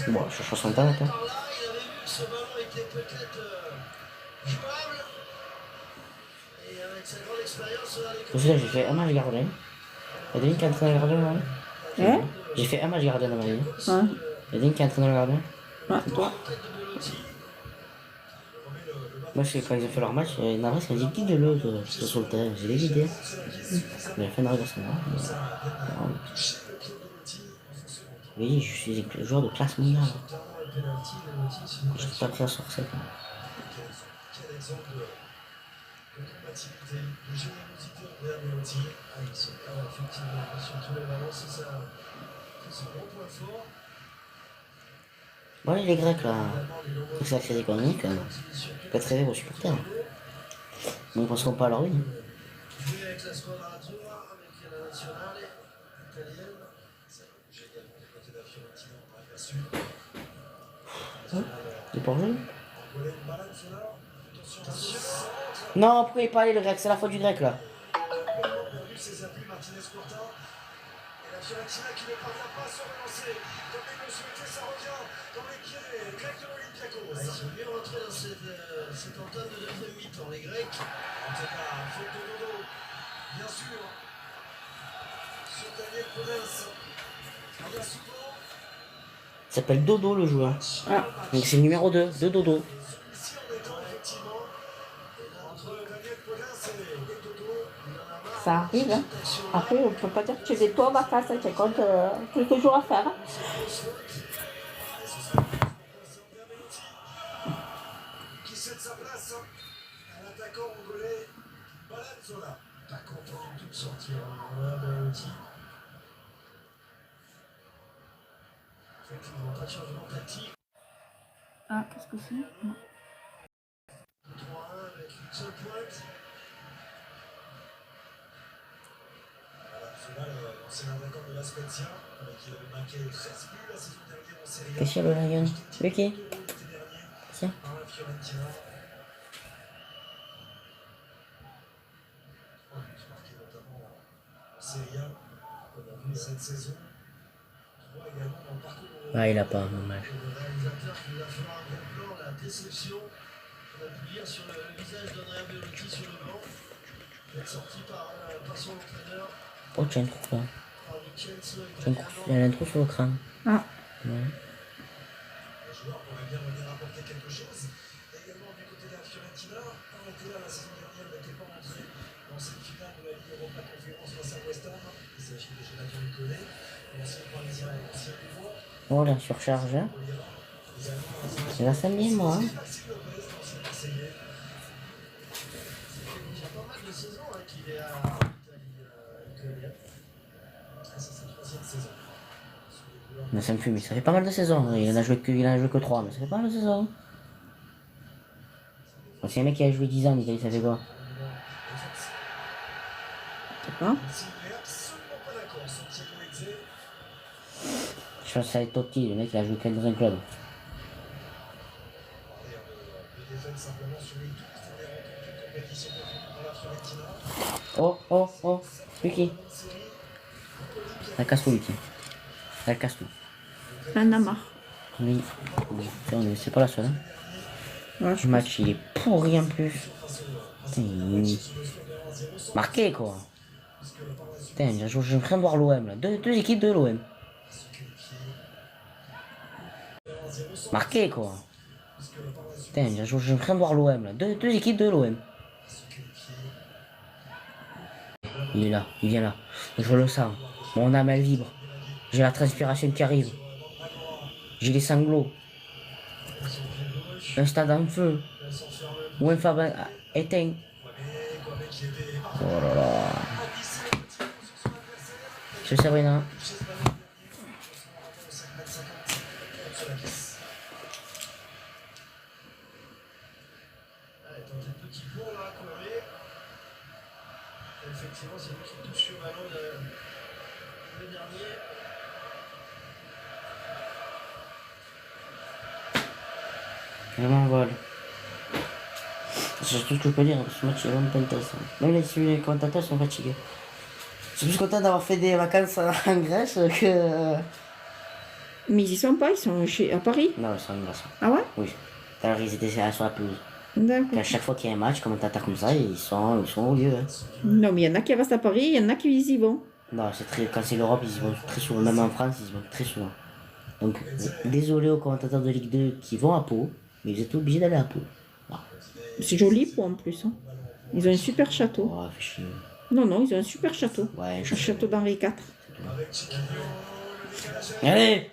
Bon, je cherche son temps, toi. Par là, il avait vu que ce ballon était peut-être jouable. Et avec sa grande expérience, Aussi, j'ai fait un match gardien. Il y a des lignes qui entraînent le gardien, ouais. J'ai fait un match gardien dans ma vie. Ouais. Il y a des lignes qui entraînent le gardien. Ouais, toi. Moi, je sais quand ils ont fait leur match, Navas m'a dit qui de l'autre sur le terrain. J'ai des idées. Il a fait une régression. Oui, je suis un joueur de classe mondiale. Je suis pas prêt à sortir. Quel exemple de compatibilité, de générosité envers Belotti. Ils sont pas effectivement sur tous les ballons, c'est son gros point fort. Bon, les Grecs là, c'est que la crise économique, peut être rêver aux supporters. Mais ils ne penseront pas à leur vie. jouer avec la squadra Azzurra, avec la nationale italienne. Ça va bouger également du côté de la Fiorentina, on l'a aperçu. Il est pas jeu? Golem Balanzola, attention. Non, pourquoi il est pas allé le Grec? C'est la faute du Grec là. Complètement perdu ses appuis, Martinez Corta. Et la Fiorentina qui ne parvient pas à se relancer. Comme il le souhaitait, ça revient dans les pieds des Grecs de l'Olympiakos. Ils sont bien rentrés dans cette entame de deuxième mi-temps, les Grecs. En tout cas, faute de Dodo, bien sûr. Sur Daniel Podens. Il y a souvent. Il s'appelle Dodo le joueur. Donc c'est le numéro 2 de Dodo. Celui-ci en étant effectivement entre Daniel Ça arrive. Hein. Après, on ne peut pas dire que tu es toi en vacances, hein, tu comptes quelques jours à faire. Hein. Qui cède sa place à l'attaquant angolais Balanzola. Pas content du tout de sortir. Voilà, Belotti. Effectivement, pas de changement tactique. Ah, qu'est-ce que c'est? Non. 3-1 avec une seule pointe. Balanzola, l'ancien attaquant de la Spezia, qui avait marqué 13 buts la saison dernière en Serie A. Qu'est-ce qu'il y a le lion? Lucky? Tiens. Par la Fiorentina. Marqué notamment en Serie A, on a vu cette saison. 3 également dans le parcours. Ah, il a pas, dommage. Le réalisateur qui va faire un bon plan, la déception. On a pu lire sur le visage d'Andrea Belotti sur le banc. Il est sorti par son entraîneur. Oh, tu as un trou là. Par Vincenzo. Il y a un trou sur le crâne. Ah. Ouais. Le joueur pourrait bien venir apporter quelque chose. Également du côté de la Fiorentina, arrêté là la saison dernière, n'était pas rentré dans cette finale de la Ligue Europa Conférence face à West Ham. Il s'agit de Jonathan Nicolet, l'ancien parisien et l'ancien Dubois. Oh, la surcharge. Hein. C'est la samedi, moi. Hein. Maxime Lopez, l'ancien Marseillais. Il y a pas mal de saisons qu'il est à l'Italie. C'est sa 3e saison. Mais ça me fume, ça fait pas mal de saisons. Il en a joué que 3, mais ça fait pas mal de saisons. Bon, c'est un mec qui a joué 10 ans en Italie, ça fait quoi? Je sais pas. Je pense que ça va être Totti, le mec il a joué que dans un club. Oh, oh, oh, Lucky. Elle casse tout, Lucky. Elle casse tout. Elle en a marre. Oui, c'est pas la seule. Hein. Ouais, Le match il est pourri en plus. Putain, marqué quoi. Putain, je suis en train de voir l'OM là. Deux équipes de l'OM. Marqué quoi. Putain, je suis en train de voir l'OM là. Deux équipes de l'OM. Il est là, il vient là. Je le sens. Mon âme elle vibre. J'ai la transpiration qui arrive. J'ai les sanglots. Un stade en feu. Ou un Fabin éteint. Oh là là. Je sais Sabrina. Effectivement, c'est lui qui touche sur le ballon le dernier. Je m'envole. C'est tout ce que je peux dire, ce match est vraiment pas intéressant. Même les commentateurs sont fatigués. Je suis plus content d'avoir fait des vacances en Grèce que... Mais ils y sont pas, ils sont à Paris. Non, ils sont en Grèce. Ah ouais? Oui. Alors ils étaient sur la pelouse. D'accord. À chaque fois qu'il y a un match, commentateur comme ça, ils sont au lieu. Hein. Non, mais il y en a qui restent à Paris, il y en a qui y vont. Non, quand c'est l'Europe, ils y vont très souvent. Même en France, ils y vont très souvent. Donc, désolé aux commentateurs de Ligue 2 qui vont à Pau, mais vous êtes obligés d'aller à Pau. C'est joli Pau en plus. Hein. Ils ont un super château. Oh, fait chier. Non, non, ils ont un super château. Ouais, un château d'Henri IV. Allez!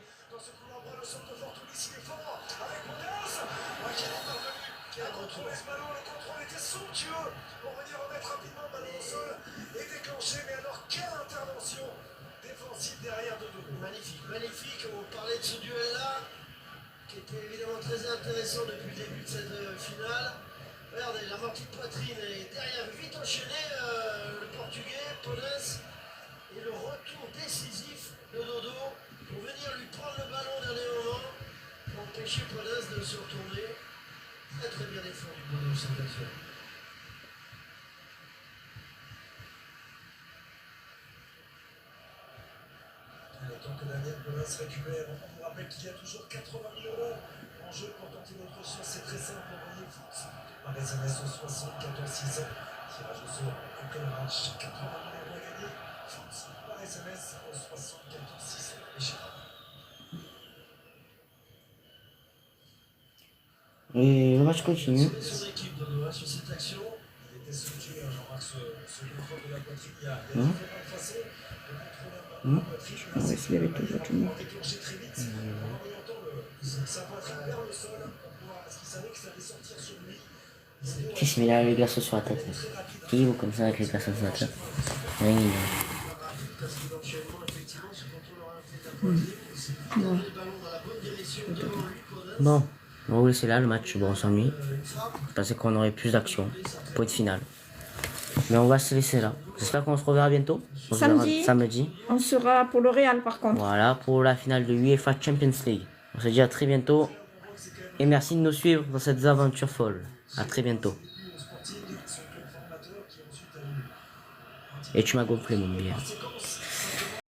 Magnifique, on parlait de ce duel-là, qui était évidemment très intéressant depuis le début de cette finale. Regardez, la mortie de poitrine est derrière, vite enchaîné, le portugais, Ponas, et le retour décisif de Dodo pour venir lui prendre le ballon au dernier moment, pour empêcher Ponas de se retourner. Très très bien défendu Dodo cette action. Tant que Daniel Ponas récupère, on vous rappelle qu'il y a toujours 80 000 € en jeu pour tenter notre chance. C'est très simple, envoyez foot par SMS au 74 600. Tirage au sort après le match, 80 000 € à gagner. Foot par SMS au 74 600. Et chez Et le match continue. son équipe de Noah sur cette action. Il était soutenu, Jean-Marc, ce contrôle de la poitrine. Il y a différentes façons de contrôler la poitrine. On va essayer avec toujours tout le monde. Déclenché très vite. En orientant sa poitrine vers le sol, parce qu'il savait que ça allait sortir sur lui. Qu'est-ce qu'il met là, les glaçons sur la tête là. Qui vous comme ça avec les glaçons sur la tête? Rien, il Parce qu'éventuellement, effectivement, ce contrôle aura fait de la poitrine. C'est le ballon dans la bonne direction devant lui, Conan. Bon, on va vous laisser là le match. Bon, on s'ennuie. Je pensais qu'on aurait plus d'action pour être finale. Mais on va se laisser là. J'espère qu'on se reverra bientôt. On se verra samedi. On sera pour le Real par contre. Voilà, pour la finale de UEFA Champions League. On se dit à très bientôt. Et merci de nous suivre dans cette aventure folle. À très bientôt. Et tu m'as gonflé mon billet.